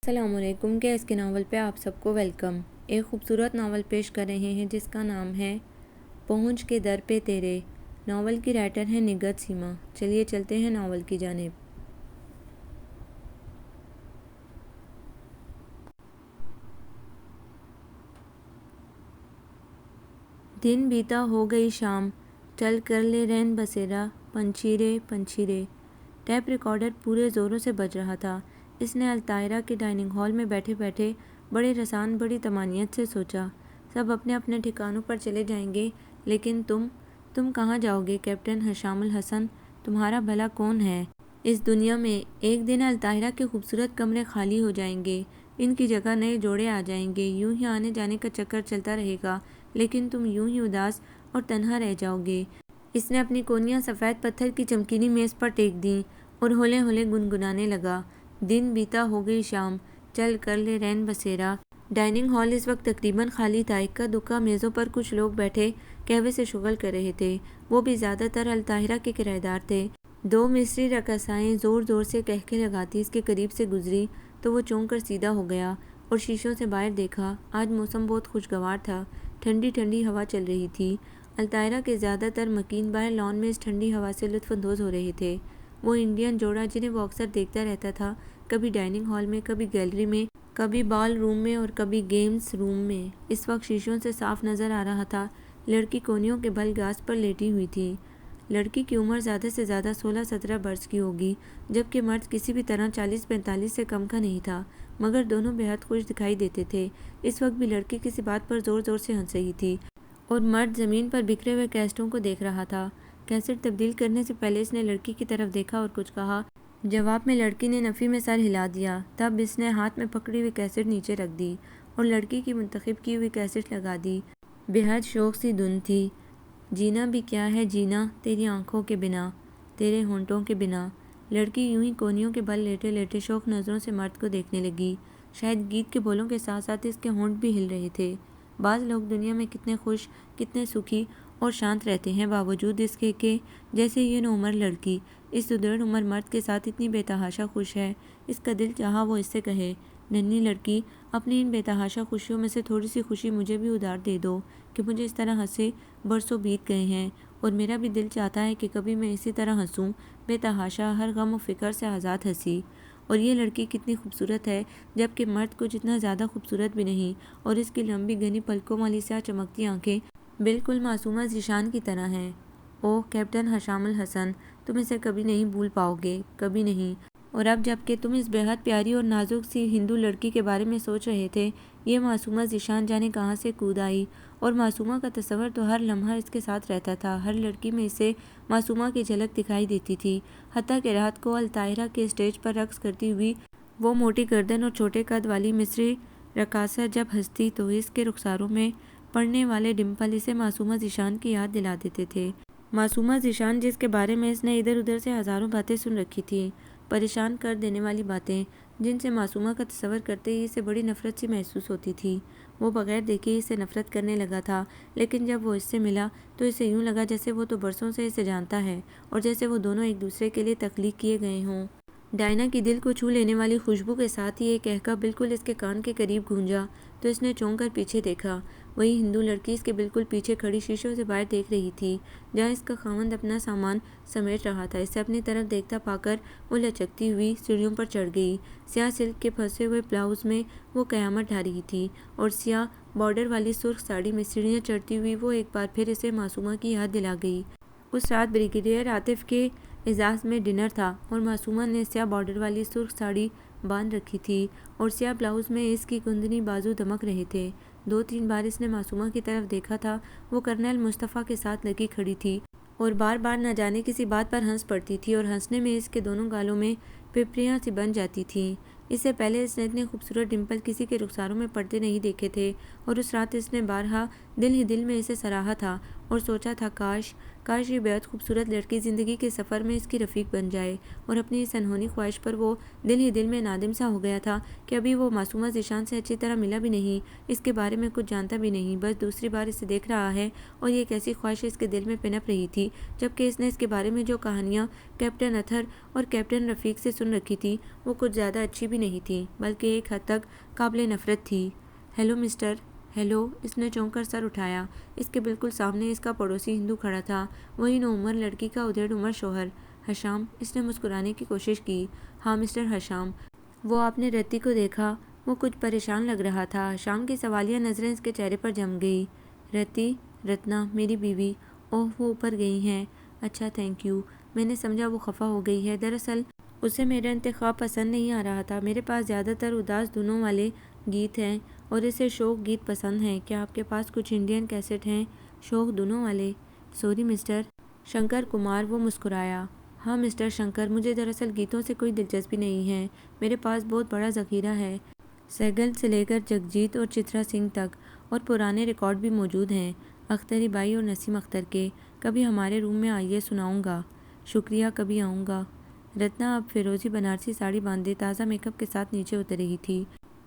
السلام علیکم کے اس کے ناول پہ آپ سب کو ویلکم۔ ایک خوبصورت ناول پیش کر رہے ہیں جس کا نام ہے پہنچ کے در پہ تیرے۔ ناول کی رائٹر ہیں نگہت سیما۔ چلیے چلتے ہیں ناول کی جانب۔ دن بیتا ہو گئی شام، چل کر لے رین بسیرا، پنچھی رے پنچھی رے۔ ٹیپ ریکارڈر پورے زوروں سے بج رہا تھا۔ اس نے الطاہرہ کے ڈائننگ ہال میں بیٹھے بیٹھے بڑے رسان بڑی طمانینت سے سوچا، سب اپنے اپنے ٹھکانوں پر چلے جائیں گے، لیکن تم کہاں جاؤ گے کیپٹن حشام الحسن؟ تمہارا بھلا کون ہے اس دنیا میں؟ ایک دن الطاہرہ کے خوبصورت کمرے خالی ہو جائیں گے، ان کی جگہ نئے جوڑے آ جائیں گے، یوں ہی آنے جانے کا چکر چلتا رہے گا، لیکن تم یوں ہی اداس اور تنہا رہ جاؤ گے۔ اس نے اپنی کونیاں سفید پتھر کی چمکیلی میز پر ٹیک دیں اور ہولے ہولے گنگنانے لگا۔ دن بیتا ہو گئی شام، چل کر لے رین بسیرا۔ ڈائننگ ہال اس وقت تقریباً خالی تھا۔ اکا دکا میزوں پر کچھ لوگ بیٹھے قہوے سے شغل کر رہے تھے، وہ بھی زیادہ تر الطاہرہ کے کرایہ دار تھے۔ دو مصری رقاصائیں زور زور سے قہقہے لگاتی اس کے قریب سے گزری تو وہ چونک کر سیدھا ہو گیا اور شیشوں سے باہر دیکھا۔ آج موسم بہت خوشگوار تھا، ٹھنڈی ٹھنڈی ہوا چل رہی تھی۔ الطاہرہ کے زیادہ تر مکین باہر لان میں اس ٹھنڈی ہوا سے لطف اندوز ہو رہے تھے۔ وہ انڈین جوڑا جنہیں وہ اکثر دیکھتا رہتا تھا، کبھی ڈائننگ ہال میں، کبھی گیلری میں، کبھی بال روم میں اور کبھی گیمز روم میں، اس وقت شیشوں سے صاف نظر آ رہا تھا۔ لڑکی کونیوں کے بل گاز پر لیٹی ہوئی تھی۔ لڑکی کی عمر زیادہ سے زیادہ 16-17 برس کی ہوگی، جبکہ مرد کسی بھی طرح 40-45 سے کم کا نہیں تھا، مگر دونوں بے حد خوش دکھائی دیتے تھے۔ اس وقت بھی لڑکی کسی بات پر زور زور سے ہنس رہی تھی اور مرد زمین پر بکھرے ہوئے کیسٹوں کو دیکھ رہا تھا۔ کیسٹ تبدیل کرنے سے پہلے اس نے لڑکی کی طرف دیکھا اور کچھ کہا۔ جواب میں لڑکی نے نفی میں سر ہلا دیا۔ تب اس نے ہاتھ میں پکڑی ہوئی کیسٹ نیچے رکھ دی اور لڑکی کی منتخب کی ہوئی کیسٹ لگا دی۔ بے حد شوق سی دھن تھی۔ جینا بھی کیا ہے جینا تیری آنکھوں کے بنا، تیرے ہونٹوں کے بنا۔ لڑکی یوں ہی کونیوں کے بل لیٹے لیٹے شوق نظروں سے مرد کو دیکھنے لگی۔ شاید گیت کے بولوں کے ساتھ ساتھ اس کے ہونٹ بھی ہل رہے تھے۔ بعض لوگ دنیا میں کتنے خوش، کتنے سکھی اور شانت رہتے ہیں، باوجود اس کے کہ جیسے یہ نوعمر لڑکی اس سدھڑ عمر مرد کے ساتھ اتنی بے تحاشا خوش ہے۔ اس کا دل چاہا وہ اس سے کہے، ننھی لڑکی، اپنی ان بے تحاشا خوشیوں میں سے تھوڑی سی خوشی مجھے بھی ادھار دے دو کہ مجھے اس طرح ہنسے برسوں بیت گئے ہیں، اور میرا بھی دل چاہتا ہے کہ کبھی میں اسی طرح ہنسوں، بے تحاشا، ہر غم و فکر سے آزاد ہنسی۔ اور یہ لڑکی کتنی خوبصورت ہے، جبکہ مرد کچھ اتنا زیادہ خوبصورت بھی نہیں، اور اس کی لمبی گھنی پلکوں والی سیاہ چمکتی آنکھیں بالکل معصومہ ذیشان کی طرح ہیں۔ اوہ کیپٹن حشام الحسن، تم اسے کبھی نہیں بھول پاؤ گے، کبھی نہیں۔ اور اب جب کہ تم اس بے حد پیاری اور نازک سی ہندو لڑکی کے بارے میں سوچ رہے تھے، یہ معصومہ ذیشان جانے کہاں سے کود آئی، اور معصومہ کا تصور تو ہر لمحہ اس کے ساتھ رہتا تھا۔ ہر لڑکی میں اسے معصومہ کی جھلک دکھائی دیتی تھی، حتیٰ کہ رات کو الطاہرہ کے اسٹیج پر رقص کرتی ہوئی وہ موٹی گردن اور چھوٹے قد والی مصری رقاصہ جب ہنستی تو اس کے رخساروں میں پڑنے والے ڈمپل اسے معصومہ ذیشان کی یاد دلا دیتے تھے۔ معصومہ ذیشان جس کے بارے میں اس نے ادھر ادھر سے ہزاروں باتیں سن رکھی تھیں، پریشان کر دینے والی باتیں، جن سے معصومہ کا تصور کرتے ہی اسے بڑی نفرت سی محسوس ہوتی تھی۔ وہ بغیر دیکھے اس سے نفرت کرنے لگا تھا، لیکن جب وہ اس سے ملا تو اسے یوں لگا جیسے وہ تو برسوں سے اسے جانتا ہے اور جیسے وہ دونوں ایک دوسرے کے لیے تخلیق کیے گئے ہوں۔ ڈائنا کی دل کو چھو لینے والی خوشبو کے ساتھ ہی ایک قہقہ بالکل اس کے کان کے قریب گونجا تو اس نے چونک کر پیچھے دیکھا۔ وہی ہندو لڑکی اس کے بالکل پیچھے کھڑی شیشوں سے باہر دیکھ رہی تھی، جہاں اس کا خاوند اپنا سامان سمیٹ رہا تھا۔ اسے اپنی طرف دیکھتا پا کر وہ لچکتی ہوئی سیڑھیوں پر چڑھ گئی۔ سیاہ سلک کے پھنسے ہوئے بلاؤز میں وہ قیامت ڈھا رہی تھی اور سیاہ بارڈر والی سرخ ساڑی میں سیڑھیاں چڑھتی ہوئی وہ ایک بار پھر اسے معصومہ کی یاد دلا گئی۔ اس رات بریگیڈیئر عاطف کے اعزاز میں ڈنر تھا اور معصومہ نے سیاہ بارڈر والی سرخ ساڑی باندھ رکھی تھی اور سیاہ بلاؤز میں اس کی کندنی بازو دمک رہے تھے۔ 2-3 بار اس نے معصومہ کی طرف دیکھا تھا، وہ کرنیل مصطفیٰ کے ساتھ لگی کھڑی تھی اور بار بار نہ جانے کسی بات پر ہنس پڑتی تھی، اور ہنسنے میں اس کے دونوں گالوں میں پپڑیاں سی بن جاتی تھیں۔ اس سے پہلے اس نے اتنے خوبصورت ڈمپل کسی کے رخساروں میں پڑتے نہیں دیکھے تھے، اور اس رات اس نے بارہا دل ہی دل میں اسے سراہا تھا اور سوچا تھا کاش یہ بےحد خوبصورت لڑکی زندگی کے سفر میں اس کی رفیق بن جائے، اور اپنی اس انہونی خواہش پر وہ دل ہی دل میں نادم سا ہو گیا تھا کہ ابھی وہ معصومہ ذیشان سے اچھی طرح ملا بھی نہیں، اس کے بارے میں کچھ جانتا بھی نہیں، بس دوسری بار اسے دیکھ رہا ہے، اور یہ ایک ایسی خواہش اس کے دل میں پنپ رہی تھی، جبکہ اس نے اس کے بارے میں جو کہانیاں کیپٹن اتھر اور کیپٹن رفیق سے سن رکھی تھی وہ کچھ زیادہ اچھی بھی نہیں تھی، بلکہ ایک حد تک قابل نفرت تھی۔ ہیلو مسٹر، ہیلو، اس نے چونک کر سر اٹھایا۔ اس کے بالکل سامنے اس کا پڑوسی ہندو کھڑا تھا، وہی نوعمر لڑکی کا ادھیڑ عمر شوہر حشام۔ اس نے مسکرانے کی کوشش کی۔ ہاں مسٹر حشام، وہ آپ نے رتی کو دیکھا؟ وہ کچھ پریشان لگ رہا تھا۔ حشام کی سوالیہ نظریں اس کے چہرے پر جم گئی۔ رتی؟ رتنا میری بیوی۔ اوہ، وہ اوپر گئی ہیں۔ اچھا، تھینک یو۔ میں نے سمجھا وہ خفا ہو گئی ہے، دراصل اسے میرا انتخاب پسند نہیں آ رہا تھا۔ میرے پاس زیادہ تر اداس دھنوں والے گیت ہیں اور اسے شوق گیت پسند ہیں۔ کیا آپ کے پاس کچھ انڈین کیسٹ ہیں؟ شوق دھنوں والے؟ سوری مسٹر شنکر کمار، وہ مسکرایا۔ ہاں مسٹر شنکر، مجھے دراصل گیتوں سے کوئی دلچسپی نہیں ہے۔ میرے پاس بہت بڑا ذخیرہ ہے، سہگل سے لے کر جگجیت اور چترا سنگھ تک، اور پرانے ریکارڈ بھی موجود ہیں، اختری بائی اور نسیم اختر کے۔ کبھی ہمارے روم میں آئیے، سناؤں گا۔ شکریہ، کبھی آؤں گا۔ رتنا اب فیروزی بنارسی ساڑی باندھے تازہ میک اپ کے ساتھ نیچے اتر رہی تھی۔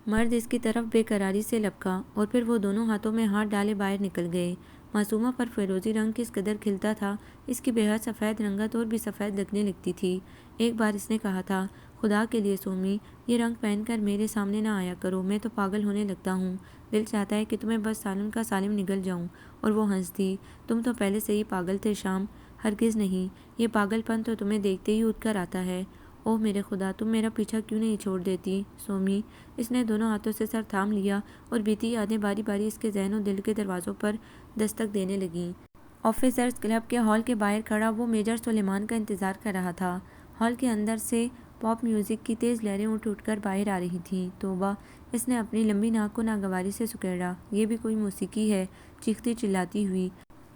مرد اس کی طرف بے قراری سے لپکا اور پھر وہ دونوں ہاتھوں میں ہاتھ ڈالے باہر نکل گئے۔ معصومہ پر فیروزی رنگ کس قدر کھلتا تھا، اس کی بے حد سفید رنگت اور بھی سفید لگنے لگتی تھی۔ ایک بار اس نے کہا تھا، خدا کے لیے سومی، یہ رنگ پہن کر میرے سامنے نہ آیا کرو، میں تو پاگل ہونے لگتا ہوں، دل چاہتا ہے کہ تمہیں بس سالم کا سالم نگل جاؤں۔ اور وہ ہنس دی۔ تم تو پہلے سے ہی پاگل تھے شام۔ ہرگز نہیں، یہ پاگل پن تو تمہیں دیکھتے ہی اٹھ کر آتا ہے۔ اوہ میرے خدا، تم میرا پیچھا کیوں نہیں چھوڑ دیتی سومی؟ اس نے دونوں ہاتھوں سے سر تھام لیا اور بیتی یادیں باری باری اس کے ذہن و دل کے دروازوں پر دستک دینے لگیں۔ آفیسرز کلب کے ہال کے باہر کھڑا وہ میجر سلیمان کا انتظار کر رہا تھا۔ ہال کے اندر سے پاپ میوزک کی تیز لہریں اٹھ اٹھ کر باہر آ رہی تھیں۔ توبہ! اس نے اپنی لمبی ناک کو ناگواری سے سکیڑا۔ یہ بھی کوئی موسیقی ہے؟ چیختی چلاتی ہوئی۔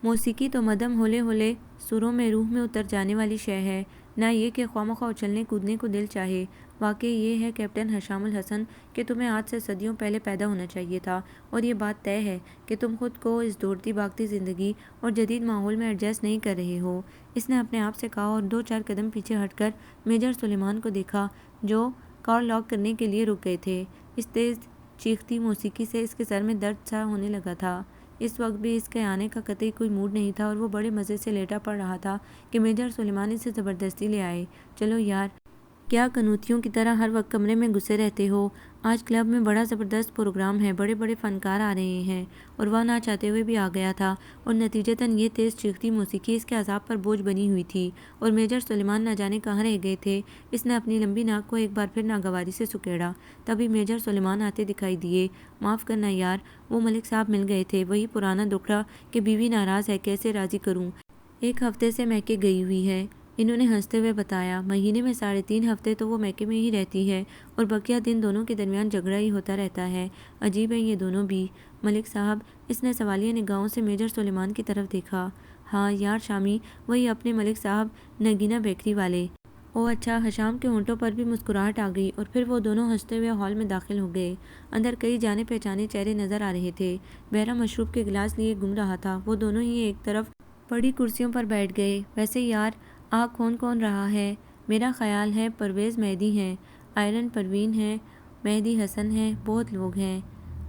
موسیقی تو مدھم ہولے ہولے سروں میں روح میں اتر جانے والی شے ہے، نہ یہ کہ خواہ اچھلنے کودنے کو دل چاہے۔ واقعی یہ ہے کیپٹن حشام الحسن کہ تمہیں آج سے صدیوں پہلے پیدا ہونا چاہیے تھا، اور یہ بات طے ہے کہ تم خود کو اس دوڑتی بھاگتی زندگی اور جدید ماحول میں ایڈجسٹ نہیں کر رہے ہو۔ اس نے اپنے آپ سے کہا اور دو چار قدم پیچھے ہٹ کر میجر سلیمان کو دیکھا جو کار لاک کرنے کے لیے رک گئے تھے۔ اس تیز چیختی موسیقی سے اس کے سر میں درد سا ہونے لگا تھا۔ اس وقت بھی اس کے آنے کا قطعی کوئی موڈ نہیں تھا اور وہ بڑے مزے سے لیٹا پڑ رہا تھا کہ میجر سلیمان اسے زبردستی لے آئے۔ چلو یار، کیا کنوتیوں کی طرح ہر وقت کمرے میں گھسے رہتے ہو؟ آج کلب میں بڑا زبردست پروگرام ہے، بڑے بڑے فنکار آ رہے ہیں۔ اور وہ نہ چاہتے ہوئے بھی آ گیا تھا، اور نتیجتاً یہ تیز چیختی موسیقی اس کے اعصاب پر بوجھ بنی ہوئی تھی، اور میجر سلیمان نہ جانے کہاں رہ گئے تھے۔ اس نے اپنی لمبی ناک کو ایک بار پھر ناگواری سے سکیڑا۔ تبھی میجر سلیمان آتے دکھائی دیے۔ معاف کرنا یار، وہ ملک صاحب مل گئے تھے، وہی پرانا دکھڑا کہ بیوی ناراض ہے، کیسے راضی کروں؟ ایک ہفتے سے میکے گئی ہوئی ہے، انہوں نے ہنستے ہوئے بتایا۔ مہینے میں 3.5 ہفتے تو وہ میکے میں ہی رہتی ہے، اور بقیہ دن دونوں کے درمیان جھگڑا ہی ہوتا رہتا ہے۔ عجیب ہے یہ دونوں بھی۔ ملک صاحب، اس نے سوالیہ نگاہوں سے میجر سلیمان کی طرف دیکھا۔ ہاں یار شامی، وہی اپنے ملک صاحب، نگینہ بیکری والے۔ اوہ اچھا۔ حشام کے ہونٹوں پر بھی مسکراہٹ آ گئی اور پھر وہ دونوں ہنستے ہوئے ہال میں داخل ہو گئے۔ اندر کئی جانے پہچانے چہرے نظر آ رہے تھے۔ بحرہ مشروب کے گلاس لیے گم رہا تھا۔ وہ دونوں ہی ایک طرف پڑی کرسیوں پر بیٹھ گئے۔ ویسے یار، کون رہا ہے؟ میرا خیال ہے پرویز مہدی ہیں، آئرن پروین ہیں، مہدی حسن ہیں، بہت لوگ ہیں۔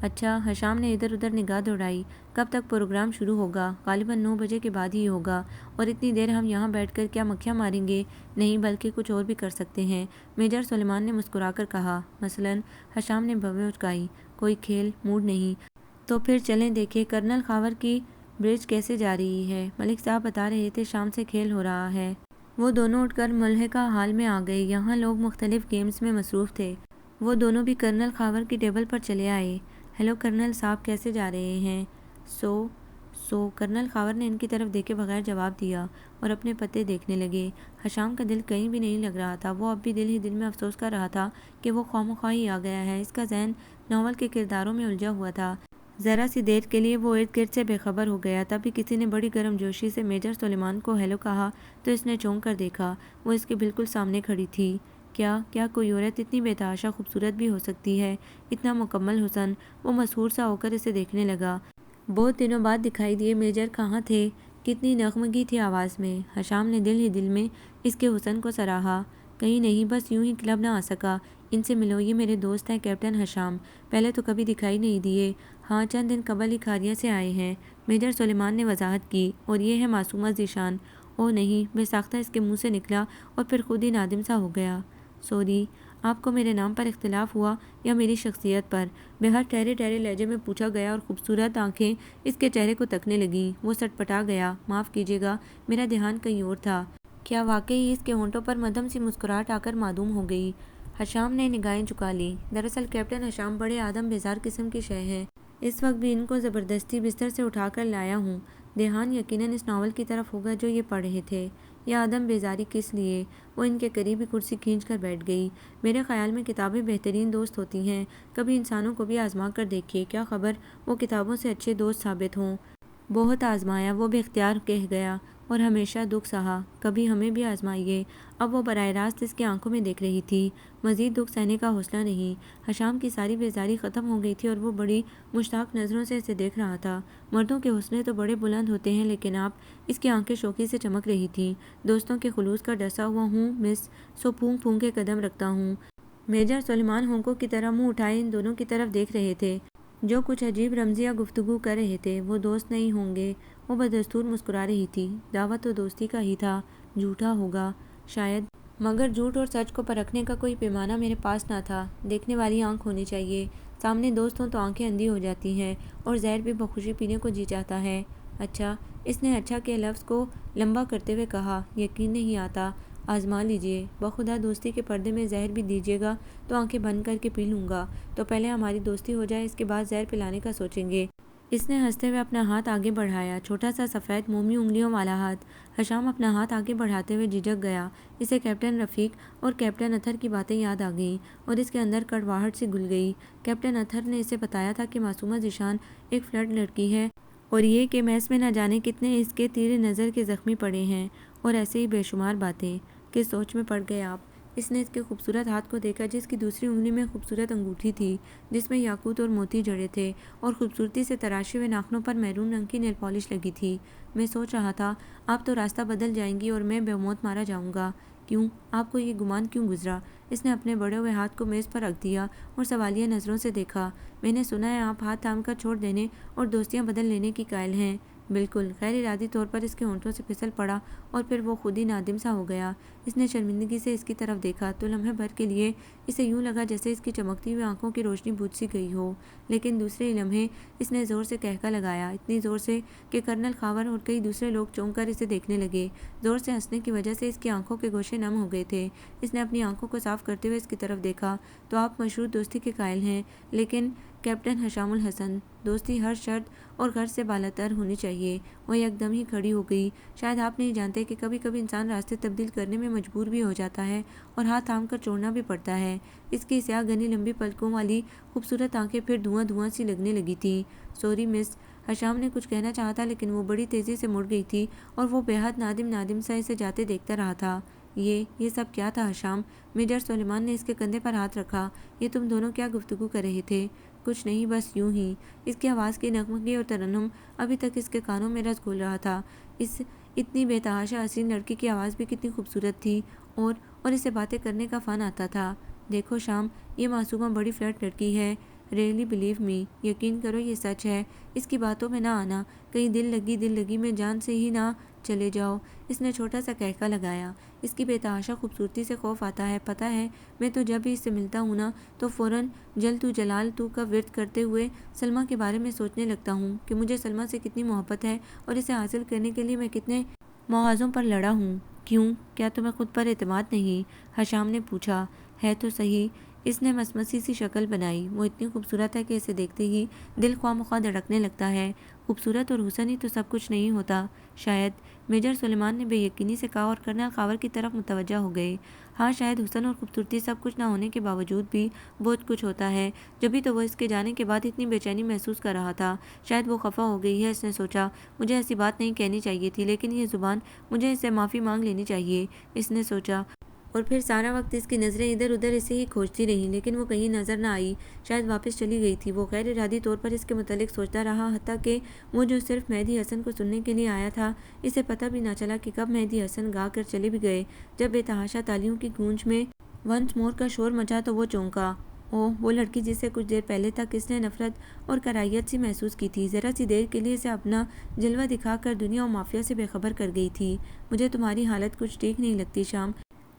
اچھا۔ حشام نے ادھر ادھر نگاہ دوڑائی۔ کب تک پروگرام شروع ہوگا؟ غالباً 9 بجے کے بعد ہی ہوگا، اور اتنی دیر ہم یہاں بیٹھ کر کیا مکھیاں ماریں گے؟ نہیں، بلکہ کچھ اور بھی کر سکتے ہیں، میجر سلیمان نے مسکرا کر کہا۔ مثلاً؟ حشام نے بھویں اچکائی۔ کوئی کھیل؟ موڈ نہیں؟ تو پھر چلیں دیکھیں کرنل خاور کی برج کیسے جا رہی ہے۔ ملک صاحب بتا رہے تھے شام سے کھیل ہو رہا ہے۔ وہ دونوں اٹھ کر ملحقہ ہال میں آ گئے۔ یہاں لوگ مختلف گیمز میں مصروف تھے۔ وہ دونوں بھی کرنل خاور کی ٹیبل پر چلے آئے۔ ہیلو کرنل صاحب، کیسے جا رہے ہیں؟ سو کرنل خاور نے ان کی طرف دیکھے بغیر جواب دیا اور اپنے پتے دیکھنے لگے۔ حشام کا دل کہیں بھی نہیں لگ رہا تھا۔ وہ اب بھی دل ہی دل میں افسوس کر رہا تھا کہ وہ خواہ ہی آ گیا ہے۔ اس کا ذہن ناول کے کرداروں میں الجھا ہوا تھا۔ ذرا سی دیر کے لیے وہ ارد گرد سے بے خبر ہو گیا۔ تبھی کسی نے بڑی گرم جوشی سے میجر سلیمان کو ہیلو کہا تو اس نے چونک کر دیکھا۔ وہ اس کے بالکل سامنے کھڑی تھی۔ کیا کوئی عورت اتنی بے تحاشا خوبصورت بھی ہو سکتی ہے؟ اتنا مکمل حسن؟ وہ مسحور سا ہو کر اسے دیکھنے لگا۔ بہت دنوں بعد دکھائی دیے میجر، کہاں تھے؟ کتنی نغمگی تھی آواز میں۔ حشام نے دل ہی دل میں اس کے حسن کو سراہا۔ کہیں نہیں، بس یوں ہی کلب نہ آ سکا۔ ان سے ملو، یہ میرے دوست ہیں کیپٹن حشام، پہلے تو کبھی دکھائی نہیں دیے۔ ہاں، چند دن قبل ہی کھاریا سے آئے ہیں، میجر سلیمان نے وضاحت کی۔ اور یہ ہے معصومہ ذیشان۔ اوہ نہیں، بے ساختہ اس کے منہ سے نکلا اور پھر خود ہی نادم سا ہو گیا۔ سوری، آپ کو میرے نام پر اختلاف ہوا یا میری شخصیت پر؟ بہر ٹھہرے ٹھہرے لہجے میں پوچھا گیا اور خوبصورت آنکھیں اس کے چہرے کو تکنے لگیں۔ وہ سٹپٹا گیا۔ معاف کیجیے گا، میرا دھیان کہیں اور تھا۔ کیا واقعی؟ اس کے ہونٹوں پر مدھم سی مسکراہٹ آ کر معدوم ہو گئی۔ حشام نے نگاہیں جھکا لیں۔ دراصل کیپٹن حشام بڑے آدم بیزار قسم کے شے ہیں۔ اس وقت بھی ان کو زبردستی بستر سے اٹھا کر لایا ہوں۔ دھیان یقیناً اس ناول کی طرف ہوگا جو یہ پڑھ رہے تھے۔ یہ آدم بیزاری کس لیے؟ وہ ان کے قریب ہی کرسی کھینچ کر بیٹھ گئی۔ میرے خیال میں کتابیں بہترین دوست ہوتی ہیں۔ کبھی انسانوں کو بھی آزما کر دیکھیے، کیا خبر وہ کتابوں سے اچھے دوست ثابت ہوں۔ بہت آزمایا، وہ بے اختیار کہہ گیا، اور ہمیشہ دکھ سہا۔ کبھی ہمیں بھی آزمائیے۔ اب وہ براہ راست اس کی آنکھوں میں دیکھ رہی تھی۔ مزید دکھ سہنے کا حوصلہ نہیں۔ حشام کی ساری بیزاری ختم ہو گئی تھی اور وہ بڑی مشتاق نظروں سے اسے دیکھ رہا تھا۔ مردوں کے حوصلے تو بڑے بلند ہوتے ہیں، لیکن آپ، اس کی آنکھیں شوخی سے چمک رہی تھیں۔ دوستوں کے خلوص کا ڈسا ہوا ہوں مس، سو پھونک پھونک کے قدم رکھتا ہوں۔ میجر سلیمان ہونکوں کی طرح منہ اٹھائے ان دونوں کی طرف دیکھ رہے تھے، جو کچھ عجیب رمزیہ گفتگو کر رہے تھے۔ وہ دوست نہیں ہوں گے؟ وہ بدستور مسکرا رہی تھی۔ دعویٰ تو دوستی کا ہی تھا۔ جھوٹا ہوگا شاید، مگر جھوٹ اور سچ کو پرکھنے کا کوئی پیمانہ میرے پاس نہ تھا۔ دیکھنے والی آنکھ ہونی چاہیے۔ سامنے دوست ہوں تو آنکھیں اندھی ہو جاتی ہیں، اور زہر بھی بخوشی پینے کو جی چاہتا ہے۔ اچھا، اس نے اچھا کے لفظ کو لمبا کرتے ہوئے کہا۔ یقین نہیں آتا، آزما لیجیے۔ بخدا دوستی کے پردے میں زہر بھی دیجیے گا تو آنکھیں بند کر کے پی لوں گا۔ تو پہلے ہماری دوستی ہو جائے، اس کے بعد زہر پلانے کا سوچیں گے۔ اس نے ہنستے ہوئے اپنا ہاتھ آگے بڑھایا، چھوٹا سا سفید مومی انگلیوں والا ہاتھ۔ حشام اپنا ہاتھ آگے بڑھاتے ہوئے جھجک گیا۔ اسے کیپٹن رفیق اور کیپٹن اطہر کی باتیں یاد آ گئیں، اور اس کے اندر کڑواہٹ سی گھل گئی۔ کیپٹن اطہر نے اسے بتایا تھا کہ معصومہ ذیشان ایک فلرٹ لڑکی ہے، اور یہ کہ میس میں نہ جانے کتنے اس کے تیر نظر کے زخمی پڑے ہیں، اور ایسے ہی بے شمار باتیں۔ کس سوچ میں پڑ گئے آپ؟ اس نے اس کے خوبصورت ہاتھ کو دیکھا، جس کی دوسری انگلی میں خوبصورت انگوٹھی تھی، جس میں یاقوت اور موتی جڑے تھے، اور خوبصورتی سے تراشے ہوئے ناخنوں پر میرون رنگ کی نیل پالش لگی تھی۔ میں سوچ رہا تھا، آپ تو راستہ بدل جائیں گی اور میں بے موت مارا جاؤں گا۔ کیوں؟ آپ کو یہ گمان کیوں گزرا؟ اس نے اپنے بڑے ہوئے ہاتھ کو میز پر رکھ دیا اور سوالیہ نظروں سے دیکھا۔ میں نے سنا ہے آپ ہاتھ تھام کر چھوڑ دینے اور دوستیاں بدل لینے کی قائل ہیں۔ بالکل۔ غیر ارادی طور پر اس کے ہونٹوں سے پھسل پڑا اور پھر وہ خود ہی نادم سا ہو گیا۔ اس نے شرمندگی سے اس کی طرف دیکھا تو لمحے بھر کے لیے اسے یوں لگا جیسے اس کی چمکتی ہوئی آنکھوں کی روشنی بجھ سی گئی ہو، لیکن دوسرے ہی لمحے اس نے زور سے قہقہ لگایا، اتنی زور سے کہ کرنل خاور اور کئی دوسرے لوگ چونک کر اسے دیکھنے لگے۔ زور سے ہنسنے کی وجہ سے اس کی آنکھوں کے گوشے نم ہو گئے تھے۔ اس نے اپنی آنکھوں کو صاف کرتے ہوئے اس کی طرف دیکھا۔ تو آپ مشروط دوستی کے قائل ہیں، لیکن کیپٹن حشام الحسن، دوستی ہر شرط اور غرض سے بالاتر ہونی چاہیے۔ وہ یکدم ہی کھڑی ہو گئی۔ شاید آپ نہیں جانتے کہ کبھی کبھی انسان راستے تبدیل کرنے میں مجبور بھی ہو جاتا ہے، اور ہاتھ تھام کر چھوڑنا بھی پڑتا ہے۔ اس کی سیاہ گھنی لمبی پلکوں والی خوبصورت آنکھیں پھر دھواں دھواں سی لگنے لگی تھیں۔ سوری مس، حشام نے کچھ کہنا چاہا تھا، لیکن وہ بڑی تیزی سے مڑ گئی تھی، اور وہ بے حد نادم سا اسے جاتے دیکھتا رہا تھا۔ یہ سب کیا تھا حشام؟ میجر سلیمان نے اس کے کندھے پر ہاتھ رکھا۔ یہ تم دونوں کیا گفتگو کر رہے تھے؟ کچھ نہیں، بس یوں ہی۔ اس کی آواز کی نغمگی اور ترنم ابھی تک اس کے کانوں میں رس گھول رہا تھا۔ اس اتنی بے تحاشا حسین لڑکی کی آواز بھی کتنی خوبصورت تھی، اور اسے باتیں کرنے کا فن آتا تھا۔ دیکھو شام، یہ معصومہ بڑی فلرٹ لڑکی ہے۔ ریئلی بلیو می، یقین کرو یہ سچ ہے۔ اس کی باتوں میں نہ آنا، کہیں دل لگی میں جان سے ہی نہ چلے جاؤ۔ اس نے چھوٹا سا قہقہ لگایا۔ اس کی بے تحاشا خوبصورتی سے خوف آتا ہے، پتہ ہے، میں تو جب بھی اس سے ملتا ہوں نا تو فوراً جلال تو کا ورد کرتے ہوئے سلمیٰ کے بارے میں سوچنے لگتا ہوں کہ مجھے سلمیٰ سے کتنی محبت ہے، اور اسے حاصل کرنے کے لیے میں کتنے محاذوں پر لڑا ہوں۔ کیوں؟ کیا تمہیں خود پر اعتماد نہیں؟ حشام نے پوچھا۔ ہے تو صحیح۔ اس نے مسمسی سی شکل بنائی۔ وہ اتنی خوبصورت ہے کہ اسے دیکھتے ہی دل خواہ مخواہ دھڑکنے لگتا ہے۔ خوبصورت اور حسن ہی تو سب کچھ نہیں ہوتا شاید، میجر سلیمان نے بے یقینی سے کہا، اور کرنل خاور کی طرف متوجہ ہو گئے۔ ہاں، شاید حسن اور خوبصورتی سب کچھ نہ ہونے کے باوجود بھی بہت کچھ ہوتا ہے، جبھی تو وہ اس کے جانے کے بعد اتنی بے چینی محسوس کر رہا تھا۔ شاید وہ خفا ہو گئی ہے۔ اس نے سوچا، مجھے ایسی بات نہیں کہنی چاہیے تھی، لیکن یہ زبان، مجھے اس سے معافی مانگ لینی چاہیے۔ اس نے سوچا، اور پھر سارا وقت اس کی نظریں ادھر ادھر اسے ہی کھوجتی رہیں، لیکن وہ کہیں نظر نہ آئی، شاید واپس چلی گئی تھی۔ وہ غیر ارادی طور پر اس کے متعلق سوچتا رہا، حتیٰ کہ وہ جو صرف مہدی حسن کو سننے کے لیے آیا تھا، اسے پتہ بھی نہ چلا کہ کب مہدی حسن گا کر چلے بھی گئے۔ جب بے تحاشا تالیوں کی گونج میں ونس مور کا شور مچا تو وہ چونکا۔ اوہ، وہ لڑکی جس سے کچھ دیر پہلے تک اس نے نفرت اور کراہیت سی محسوس کی تھی، ذرا سی دیر کے لیے اسے اپنا جلوہ دکھا کر دنیا و مافیا سے بے خبر کر گئی تھی۔ مجھے تمہاری حالت کچھ ٹھیک نہیں لگتی شام۔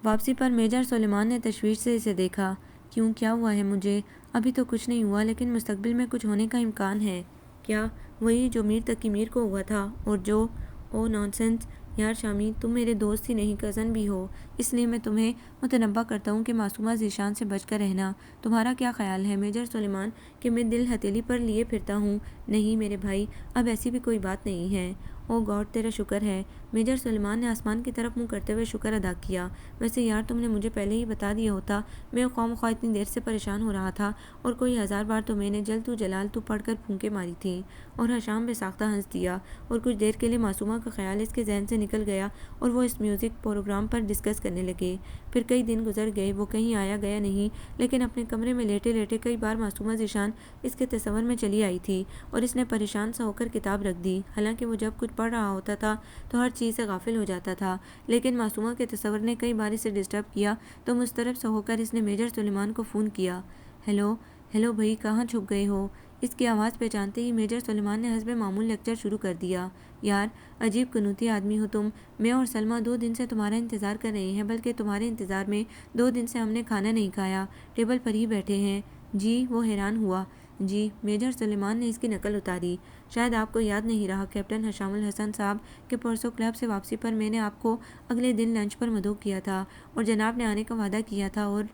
واپسی پر میجر سلیمان نے تشویش سے اسے دیکھا۔ کیوں، کیا ہوا ہے مجھے؟ ابھی تو کچھ نہیں ہوا، لیکن مستقبل میں کچھ ہونے کا امکان ہے۔ کیا؟ وہی جو میر تقی میر کو ہوا تھا، اور جو… اوہ نان سینس یار شامی، تم میرے دوست ہی نہیں کزن بھی ہو، اس لیے میں تمہیں متنبہ کرتا ہوں کہ معصومہ ذیشان سے بچ کر رہنا۔ تمہارا کیا خیال ہے میجر سلیمان کہ میں دل ہتھیلی پر لیے پھرتا ہوں؟ نہیں میرے بھائی، اب ایسی بھی کوئی بات نہیں ہے۔ اوہ گاڈ، تیرا شکر ہے۔ میجر سلیمان نے آسمان کی طرف منہ کرتے ہوئے شکر ادا کیا۔ ویسے یار تم نے مجھے پہلے ہی بتا دیا ہوتا، میں خواہ اتنی دیر سے پریشان ہو رہا تھا، اور کوئی ہزار بار تو میں نے جل تو جلال تو پڑھ کر پھونکے ماری تھی۔ اور حشام بے ساختہ ہنس دیا، اور کچھ دیر کے لیے معصومہ کا خیال اس کے ذہن سے نکل گیا، اور وہ اس میوزک پروگرام پر ڈسکس کرنے لگے۔ پھر کئی دن گزر گئے، وہ کہیں آیا گیا نہیں، لیکن اپنے کمرے میں لیٹے لیٹے کئی بار معصومہ ذیشان اس کے تصور میں چلی آئی تھی، اور اس نے پریشان سا ہو کر کتاب رکھ دی۔ حالانکہ وہ جب کچھ پڑھ رہا ہوتا تھا تو ہر چیز سے غافل ہو جاتا تھا، لیکن معصومہ کے تصور نے کئی بار اسے ڈسٹرب کیا، تو مضطرب سا ہو کر اس نے میجر سلیمان کو فون کیا۔ ہیلو ہیلو بھائی، کہاں چھپ گئے ہو؟ اس کی آواز پہچانتے ہی میجر سلیمان نے حسب معمول لیکچر شروع کر دیا۔ یار عجیب قنوتی آدمی ہو تم، میں اور سلمہ 2 دن سے تمہارا انتظار کر رہے ہیں، بلکہ تمہارے انتظار میں 2 دن سے ہم نے کھانا نہیں کھایا، ٹیبل پر ہی بیٹھے ہیں۔ جی، وہ حیران ہوا۔ جی، میجر سلیمان نے اس کی نقل اتاری۔ شاید آپ کو یاد نہیں رہا کیپٹن حشام الحسن صاحب کہ پرسوں کلب سے واپسی پر میں نے آپ کو اگلے دن لنچ پر مدعو کیا تھا، اور جناب نے آنے کا وعدہ کیا تھا، اور…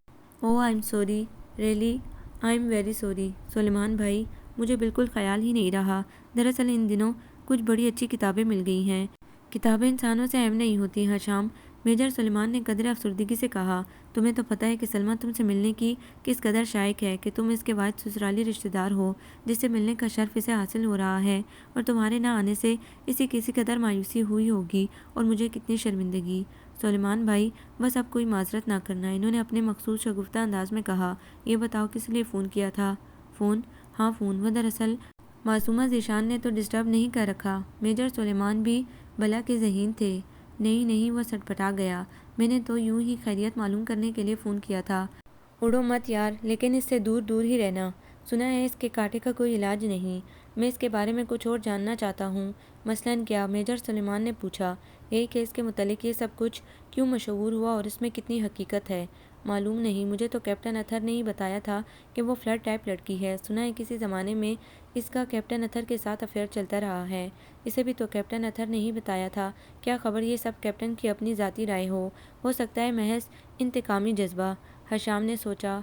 oh I am sorry, really I am very sorry Suleman بھائی، مجھے بالکل خیال ہی نہیں رہا۔ دراصل ان دنوں کچھ بڑی اچھی کتابیں مل گئی ہیں۔ کتابیں انسانوں سے اہم نہیں ہوتی حشام، میجر سلیمان نے قدر افسردگی سے کہا۔ تمہیں تو پتہ ہے کہ سلمہ تم سے ملنے کی کس قدر شائق ہے، کہ تم اس کے واحد سسرالی رشتہ دار ہو جس سے ملنے کا شرف اسے حاصل ہو رہا ہے، اور تمہارے نہ آنے سے اسے کسی قدر مایوسی ہوئی ہوگی، اور مجھے کتنی شرمندگی۔ سلیمان بھائی بس اب کوئی معذرت نہ کرنا، انہوں نے اپنے مخصوص شگفتہ انداز میں کہا۔ یہ بتاؤ کس لیے فون کیا تھا؟ فون؟ ہاں فون، وہ دراصل معصومہ ذیشان نے تو ڈسٹرب نہیں کر رکھا؟ میجر سلیمان بھی بلا کے ذہین تھے۔ نہیں نہیں، وہ سٹپٹا گیا، میں نے تو یوں ہی خیریت معلوم کرنے کے لیے فون کیا تھا۔ اڑو مت یار، لیکن اس سے دور دور ہی رہنا، سنا ہے اس کے کانٹے کا کوئی علاج نہیں۔ میں اس کے بارے میں کچھ اور جاننا چاہتا ہوں۔ مثلاً کیا؟ میجر سلیمان نے پوچھا۔ یہی کہ اس کے متعلق یہ سب کچھ کیوں مشہور ہوا، اور اس میں کتنی حقیقت ہے؟ معلوم نہیں، مجھے تو کیپٹن اتھر نے ہی بتایا تھا کہ وہ فلرٹ ٹائپ لڑکی ہے، سنا ہے کسی زمانے میں اس کا کیپٹن اتھر کے ساتھ افیئر چلتا رہا ہے۔ اسے بھی تو کیپٹن اتھر نے ہی بتایا تھا۔ کیا خبر یہ سب کیپٹن کی اپنی ذاتی رائے ہو سکتا ہے محض انتقامی جذبہ۔ حشام نے سوچا۔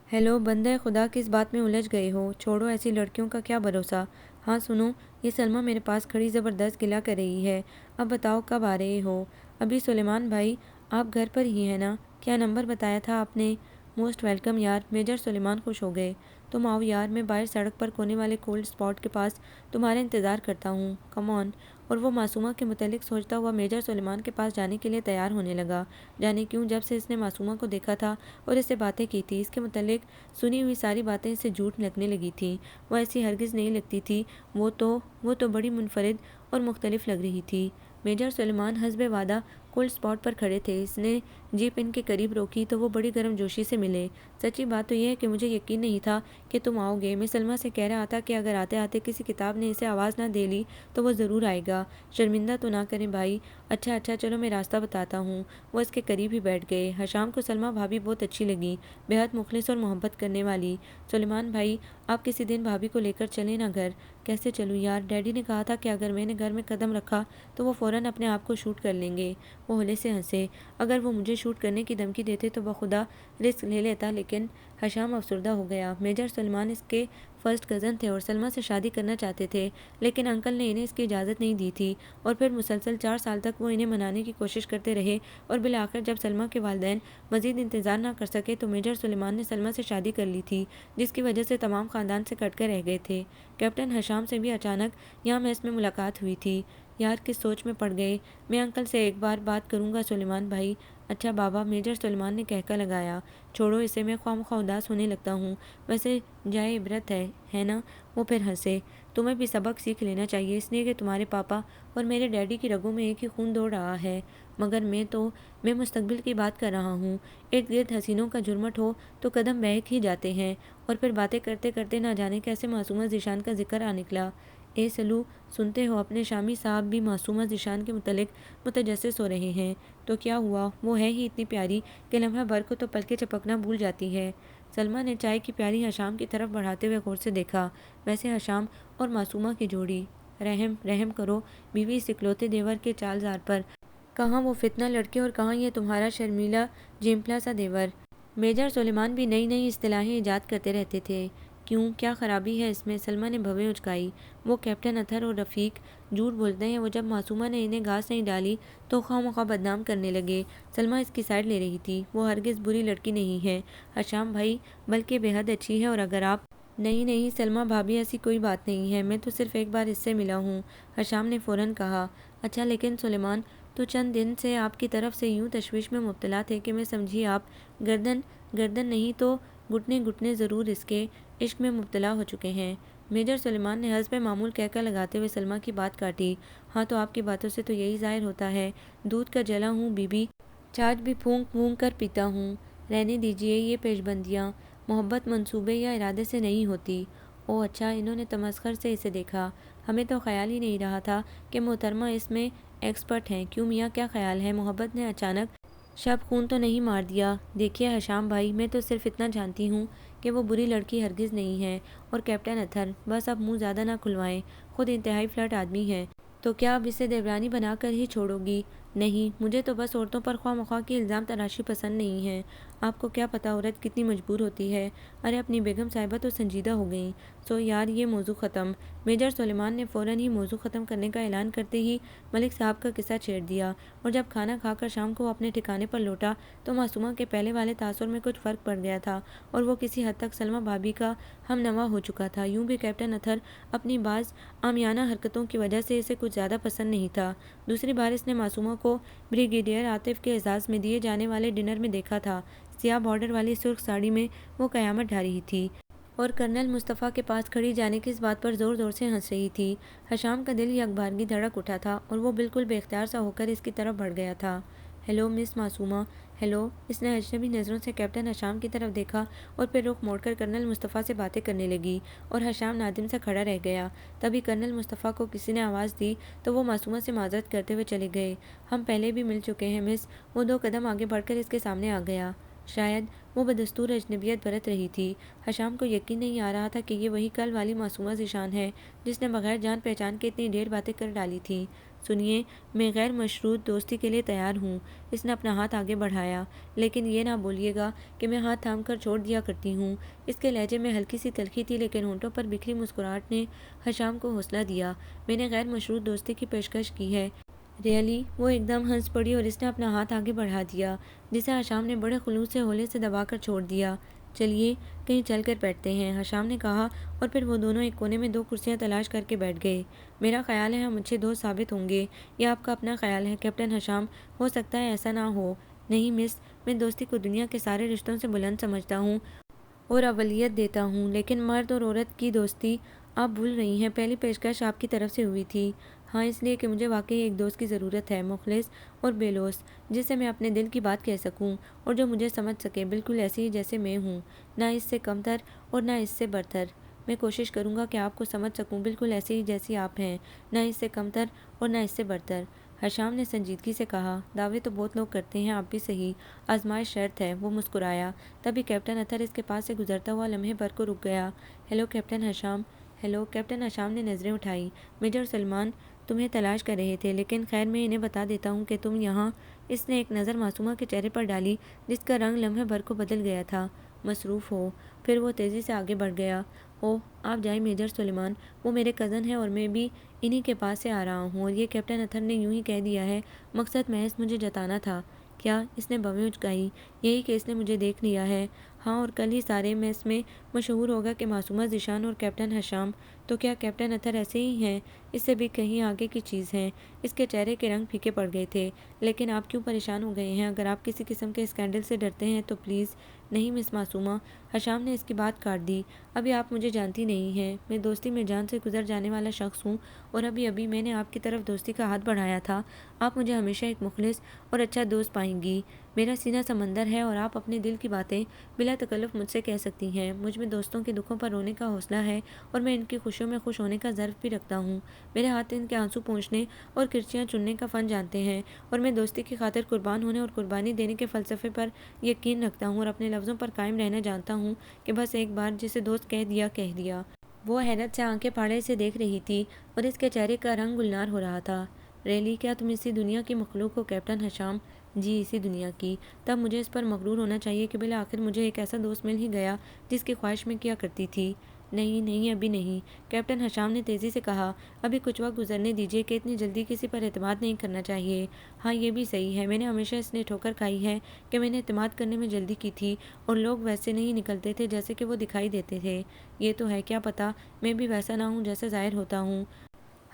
ہیلو بندہ خدا، کس بات میں الجھ گئے ہو؟ چھوڑو ایسی لڑکیوں کا کیا بھروسہ۔ ہاں سنو، یہ سلمہ میرے پاس کھڑی زبردست گلہ کر رہی ہے۔ اب بتاؤ کب آ رہے ہو؟ ابھی سلیمان بھائی، آپ گھر پر ہی ہیں نا؟ کیا نمبر بتایا تھا آپ نے؟ موسٹ ویلکم یار، میجر سلیمان خوش ہو گئے۔ تم آؤ یار، میں باہر سڑک پر کونے والے کولڈ اسپاٹ کے پاس تمہارا انتظار کرتا ہوں، کم آن۔ اور وہ معصومہ کے متعلق سوچتا ہوا میجر سلیمان کے پاس جانے کے لیے تیار ہونے لگا۔ جانے کیوں، جب سے اس نے معصومہ کو دیکھا تھا اور اس سے باتیں کی تھی، اس کے متعلق سنی ہوئی ساری باتیں اسے جھوٹ لگنے لگی تھیں۔ وہ ایسی ہرگز نہیں لگتی تھی، وہ تو بڑی منفرد اور مختلف لگ رہی تھی۔ میجر سلیمان حسب وعدہ کولڈ اسپاٹ پر کھڑے تھے۔ اس نے جیپ ان کے قریب روکی تو وہ بڑی گرم جوشی سے ملے۔ سچی بات تو یہ ہے کہ مجھے یقین نہیں تھا کہ تم آؤ گے۔ میں سلمہ سے کہہ رہا تھا کہ اگر آتے آتے کسی کتاب نے اسے آواز نہ دے لی تو وہ ضرور آئے گا۔ شرمندہ تو نہ کریں بھائی۔ اچھا چلو میں راستہ بتاتا ہوں۔ وہ اس کے قریب ہی بیٹھ گئے۔ حشام کو سلمہ بھابھی بہت اچھی لگی، بےحد مخلص اور محبت کرنے والی۔ سلیمان بھائی، آپ کسی دن بھابھی کو لے کر چلیں نا گھر۔ کیسے چلوں یار؟ ڈیڈی نے کہا تھا کہ اگر میں نے گھر میں قدم رکھا تو وہ فوراً اپنے آپ کو شوٹ کر لیں گے۔ وہ ہولے سے ہنسے۔ اگر وہ مجھے شوٹ کرنے کی دھمکی دیتے تو بخدا رسک لے لیتا، لیکن… حشام افسردہ ہو گیا۔ میجر سلیمان اس کے فرسٹ کزن تھے اور سلمہ سے شادی کرنا چاہتے تھے، لیکن انکل نے انہیں اس کی اجازت نہیں دی تھی، اور پھر مسلسل 4 سال تک وہ انہیں منانے کی کوشش کرتے رہے، اور بالآخر جب سلمہ کے والدین مزید انتظار نہ کر سکے تو میجر سلیمان نے سلمہ سے شادی کر لی تھی، جس کی وجہ سے تمام خاندان سے کٹ کر رہ گئے تھے۔ کیپٹن حشام سے بھی اچانک یہاں میس میں ملاقات ہوئی تھی۔ یار کس سوچ میں پڑ گئے۔ میں انکل سے ایک بار بات کروں گا سلیمان بھائی۔ اچھا بابا، میجر سلیمان نے کہہ کر لگایا۔ چھوڑو اسے، میں خواہ مخواہ اداس ہونے لگتا ہوں، ویسے جائے عبرت ہے نا۔ وہ پھر ہنسے۔ تمہیں بھی سبق سیکھ لینا چاہیے، اس لیے کہ تمہارے پاپا اور میرے ڈیڈی کی رگوں میں ایک ہی خون دوڑ رہا ہے، مگر میں مستقبل کی بات کر رہا ہوں۔ ارد گرد حسینوں کا جھرمٹ ہو تو قدم بہک ہی جاتے ہیں، اور پھر باتیں کرتے کرتے نہ جانے کیسے معصومہ ذیشان کا ذکر آ نکلا۔ اے سلو، سنتے ہو اپنے شامی صاحب بھی معصومہ ذیشان کے متعلق متجسس ہو رہے ہیں؟ تو کیا ہوا، وہ ہے ہی اتنی پیاری کہ لمحہ بھر کو تو پلکیں چپکنا بھول جاتی ہے۔ سلمیٰ نے چائے کی پیالی حشام کی طرف بڑھاتے ہوئے غور سے دیکھا۔ ویسے حشام اور معصومہ کی جوڑی، رحم کرو بیوی اس اکلوتے دیور کے چالزار پر۔ کہاں وہ فتنہ لڑکے اور کہاں یہ تمہارا شرمیلا جیمپلا سا دیور۔ میجر سلیمان بھی نئی نئی اصطلاحیں ایجاد کرتے رہتے تھے۔ کیوں، کیا خرابی ہے اس میں؟ سلمیٰ نے بھویں اچکائی۔ وہ کیپٹن اطہر اور رفیق جھوٹ بولتے ہیں، وہ جب معصومہ نے انہیں گھاس نہیں ڈالی تو خواہ مخواہ بدنام کرنے لگے۔ سلمیٰ اس کی سائڈ لے رہی تھی۔ وہ ہرگز بری لڑکی نہیں ہے حشام بھائی، بلکہ بے حد اچھی ہے، اور اگر آپ نہیں سلمیٰ بھابھی، ایسی کوئی بات نہیں ہے، میں تو صرف ایک بار اس سے ملا ہوں، حشام نے فوراً کہا۔ اچھا لیکن سلیمان تو چند دن سے آپ کی طرف سے یوں تشویش میں مبتلا تھے کہ میں سمجھی آپ گردن نہیں تو گھٹنے ضرور اس کے عشق میں مبتلا ہو چکے ہیں۔ میجر سلیمان نے حسب معمول کہہ کر لگاتے ہوئے سلمیٰ کی بات کاٹی۔ ہاں تو آپ کی باتوں سے تو یہی ظاہر ہوتا ہے، دودھ کا جلا ہوں بی بی، چھاچھ بھی پھونک پھونک کر پیتا ہوں۔ رہنے دیجیے یہ پیش بندیاں، محبت منصوبے یا ارادے سے نہیں ہوتی۔ او اچھا، انہوں نے تمسخر سے اسے دیکھا۔ ہمیں تو خیال ہی نہیں رہا تھا کہ محترمہ اس میں ایکسپرٹ ہیں۔ کیوں میاں، کیا خیال ہے؟ محبت نے اچانک شب خون تو نہیں مار دیا؟ دیکھیے حشام بھائی، میں تو صرف اتنا جانتی ہوں کہ وہ بری لڑکی ہرگز نہیں ہے، اور کیپٹن اطہر، بس اب منہ زیادہ نہ کھلوائیں، خود انتہائی فلرٹ آدمی ہے، تو کیا اب اسے دیورانی بنا کر ہی چھوڑو گی؟ نہیں، مجھے تو بس عورتوں پر خواہ مخواہ کی الزام تراشی پسند نہیں ہے۔ آپ کو کیا پتہ عورت کتنی مجبور ہوتی ہے۔ ارے اپنی بیگم صاحبہ تو سنجیدہ ہو گئیں۔ سو یار یہ موضوع ختم۔ میجر سلیمان نے فوراً ہی موضوع ختم کرنے کا اعلان کرتے ہی ملک صاحب کا قصہ چھیڑ دیا، اور جب کھانا کھا کر شام کو وہ اپنے ٹھکانے پر لوٹا تو معصومہ کے پہلے والے تاثر میں کچھ فرق پڑ گیا تھا، اور وہ کسی حد تک سلمیٰ بھابھی کا ہم نوا ہو چکا تھا۔ یوں بھی کیپٹن اطہر اپنی بعض عامیانہ حرکتوں کی وجہ سے اسے کچھ زیادہ پسند نہیں تھا۔ دوسری بار اس نے معصومہ کو بریگیڈیئر عاطف کے اعزاز میں دیے جانے والے ڈنر میں دیکھا تھا۔ سیاہ بارڈر والی سرخ ساڑی میں وہ قیامت ڈھا رہی تھی، اور کرنل مصطفیٰ کے پاس کھڑی جانے کی اس بات پر زور زور سے ہنس رہی تھی۔ حشام کا دل یک بارگی دھڑک اٹھا تھا، اور وہ بالکل بے اختیار سا ہو کر اس کی طرف بڑھ گیا تھا۔ ہیلو مس معصومہ۔ ہیلو۔ اس نے اجنبی نظروں سے کیپٹن حشام کی طرف دیکھا، اور پھر رخ موڑ کر کرنل مصطفیٰ سے باتیں کرنے لگی، اور حشام نادم سا کھڑا رہ گیا۔ تبھی کرنل مصطفیٰ کو کسی نے آواز دی تو وہ معصومہ سے معذرت کرتے ہوئے چلے گئے۔ ہم پہلے بھی مل چکے ہیں مس۔ وہ 2 قدم آگے بڑھ کر اس کے سامنے آ گیا۔ شاید وہ بدستور اجنبیت برت رہی تھی۔ حشام کو یقین نہیں آ رہا تھا کہ یہ وہی کل والی معصومہ ذیشان ہے جس نے بغیر جان پہچان کے اتنی ڈھیر باتیں کر ڈالی تھیں۔ سنیے، میں غیر مشروط دوستی کے لیے تیار ہوں۔ اس نے اپنا ہاتھ آگے بڑھایا۔ لیکن یہ نہ بولیے گا کہ میں ہاتھ تھام کر چھوڑ دیا کرتی ہوں۔ اس کے لہجے میں ہلکی سی تلخی تھی، لیکن ہونٹوں پر بکھری مسکراہٹ نے حشام کو حوصلہ دیا۔ میں نے غیر مشروط دوستی کی پیشکش کی ہے۔ ریئلی؟ وہ ایک دم ہنس پڑی، اور اس نے اپنا ہاتھ آگے بڑھا دیا، جسے حشام نے بڑے خلوص سے ہولے سے دبا کر چھوڑ دیا۔ چلیے کہیں چل کر بیٹھتے ہیں، حشام نے کہا، اور پھر وہ دونوں ایک کونے میں 2 کرسیاں تلاش کر کے بیٹھ گئے۔ میرا خیال ہے ہم اچھے دوست ثابت ہوں گے۔ یہ آپ کا اپنا خیال ہے کیپٹن حشام، ہو سکتا ہے ایسا نہ ہو۔ نہیں مس، میں دوستی کو دنیا کے سارے رشتوں سے بلند سمجھتا ہوں اور اولویت دیتا ہوں، لیکن مرد اور عورت کی دوستی آپ بھول رہی ہیں۔ پہلی پیشکش آپ کی طرف سے ہوئی تھی۔ ہاں، اس لیے کہ مجھے واقعی ایک دوست کی ضرورت ہے، مخلص اور بے لوث، جس سے میں اپنے دل کی بات کہہ سکوں، اور جو مجھے سمجھ سکے، بالکل ایسے ہی جیسے میں ہوں، نہ اس سے کمتر اور نہ اس سے برتر۔ میں کوشش کروں گا کہ آپ کو سمجھ سکوں، بالکل ایسے ہی جیسی آپ ہیں، نہ اس سے کمتر اور نہ اس سے برتر۔ حشام نے سنجیدگی سے کہا۔ دعوے تو بہت لوگ کرتے ہیں، آپ بھی صحیح، آزمائش شرط ہے۔ وہ مسکرایا۔ تبھی کیپٹن اطہر اس کے پاس سے گزرتا ہوا لمحے بھر کو رک گیا۔ ہیلو کیپٹن حشام۔ ہیلو۔ کیپٹن حشام نے نظریں اٹھائیں۔ میجر سلیمان تمہیں تلاش کر رہے تھے، لیکن خیر میں انہیں بتا دیتا ہوں کہ تم یہاں۔ اس نے ایک نظر معصومہ کے چہرے پر ڈالی، جس کا رنگ لمحے بھر کو بدل گیا تھا۔ مصروف ہو؟ پھر وہ تیزی سے آگے بڑھ گیا۔ اوہ آپ جائیں میجر سلیمان، وہ میرے کزن ہیں، اور میں بھی انہی کے پاس سے آ رہا ہوں، اور یہ کیپٹن اطہر نے یوں ہی کہہ دیا ہے، مقصد محض مجھے جتانا تھا۔ کیا؟ اس نے بھویں اچکائی۔ یہی کہ اس نے مجھے دیکھ لیا ہے۔ ہاں، اور کل ہی سارے میس میں مشہور ہوگا کہ معصومہ ذیشان اور کیپٹن حشام۔ تو کیا کیپٹن اطہر ایسے ہی ہیں؟ اس سے بھی کہیں آگے کی چیز ہے۔ اس کے چہرے کے رنگ پھیکے پڑ گئے تھے۔ لیکن آپ کیوں پریشان ہو گئے ہیں؟ اگر آپ کسی قسم کے اسکینڈل سے ڈرتے ہیں تو پلیز۔ نہیں مس معصومہ، حشام نے اس کی بات کاٹ دی۔ ابھی آپ مجھے جانتی نہیں ہیں۔ میں دوستی میں جان سے گزر جانے والا شخص ہوں، اور ابھی میں نے آپ کی طرف دوستی کا ہاتھ بڑھایا تھا۔ آپ مجھے ہمیشہ ایک مخلص اور اچھا دوست پائیں گی۔ میرا سینہ سمندر ہے اور آپ اپنے دل کی باتیں بلا تکلف مجھ سے کہہ سکتی ہیں۔ مجھ میں دوستوں کے دکھوں پر رونے کا حوصلہ ہے، اور میں ان کی خوشیوں میں خوش ہونے کا ظرف بھی رکھتا ہوں۔ میرے ہاتھ ان کے آنسو پونچھنے اور کرچیاں چننے کا فن جانتے ہیں، اور میں دوستی کی خاطر قربان ہونے اور قربانی دینے کے فلسفے پر یقین رکھتا ہوں، اور اپنے لفظوں پر قائم رہنا جانتا ہوں کہ بس ایک بار جسے دوست کہہ دیا کہہ دیا۔ وہ حیرت سے آنکھیں پھاڑے سے دیکھ رہی تھی، اور اس کے چہرے کا رنگ گلنار ہو رہا تھا۔ ریلی، کیا تم اسی دنیا کی مخلوق ہو کیپٹن حشام؟ جی، اسی دنیا کی۔ تب مجھے اس پر مغرور ہونا چاہیے کہ بالآخر مجھے ایک ایسا دوست مل ہی گیا جس کی خواہش میں کیا کرتی تھی۔ نہیں، ابھی نہیں، کیپٹن حشام نے تیزی سے کہا۔ ابھی کچھ وقت گزرنے دیجیے کہ اتنی جلدی کسی پر اعتماد نہیں کرنا چاہیے۔ ہاں، یہ بھی صحیح ہے۔ میں نے ہمیشہ اس لیے ٹھوکر کھائی ہے کہ میں نے اعتماد کرنے میں جلدی کی تھی، اور لوگ ویسے نہیں نکلتے تھے جیسے کہ وہ دکھائی دیتے تھے۔ یہ تو ہے، کیا پتہ میں بھی ویسا نہ ہوں جیسا ظاہر ہوتا ہوں۔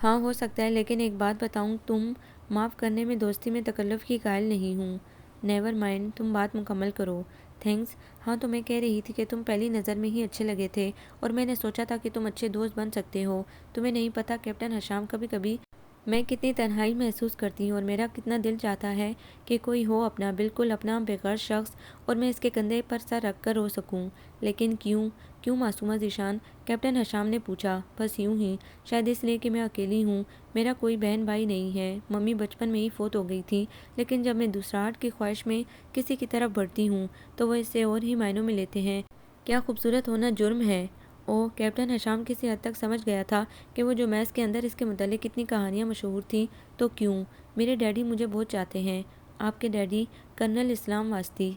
ہاں، ہو سکتا ہے، لیکن ایک بات بتاؤں، تم معاف کرنے میں دوستی میں تکلف کی قائل نہیں ہوں۔ نیور مائنڈ، تم بات مکمل کرو۔ تھینکس۔ ہاں، تو میں کہہ رہی تھی کہ تم پہلی نظر میں ہی اچھے لگے تھے، اور میں نے سوچا تھا کہ تم اچھے دوست بن سکتے ہو۔ تمہیں نہیں پتہ کیپٹن حشام، کبھی کبھی میں کتنی تنہائی محسوس کرتی ہوں، اور میرا کتنا دل چاہتا ہے کہ کوئی ہو اپنا، بالکل اپنا، بے غرض شخص، اور میں اس کے کندھے پر سر رکھ کر رو سکوں۔ لیکن کیوں معصومہ ذیشان؟ کیپٹن حشام نے پوچھا۔ بس یوں ہی، شاید اس لیے کہ میں اکیلی ہوں۔ میرا کوئی بہن بھائی نہیں ہے۔ ممی بچپن میں ہی فوت ہو گئی تھی، لیکن جب میں دوسراہٹ کی خواہش میں کسی کی طرف بڑھتی ہوں تو وہ اسے اور ہی معنوں میں لیتے ہیں۔ کیا خوبصورت ہونا جرم ہے؟ اوہ، کیپٹن حشام کسی حد تک سمجھ گیا تھا کہ وہ جو میس کے اندر اس کے متعلق اتنی کہانیاں مشہور تھیں۔ تو کیوں؟ میرے ڈیڈی مجھے بہت چاہتے ہیں۔ آپ کے ڈیڈی؟ کرنل اسلام واسطی۔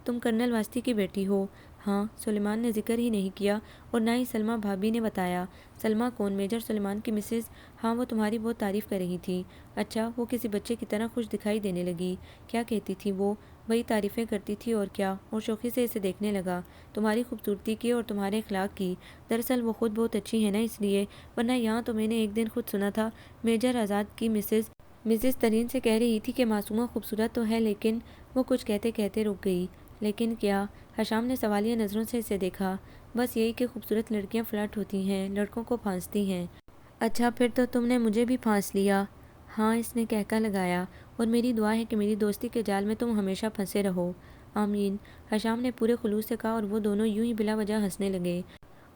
تم کرنل واسطی کی بیٹی ہو؟ ہاں، سلیمان نے ذکر ہی نہیں کیا، اور نہ ہی سلمیٰ بھابھی نے بتایا۔ سلمیٰ کون؟ میجر سلیمان کی مسز؟ ہاں، وہ تمہاری بہت تعریف کر رہی تھی۔ اچھا، وہ کسی بچے کی طرح خوش دکھائی دینے لگی۔ کیا کہتی تھی وہ؟ وہی تعریفیں کرتی تھی اور کیا، اور شوخی سے اسے دیکھنے لگا۔ تمہاری خوبصورتی کی اور تمہارے اخلاق کی۔ دراصل وہ خود بہت اچھی ہے نا، اس لیے، ورنہ یہاں تو میں نے ایک دن خود سنا تھا میجر آزاد کی مسز ترین سے کہہ رہی تھی کہ معصومہ خوبصورت تو ہے، لیکن وہ کچھ کہتے کہتے رک گئی۔ لیکن کیا؟ حشام نے سوالیہ نظروں سے اسے دیکھا۔ بس یہی کہ خوبصورت لڑکیاں فلرٹ ہوتی ہیں، لڑکوں کو پھانستی ہیں۔ اچھا، پھر تو تم نے مجھے بھی پھانس لیا۔ ہاں، اس نے کہکا لگایا، اور میری دعا ہے کہ میری دوستی کے جال میں تم ہمیشہ پھنسے رہو۔ آمین، حشام نے پورے خلوص سے کہا، اور وہ دونوں یوں ہی بلا وجہ ہنسنے لگے۔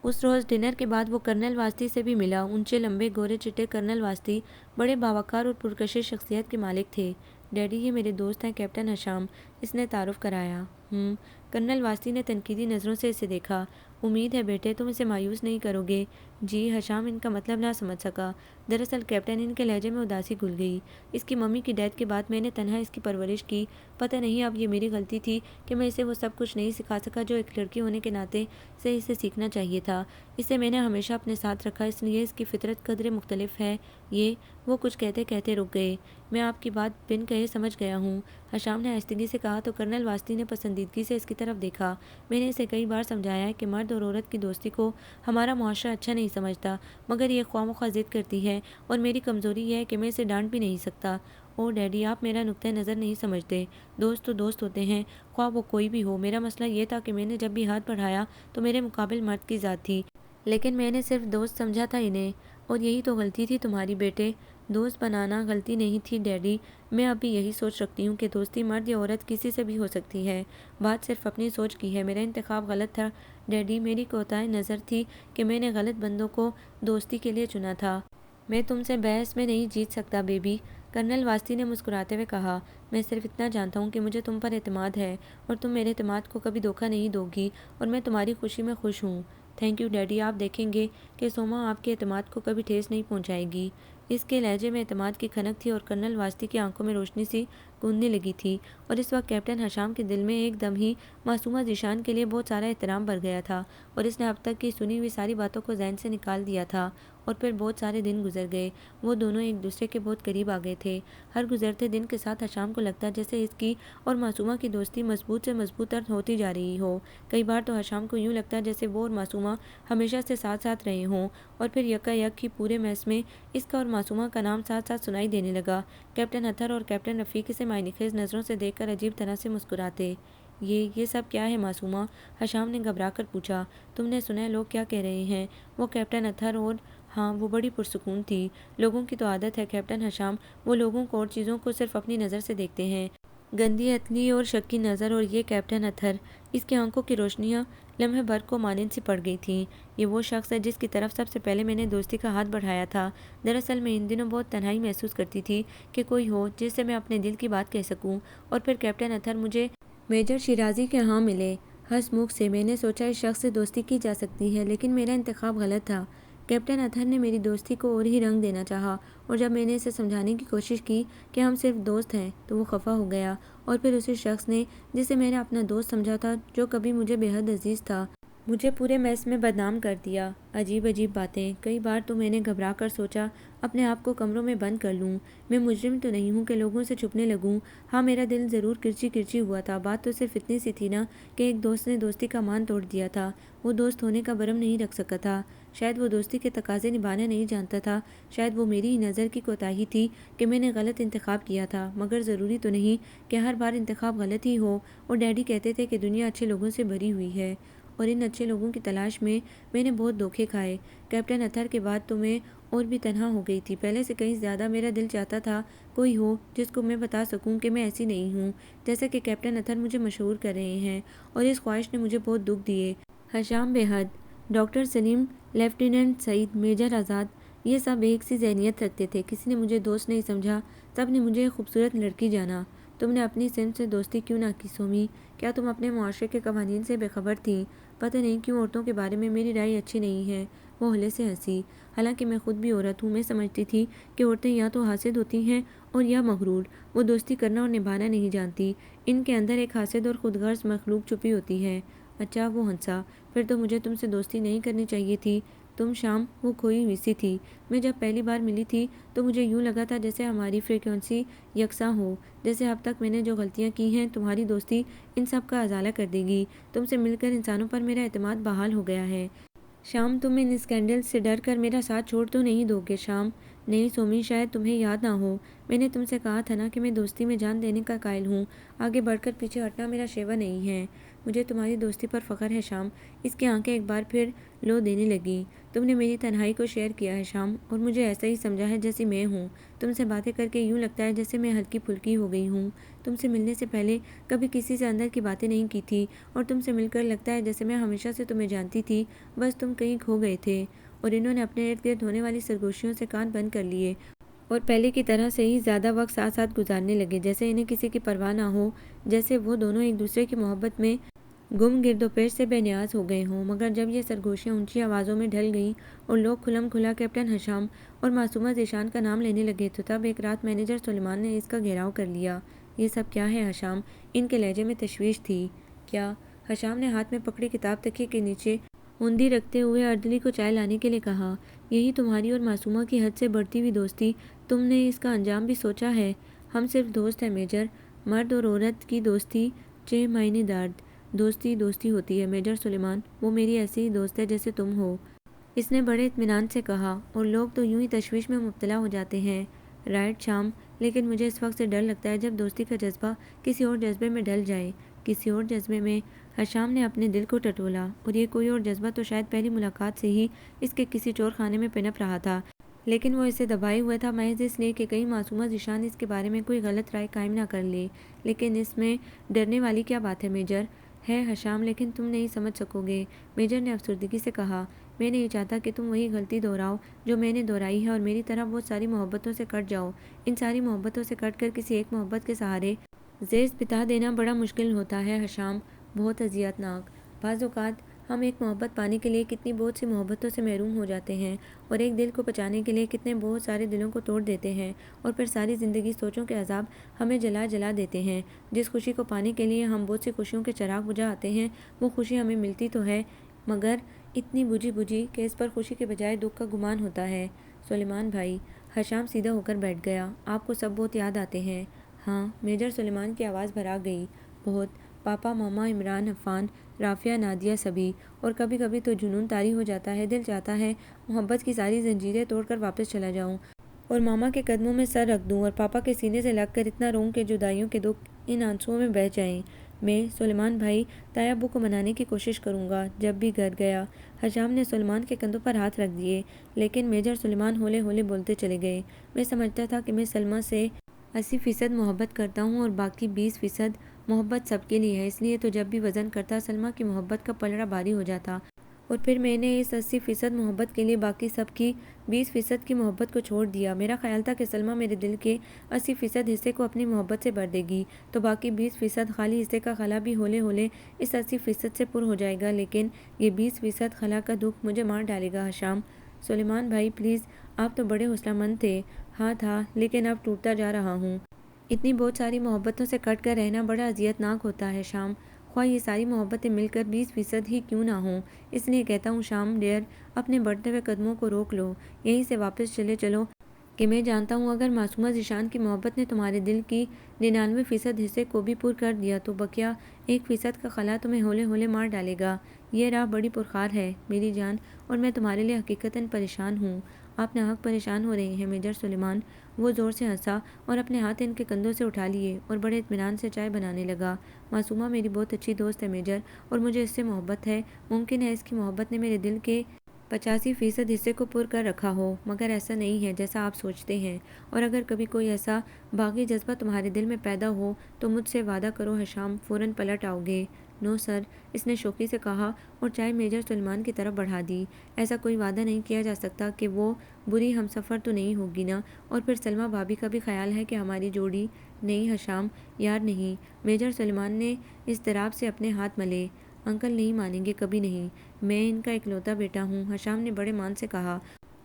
اس روز ڈنر کے بعد وہ کرنل واسطی سے بھی ملا۔ اونچے لمبے گورے چٹے کرنل واسطی بڑے باوقار اور پرکشش شخصیت کے مالک تھے۔ ڈیڈی، یہ میرے دوست ہیں کیپٹن حشام، اس نے تعارف کرایا۔ کرنل واسطی نے تنقیدی نظروں سے اسے دیکھا۔ امید ہے بیٹے تم اسے مایوس نہیں کرو گے۔ جی، حشام ان کا مطلب نہ سمجھ سکا۔ دراصل کیپٹن، ان کے لہجے میں اداسی گھل گئی۔ اس کی ممی کی ڈیتھ کے بعد میں نے تنہا اس کی پرورش کی۔ پتہ نہیں اب یہ میری غلطی تھی کہ میں اسے وہ سب کچھ نہیں سکھا سکا جو ایک لڑکی ہونے کے ناطے سے اسے سیکھنا چاہیے تھا۔ اسے میں نے ہمیشہ اپنے ساتھ رکھا، اس لیے اس کی فطرت قدرے مختلف ہے۔ وہ کچھ کہتے کہتے رک گئے۔ میں آپ کی بات بن کہے سمجھ گیا ہوں، حشام نے آہستگی سے کہا۔ تو کرنل واسطی نے پسندیدگی سے اس کی طرف دیکھا۔ میں نے اسے کئی بار سمجھایا ہے کہ مرد اور عورت کی دوستی کو ہمارا معاشرہ اچھا نہیں سمجھتا، مگر یہ خواہ مخواہ ضد کرتی ہے، اور میری کمزوری یہ ہے کہ میں اسے ڈانٹ بھی نہیں سکتا۔ او ڈیڈی، آپ میرا نقطۂ نظر نہیں سمجھتے۔ دوست تو دوست ہوتے ہیں، خواہ وہ کوئی بھی ہو۔ میرا مسئلہ یہ تھا کہ میں نے جب بھی ہاتھ بڑھایا تو میرے مقابل مرد کی ذات تھی، لیکن میں نے صرف دوست سمجھا تھا انہیں، اور یہی تو غلطی تھی تمہاری بیٹے۔ دوست بنانا غلطی نہیں تھی ڈیڈی، میں اب بھی یہی سوچ رکھتی ہوں کہ دوستی مرد یا عورت کسی سے بھی ہو سکتی ہے، بات صرف اپنی سوچ کی ہے۔ میرا انتخاب غلط تھا ڈیڈی، میری کوتاہ نظر تھی کہ میں نے غلط بندوں کو دوستی کے لیے چنا تھا۔ میں تم سے بحث میں نہیں جیت سکتا بیبی، کرنل واسطی نے مسکراتے ہوئے کہا۔ میں صرف اتنا جانتا ہوں کہ مجھے تم پر اعتماد ہے، اور تم میرے اعتماد کو کبھی دھوکہ نہیں دو گی، اور میں تمہاری خوشی میں خوش ہوں۔ تھینک یو ڈیڈی، آپ دیکھیں گے کہ سوما آپ کے اعتماد کو کبھی ٹھیس نہیں پہنچائے گی۔ اس کے لہجے میں اعتماد کی کھنک تھی، اور کرنل واسطی کی آنکھوں میں روشنی سی گونجنے لگی تھی، اور اس وقت کیپٹن ہشام کے دل میں ایک دم ہی معصومہ ذیشان کے لیے بہت سارا احترام بڑھ گیا تھا، اور اس نے اب تک کی سنی ہوئی ساری باتوں کو ذہن سے نکال دیا تھا۔ اور پھر بہت سارے دن گزر گئے، وہ دونوں ایک دوسرے کے بہت قریب آ گئے تھے۔ ہر گزرتے دن کے ساتھ ہشام کو لگتا جیسے اس کی اور معصومہ کی دوستی مضبوط سے مضبوط تر ہوتی جا رہی ہو۔ کئی بار تو ہشام کو یوں لگتا جیسے وہ اور معصومہ ہمیشہ سے ساتھ ساتھ رہے ہوں، اور پھر یکا یک ہی پورے میس میں اس کا اور معصومہ کا نام ساتھ ساتھ سنائی دینے لگا۔ کیپٹن اطہر اور کیپٹن رفیق اسے معنی خیز نظروں سے دیکھ کر عجیب طرح سے مسکراتے۔ یہ سب کیا ہے معصومہ؟ ہشام نے گھبرا کر پوچھا۔ تم نے سنا ہے لوگ کیا کہہ رہے ہیں؟ وہ کیپٹن اطہر اور ہاں وہ بڑی پرسکون تھی۔ لوگوں کی تو عادت ہے کیپٹن ہشام، وہ لوگوں کو اور چیزوں کو صرف اپنی نظر سے دیکھتے ہیں، گندی عتلی اور شک کی نظر۔ اور یہ کیپٹن اطہر، اس کی آنکھوں کی روشنیاں لمحے بھر کو مانند سی پڑ گئی تھیں۔ یہ وہ شخص ہے جس کی طرف سب سے پہلے میں نے دوستی کا ہاتھ بڑھایا تھا۔ دراصل میں ان دنوں بہت تنہائی محسوس کرتی تھی کہ کوئی ہو جس سے میں اپنے دل کی بات کہہ سکوں، اور پھر کیپٹن اطہر مجھے میجر شیرازی کے ہاں ملے۔ ہنس منکھ سے میں نے سوچا اس شخص سے دوستی کی جا سکتی ہے، لیکن میرا انتخاب غلط تھا۔ کیپٹن اطہر نے میری دوستی کو اور ہی رنگ دینا چاہا، اور جب میں نے اسے سمجھانے کی کوشش کی کہ ہم صرف دوست ہیں تو وہ خفا ہو گیا، اور پھر اسی شخص نے جسے میں نے اپنا دوست سمجھا تھا، جو کبھی مجھے بے حد عزیز تھا، مجھے پورے میس میں بدنام کر دیا۔ عجیب عجیب باتیں۔ کئی بار تو میں نے گھبرا کر سوچا اپنے آپ کو کمروں میں بند کر لوں۔ میں مجرم تو نہیں ہوں کہ لوگوں سے چھپنے لگوں۔ ہاں میرا دل ضرور کرچی کرچی ہوا تھا۔ بات تو صرف اتنی سی تھی نا کہ ایک دوست نے دوستی کا مان توڑ دیا تھا۔ وہ دوست ہونے کا برم نہیں رکھ سکا تھا، شاید وہ دوستی کے تقاضے نبھانا نہیں جانتا تھا، شاید وہ میری ہی نظر کی کوتاہی تھی کہ میں نے غلط انتخاب کیا تھا، مگر ضروری تو نہیں کہ ہر بار انتخاب غلط ہی ہو۔ اور ڈیڈی کہتے تھے کہ دنیا اچھے لوگوں سے بھری ہوئی ہے، اور ان اچھے لوگوں کی تلاش میں میں نے بہت دھوکے کھائے۔ کیپٹن اطہر کے بعد تو میں اور بھی تنہا ہو گئی تھی، پہلے سے کہیں زیادہ۔ میرا دل چاہتا تھا کوئی ہو جس کو میں بتا سکوں کہ میں ایسی نہیں ہوں جیسا کہ کیپٹن اطہر مجھے مشہور کر رہے ہیں، اور اس خواہش نے مجھے بہت دکھ دیے۔ ہشام بے حد، ڈاکٹر سلیم، لیفٹیننٹ سعید، میجر آزاد، یہ سب ایک سی ذہنیت رکھتے تھے۔ کسی نے مجھے دوست نہیں سمجھا، سب نے مجھے ایک خوبصورت لڑکی جانا۔ تم نے اپنی صنف سے دوستی کیوں نہ کی سومی؟ کیا تم اپنے معاشرے کے قوانین سے بے خبر تھیں؟ پتہ نہیں کیوں عورتوں کے بارے میں میری رائے اچھی نہیں ہے۔ وہ ہلے سے ہنسی۔ حالانکہ میں خود بھی عورت ہوں، میں سمجھتی تھی کہ عورتیں یا تو حاسد ہوتی ہیں اور یا مغرور، وہ دوستی کرنا اور نبھانا نہیں جانتی۔ ان کے اندر ایک حاسد اور خود غرض مخلوق چھپی ہوتی ہے۔ اچھا، وہ ہنسا۔ پھر تو مجھے تم سے دوستی نہیں کرنی چاہیے تھی۔ تم شام، وہ کھوئی ہوئی سی تھی۔ میں جب پہلی بار ملی تھی تو مجھے یوں لگا تھا جیسے ہماری فریکوینسی یکساں ہو، جیسے اب تک میں نے جو غلطیاں کی ہیں تمہاری دوستی ان سب کا ازالہ کر دے گی۔ تم سے مل کر انسانوں پر میرا اعتماد بحال ہو گیا ہے۔ شام، تم ان اسکینڈل سے ڈر کر میرا ساتھ چھوڑ تو نہیں دو گے شام؟ نہیں سومی، شاید تمہیں یاد نہ ہو، میں نے تم سے کہا تھا نا کہ میں دوستی میں جان دینے کا قائل ہوں۔ آگے بڑھ کر پیچھے ہٹنا میرا شیوا نہیں ہے۔ مجھے تمہاری دوستی پر فخر ہے شام۔ اس کی آنکھیں ایک بار پھر لو دینے لگیں۔ تم نے میری تنہائی کو شیئر کیا ہے شام، اور مجھے ایسا ہی سمجھا ہے جیسی میں ہوں۔ تم سے باتیں کر کے یوں لگتا ہے جیسے میں ہلکی پھلکی ہو گئی ہوں۔ تم سے ملنے سے پہلے کبھی کسی سے اندر کی باتیں نہیں کی تھی، اور تم سے مل کر لگتا ہے جیسے میں ہمیشہ سے تمہیں جانتی تھی، بس تم کہیں کھو گئے تھے، اور انہوں نے اپنے ارد گرد ہونے والی سرگوشیوں سے کان بند کر لیے، اور پہلے کی طرح سے ہی زیادہ وقت ساتھ ساتھ گزارنے لگے، جیسے انہیں کسی کی پرواہ نہ ہو، جیسے وہ دونوں ایک دوسرے کی محبت میں گم گرد و پیش سے بے نیاز ہو گئے ہوں۔ مگر جب یہ سرگوشیاں اونچی آوازوں میں ڈھل گئیں اور لوگ کھلم کھلا کیپٹن ہشام اور معصومہ ذیشان کا نام لینے لگے، تو تب ایک رات مینیجر سلیمان نے اس کا گھیراؤ کر لیا۔ یہ سب کیا ہے ہشام؟ ان کے لہجے میں تشویش تھی۔ کیا؟ ہشام نے ہاتھ میں پکڑی کتاب تکیے کے نیچے ہنڈی رکھتے ہوئے اردلی کو چائے لانے کے لیے کہا۔ یہی تمہاری اور معصومہ کی حد سے بڑھتی ہوئی دوستی؟ تم نے اس کا انجام بھی سوچا ہے؟ ہم صرف دوست ہیں میجر، مرد اور عورت کی دوستی چہ معنی دارد دوستی دوستی ہوتی ہے میجر سلیمان، وہ میری ایسی ہی دوست ہے جیسے تم ہو، اس نے بڑے اطمینان سے کہا۔ اور لوگ تو یوں ہی تشویش میں مبتلا ہو جاتے ہیں، رائٹ شام؟ لیکن مجھے اس وقت سے ڈر لگتا ہے جب دوستی کا جذبہ کسی اور جذبے میں ڈل جائے۔ کسی اور جذبے میں؟ ہشام نے اپنے دل کو ٹٹولا، اور یہ کوئی اور جذبہ تو شاید پہلی ملاقات سے ہی اس کے کسی چور خانے میں پنپ رہا تھا، لیکن وہ اسے دبائے ہوئے تھا محض اس لیے کہ کہیں معصومہ ذیشان اس کے بارے میں کوئی غلط رائے قائم نہ کر لے۔ لیکن اس میں ڈرنے والی کیا بات ہے میجر؟ ہے ہشام، لیکن تم نہیں سمجھ سکو گے، میجر نے افسردگی سے کہا۔ میں نہیں چاہتا کہ تم وہی غلطی دہراؤ جو میں نے دہرائی ہے، اور میری طرح بہت ساری محبتوں سے کٹ جاؤ۔ ان ساری محبتوں سے کٹ کر کسی ایک محبت کے سہارے زیست بتا دینا بڑا مشکل ہوتا ہے ہشام، بہت اذیت ناک۔ بعض اوقات ہم ایک محبت پانے کے لیے کتنی بہت سی محبتوں سے محروم ہو جاتے ہیں اور ایک دل کو بچانے کے لیے کتنے بہت سارے دلوں کو توڑ دیتے ہیں اور پھر ساری زندگی سوچوں کے عذاب ہمیں جلا جلا دیتے ہیں۔ جس خوشی کو پانے کے لیے ہم بہت سی خوشیوں کے چراغ بجھا آتے ہیں وہ خوشی ہمیں ملتی تو ہے مگر اتنی بجھی بجھی کہ اس پر خوشی کے بجائے دکھ کا گمان ہوتا ہے۔ سلیمان بھائی، حشام سیدھا ہو کر بیٹھ گیا۔ آپ کو سب بہت یاد آتے ہیں؟ ہاں، میجر سلیمان کی آواز بھرا گئی۔ بہت، پاپا، ماما، عمران، عفان، رافعہ، نادیہ، سبھی، اور کبھی کبھی تو جنون طاری ہو جاتا ہے، دل چاہتا ہے محبت کی ساری زنجیریں توڑ کر واپس چلا جاؤں اور ماما کے قدموں میں سر رکھ دوں اور پاپا کے سینے سے لگ کر اتنا روؤں کہ جدائیوں کے دکھ ان آنسوؤں میں بہہ جائیں۔ میں سلیمان بھائی تایا ابو کو منانے کی کوشش کروں گا جب بھی گھر گیا۔ حشام نے سلیمان کے کندھوں پر ہاتھ رکھ دیے لیکن میجر سلیمان ہولے ہولے بولتے چلے گئے۔ میں سمجھتا تھا کہ میں سلمیٰ سے 80% محبت کرتا ہوں اور باقی 20% محبت سب کے لیے ہے، اس لیے تو جب بھی وزن کرتا سلمیٰ کی محبت کا پلڑا بھاری ہو جاتا اور پھر میں نے اس 80% محبت کے لیے باقی سب کی 20% کی محبت کو چھوڑ دیا۔ میرا خیال تھا کہ سلمیٰ میرے دل کے 80% حصے کو اپنی محبت سے بھر دے گی تو باقی 20% خالی حصے کا خلا بھی ہولے ہولے اس 80% سے پر ہو جائے گا، لیکن یہ 20% خلا کا دکھ مجھے مار ڈالے گا۔ حشام، سلیمان بھائی پلیز، آپ تو بڑے حوصلہ مند تھے۔ ہاں تھا، لیکن اب ٹوٹتا جا رہا ہوں۔ اتنی بہت ساری محبتوں سے کٹ کر رہنا بڑا اذیت ناک ہوتا ہے شام، خواہ یہ ساری محبتیں مل کر 20% ہی کیوں نہ ہوں۔ اس لیے کہتا ہوں شام ڈیئر، اپنے بڑھتے ہوئے قدموں کو روک لو، یہیں سے واپس چلے چلو کہ میں جانتا ہوں اگر معصومہ ذیشان کی محبت نے تمہارے دل کی 99% حصے کو بھی پر کر دیا تو بقیہ 1% کا خلا تمہیں ہولے ہولے مار ڈالے گا۔ یہ راہ بڑی پرخار ہے میری جان اور میں تمہارے لیے حقیقتاً پریشان ہوں۔ آپ ناحق پریشان ہو رہے ہیں میجر سلیمان۔ وہ زور سے ہنسا اور اپنے ہاتھ ان کے کندھوں سے اٹھا لیے اور بڑے اطمینان سے چائے بنانے لگا۔ معصومہ میری بہت اچھی دوست ہے میجر، اور مجھے اس سے محبت ہے۔ ممکن ہے اس کی محبت نے میرے دل کے 85% حصے کو پر کر رکھا ہو، مگر ایسا نہیں ہے جیسا آپ سوچتے ہیں، اور اگر کبھی کوئی ایسا باغی جذبہ تمہارے دل میں پیدا ہو تو مجھ سے وعدہ کرو حشام فوراً پلٹ آؤ گے۔ نو سر، اس نے شوخی سے کہا اور چائے میجر سلیمان کی طرف بڑھا دی۔ ایسا کوئی وعدہ نہیں کیا جا سکتا کہ وہ بری ہم سفر تو نہیں ہوگی نا، اور پھر سلمیٰ بھابھی کا بھی خیال ہے کہ ہماری جوڑی نہیں حشام یار نہیں۔ میجر سلیمان نے اضطراب سے اپنے ہاتھ ملے۔ انکل نہیں مانیں گے، کبھی نہیں، میں ان کا اکلوتا بیٹا ہوں، حشام نے بڑے مان سے کہا،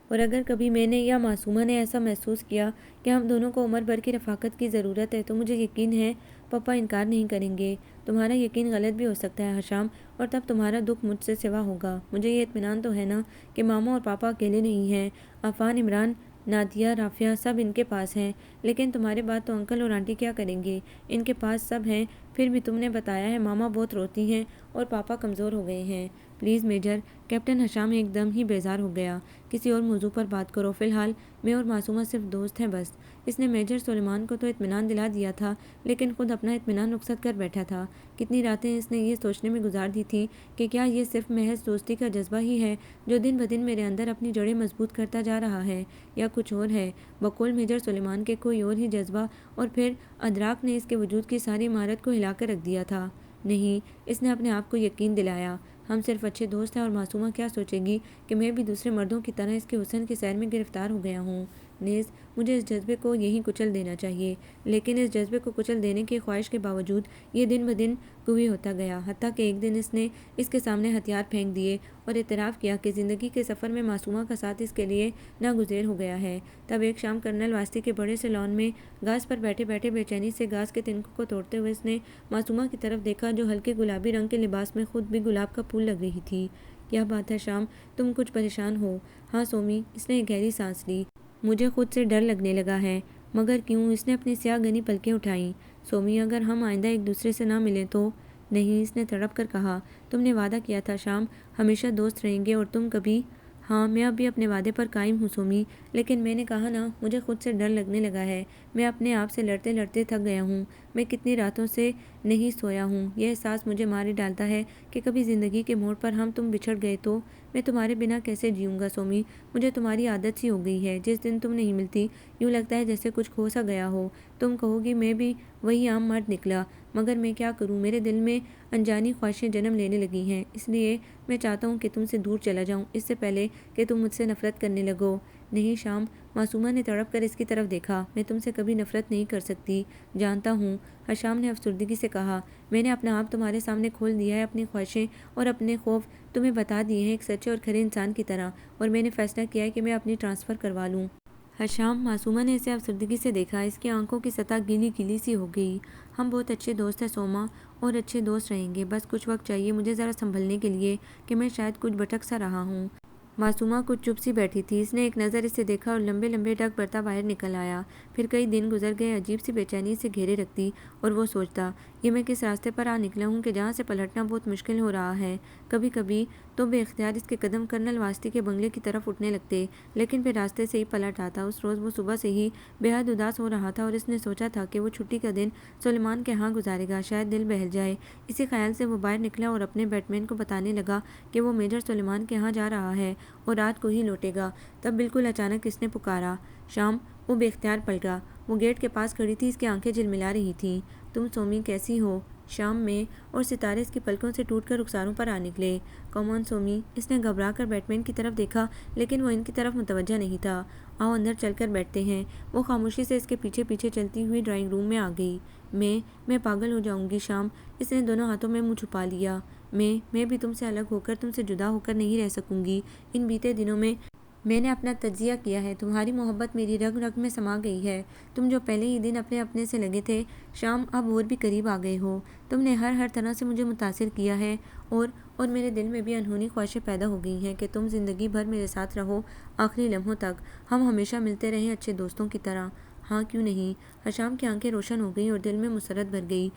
اور اگر کبھی میں نے یا معصومہ نے ایسا محسوس کیا کہ ہم دونوں کو عمر بھر کی رفاقت کی ضرورت ہے تو مجھے یقین ہے پپا انکار نہیں کریں گے۔ تمہارا یقین غلط بھی ہو سکتا ہے حشام، اور تب تمہارا دکھ مجھ سے سوا ہوگا۔ مجھے یہ اطمینان تو ہے نا کہ ماما اور پاپا اکیلے نہیں ہیں، عفان، عمران، نادیہ، رافعہ سب ان کے پاس ہیں، لیکن تمہارے بعد تو انکل اور آنٹی کیا کریں گے؟ ان کے پاس سب ہیں۔ پھر بھی تم نے بتایا ہے ماما بہت روتی ہیں اور پاپا کمزور ہو گئے ہیں۔ پلیز میجر، کیپٹن حشام ایک دم ہی بیزار ہو گیا، کسی اور موضوع پر بات کرو، فی الحال میں اور معصومہ صرف دوست ہیں بس۔ اس نے میجر سلیمان کو تو اطمینان دلا دیا تھا لیکن خود اپنا اطمینان رخصت کر بیٹھا تھا۔ کتنی راتیں اس نے یہ سوچنے میں گزار دی تھیں کہ کیا یہ صرف محض دوستی کا جذبہ ہی ہے جو دن بدن میرے اندر اپنی جڑیں مضبوط کرتا جا رہا ہے، یا کچھ اور ہے، بقول میجر سلیمان کے کوئی اور ہی جذبہ، اور پھر ادراک نے اس کے وجود کی ساری عمارت کو ہلا کر رکھ دیا تھا۔ نہیں، اس نے اپنے آپ کو یقین دلایا، ہم صرف اچھے دوست ہیں اور معصومہ کیا سوچے گی کہ میں بھی دوسرے مردوں کی طرح اس کے حسن کی سیر میں گرفتار ہو گیا ہوں۔ نیز مجھے اس جذبے کو یہیں کچل دینا چاہیے، لیکن اس جذبے کو کچل دینے کی خواہش کے باوجود یہ دن بدن قوی ہوتا گیا، حتیٰ کہ ایک دن اس نے اس کے سامنے ہتھیار پھینک دیے اور اعتراف کیا کہ زندگی کے سفر میں معصومہ کا ساتھ اس کے لیے ناگزیر ہو گیا ہے۔ تب ایک شام کرنل واسطی کے بڑے سے لان میں گھاس پر بیٹھے بیٹھے بے چینی سے گھاس کے تنکوں کو توڑتے ہوئے اس نے معصومہ کی طرف دیکھا جو ہلکے گلابی رنگ کے لباس میں خود بھی گلاب کا پھول لگ رہی تھی۔ کیا بات ہے شام، تم کچھ پریشان ہو؟ ہاں سومی، اس نے ایک گہری سانس لی، مجھے خود سے ڈر لگنے لگا ہے۔ مگر کیوں؟ اس نے اپنی سیاہ گنی پلکیں اٹھائیں۔ سومی، اگر ہم آئندہ ایک دوسرے سے نہ ملیں تو؟ نہیں، اس نے تڑپ کر کہا، تم نے وعدہ کیا تھا شام، ہمیشہ دوست رہیں گے اور تم کبھی۔ ہاں، میں اب بھی اپنے وعدے پر قائم ہوں سومی، لیکن میں نے کہا نا مجھے خود سے ڈر لگنے لگا ہے، میں اپنے آپ سے لڑتے لڑتے تھک گیا ہوں، میں کتنی راتوں سے نہیں سویا ہوں۔ یہ احساس مجھے مارے ڈالتا ہے کہ کبھی زندگی کے موڑ پر ہم تم بچھڑ گئے تو میں تمہارے بنا کیسے جیوں گا سومی، مجھے تمہاری عادت سی ہو گئی ہے، جس دن تم نہیں ملتی یوں لگتا ہے جیسے کچھ کھو سا گیا ہو۔ تم کہو گی میں بھی وہی عام مرد نکلا، مگر میں کیا کروں، میرے دل میں انجانی خواہشیں جنم لینے لگی ہیں، اس لیے میں چاہتا ہوں کہ تم سے دور چلا جاؤں اس سے پہلے کہ تم مجھ سے نفرت کرنے لگو۔ نہیں شام، معصومہ نے تڑپ کر اس کی طرف دیکھا۔ میں تم سے کبھی نفرت نہیں کر سکتی، جانتا ہوں، حشام نے افسردگی سے کہا۔ میں نے اپنا آپ تمہارے سامنے کھول دیا ہے، اپنی خواہشیں اور اپنے خوف تمہیں بتا دیے ہیں ایک سچے اور کھرے انسان کی طرح، اور میں نے فیصلہ کیا ہے کہ میں اپنی ٹرانسفر کروا لوں۔ حشام، معصومہ نے اسے افسردگی سے دیکھا۔ اس کی آنکھوں کی سطح گیلی گیلی سی ہو گئی۔ ہم بہت اچھے دوست ہیں سوما، اور اچھے دوست رہیں گے، بس کچھ وقت چاہیے مجھے ذرا سنبھلنے کے لیے کہ میں شاید کچھ بھٹک سا رہا ہوں۔ معصومہ کچھ چپ سی بیٹھی تھی۔ اس نے ایک نظر اسے دیکھا اور لمبے لمبے ڈگ برتا باہر نکل آیا۔ پھر کئی دن گزر گئے، عجیب سی بے چینی سے گھیرے رکھتی، اور وہ سوچتا، یہ میں کس راستے پر آ نکلا ہوں کہ جہاں سے پلٹنا بہت مشکل ہو رہا ہے۔ کبھی کبھی تو بے اختیار اس کے قدم کرنل واسطی کے بنگلے کی طرف اٹھنے لگتے، لیکن پھر راستے سے ہی پلٹ آتا۔ اس روز وہ صبح سے ہی بے حد اداس ہو رہا تھا، اور اس نے سوچا تھا کہ وہ چھٹی کا دن سلیمان کے ہاں گزارے گا، شاید دل بہل جائے۔ اسی خیال سے وہ باہر نکلا اور اپنے بیٹ مین کو بتانے لگا کہ وہ میجر سلیمان کے ہاں جا رہا ہے اور رات کو ہی لوٹے گا۔ تب بالکل اچانک اس نے پکارا، شام! وہ بے اختیار پلٹا۔ وہ گیٹ کے پاس کھڑی تھی، اس کی آنکھیں جلملا رہی تھیں۔ تم سومی کیسی ہو؟ شام میں، اور ستارے اس کی پلکوں سے ٹوٹ کر رخساروں پر آ نکلے۔ کم آن سومی، اس نے گھبرا کر بیٹ مین کی طرف دیکھا، لیکن وہ ان کی طرف متوجہ نہیں تھا۔ آؤ اندر چل کر بیٹھتے ہیں۔ وہ خاموشی سے اس کے پیچھے پیچھے چلتی ہوئی ڈرائنگ روم میں آ گئی۔ میں پاگل ہو جاؤں گی شام، اس نے دونوں ہاتھوں میں منہ چھپا لیا۔ میں بھی تم سے الگ ہو کر، تم سے جدا ہو کر نہیں رہ سکوں گی۔ ان بیتے دنوں میں نے اپنا تجزیہ کیا ہے، تمہاری محبت میری رگ رگ میں سما گئی ہے۔ تم جو پہلے ہی دن اپنے سے لگے تھے شام، اب اور بھی قریب آ گئے ہو۔ تم نے ہر طرح سے مجھے متاثر کیا ہے، اور میرے دل میں بھی انہونی خواہشیں پیدا ہو گئی ہیں کہ تم زندگی بھر میرے ساتھ رہو، آخری لمحوں تک، ہم ہمیشہ ملتے رہیں اچھے دوستوں کی طرح۔ ہاں کیوں نہیں؟ حشام کی آنکھیں روشن ہو گئیں اور دل میں مسرت بھر گئی۔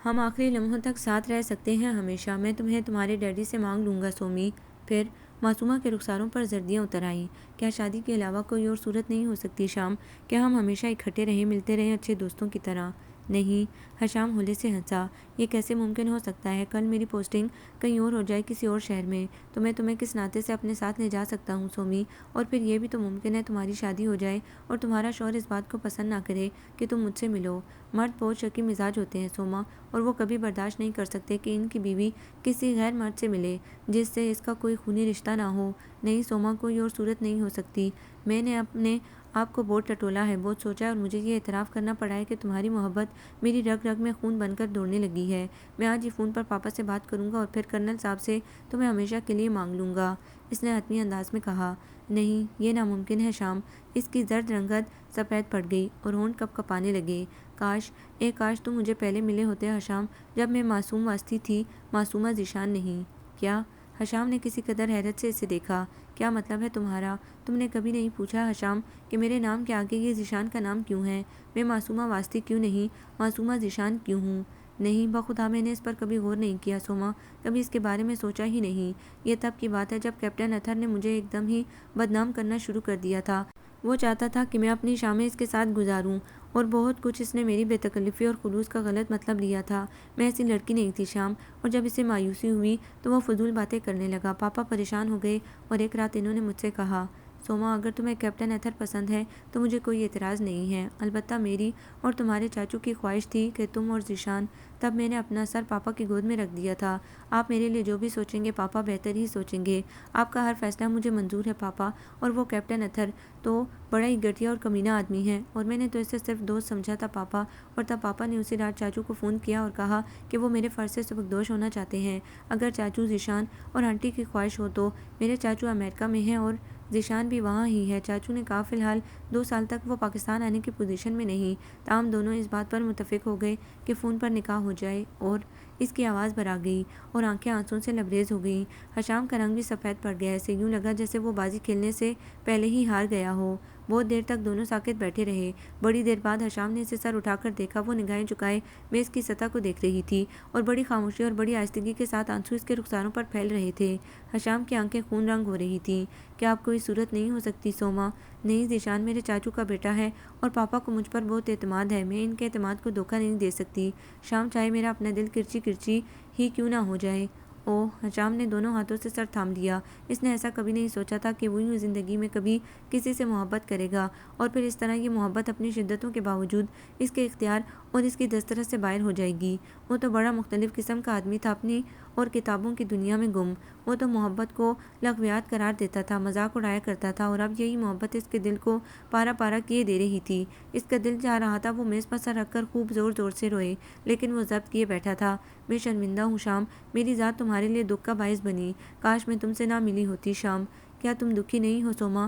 ہم آخری لمحوں تک ساتھ رہ سکتے ہیں ہمیشہ، میں تمہیں تمہارے ڈیڈی سے مانگ لوں گا سومی۔ پھر معصومہ کے رخساروں پر زردیاں اتر آئیں۔ کیا شادی کے علاوہ کوئی اور صورت نہیں ہو سکتی شام؟ کیا ہم ہمیشہ اکٹھے رہیں، ملتے رہیں اچھے دوستوں کی طرح؟ نہیں، حشام ہولے سے ہنسا۔ یہ کیسے ممکن ہو سکتا ہے؟ کل میری پوسٹنگ کہیں اور ہو جائے، کسی اور شہر میں، تو میں تمہیں کس ناطے سے اپنے ساتھ لے جا سکتا ہوں سومی؟ اور پھر یہ بھی تو ممکن ہے تمہاری شادی ہو جائے اور تمہارا شوہر اس بات کو پسند نہ کرے کہ تم مجھ سے ملو۔ مرد بہت شکی مزاج ہوتے ہیں سوما، اور وہ کبھی برداشت نہیں کر سکتے کہ ان کی بیوی کسی غیر مرد سے ملے جس سے اس کا کوئی خونی رشتہ نہ ہو۔ نہیں سوما، کوئی اور صورت نہیں ہو سکتی۔ میں نے اپنے آپ کو بہت ٹٹولا ہے، بہت سوچا ہے، اور مجھے یہ اعتراف کرنا پڑا ہے کہ تمہاری محبت میری رگ رگ میں خون بن کر دوڑنے لگی ہے۔ میں آج ہی فون پر پاپا سے بات کروں گا اور پھر کرنل صاحب سے تمہیں ہمیشہ کے لیے مانگ لوں گا، اس نے حتمی انداز میں کہا۔ نہیں، یہ ناممکن ہے شام، اس کی زرد رنگت سفید پڑ گئی اور ہونٹ کپ کپانے لگے۔ کاش تم مجھے پہلے ملے ہوتے حشام، جب میں معصوم واسطی تھی، معصومہ ذیشان نہیں۔ کیا؟ حشام نے کسی قدر حیرت سے اسے دیکھا۔ کیا مطلب ہے تمہارا؟ تم نے کبھی نہیں پوچھا حشام کہ میرے نام کے آگے یہ ذیشان کا نام کیوں ہے؟ میں معصومہ واسطی کیوں نہیں، معصومہ ذیشان کیوں ہوں؟ نہیں، بخدا میں نے اس پر کبھی غور نہیں کیا سوما، کبھی اس کے بارے میں سوچا ہی نہیں۔ یہ تب کی بات ہے جب کیپٹن اتھر نے مجھے ایک دم ہی بدنام کرنا شروع کر دیا تھا۔ وہ چاہتا تھا کہ میں اپنی شامیں اس کے ساتھ گزاروں، اور بہت کچھ اس نے میری بے تکلفی اور خلوص کا غلط مطلب لیا تھا۔ میں ایسی لڑکی نہیں تھی شام، اور جب اسے مایوسی ہوئی تو وہ فضول باتیں کرنے لگا۔ پاپا پریشان ہو گئے، اور ایک رات انہوں نے مجھ سے کہا، سوما اگر تمہیں کیپٹن اتھر پسند ہے تو مجھے کوئی اعتراض نہیں ہے، البتہ میری اور تمہارے چاچو کی خواہش تھی کہ تم اور ذیشان۔ تب میں نے اپنا سر پاپا کی گود میں رکھ دیا تھا۔ آپ میرے لیے جو بھی سوچیں گے پاپا بہتر ہی سوچیں گے، آپ کا ہر فیصلہ مجھے منظور ہے پاپا۔ اور وہ کیپٹن اتھر تو بڑا ہی گھٹیا اور کمینہ آدمی ہے، اور میں نے تو اسے صرف دوست سمجھا تھا پاپا۔ اور تب پاپا نے اسی رات چاچو کو فون کیا اور کہا کہ وہ میرے فرض سے سبکدوش ہونا چاہتے ہیں۔ اگر چاچو، ذیشان اور آنٹی کی خواہش ہو تو میرے چاچو امریکہ میں ہیں اور ذیشان بھی وہاں ہی ہے۔ چاچو نے کہا فی الحال 2 سال تک وہ پاکستان آنے کی پوزیشن میں نہیں، تاہم دونوں اس بات پر متفق ہو گئے کہ فون پر نکاح ہو جائے۔ اور اس کی آواز بھرا گئی اور آنکھیں آنسوں سے لبریز ہو گئیں۔ حشام کا رنگ بھی سفید پڑ گیا، اسے یوں لگا جیسے وہ بازی کھیلنے سے پہلے ہی ہار گیا ہو۔ بہت دیر تک دونوں ساکت بیٹھے رہے۔ بڑی دیر بعد حشام نے اسے سر اٹھا کر دیکھا۔ وہ نگاہیں جھکائے میز کی سطح کو دیکھ رہی تھی، اور بڑی خاموشی اور بڑی آہستگی کے ساتھ آنسو اس کے رخساروں پر پھیل رہے تھے۔ حشام کی آنکھیں خون رنگ ہو رہی تھیں۔ کیا اب کوئی صورت نہیں ہو سکتی سوما؟ نہیں، ذیشان میرے چاچو کا بیٹا ہے، اور پاپا کو مجھ پر بہت اعتماد ہے، میں ان کے اعتماد کو دھوکہ نہیں دے سکتی شام، چاہے میرا اپنا دل کرچی کرچی ہی کیوں نہ ہو جائے۔ اوہ، حشام نے دونوں ہاتھوں سے سر تھام لیا۔ اس نے ایسا کبھی نہیں سوچا تھا کہ وہ یوں زندگی میں کبھی کسی سے محبت کرے گا، اور پھر اس طرح یہ محبت اپنی شدتوں کے باوجود اس کے اختیار اور اس کی دسترس سے باہر ہو جائے گی۔ وہ تو بڑا مختلف قسم کا آدمی تھا، اپنی اور کتابوں کی دنیا میں گم۔ وہ تو محبت کو لغویات قرار دیتا تھا، مذاق اڑایا کرتا تھا، اور اب یہی محبت اس کے دل کو پارا پارا کیے دے رہی تھی۔ اس کا دل چاہ رہا تھا وہ میز پر سر رکھ کر خوب زور زور سے روئے، لیکن وہ ضبط کیے بیٹھا تھا۔ میں شرمندہ ہوں شام، میری ذات تمہارے لیے دکھ کا باعث بنی، کاش میں تم سے نہ ملی ہوتی شام۔ کیا تم دکھی نہیں ہو سوما؟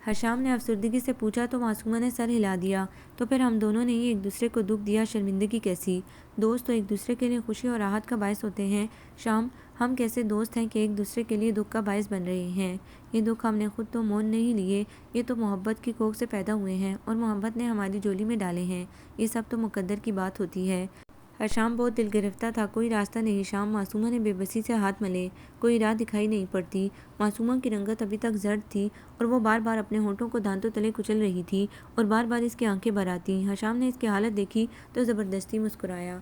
حشام نے افسردگی سے پوچھا تو معصومہ نے سر ہلا دیا۔ تو پھر ہم دونوں نے ہی ایک دوسرے کو دکھ دیا، شرمندگی کیسی؟ دوست تو ایک دوسرے کے لیے خوشی اور راحت کا باعث ہوتے ہیں شام۔ ہم کیسے دوست ہیں کہ ایک دوسرے کے لیے دکھ کا باعث بن رہے ہیں؟ یہ دکھ ہم نے خود تو مول نہیں لیے، یہ تو محبت کی کوکھ سے پیدا ہوئے ہیں اور محبت نے ہماری جولی میں ڈالے ہیں۔ یہ سب تو مقدر کی بات ہوتی ہے۔ حشام بہت دل گرفتہ تھا۔ کوئی راستہ نہیں شام، معصومہ نے بے بسی سے ہاتھ ملے۔ کوئی راہ دکھائی نہیں پڑتی۔ معصومہ کی رنگت ابھی تک زرد تھی اور وہ بار بار اپنے ہونٹوں کو دانتوں تلے کچل رہی تھی اور بار بار اس کی آنکھیں بھر آتیں۔ حشام نے اس کی حالت دیکھی تو زبردستی مسکرایا۔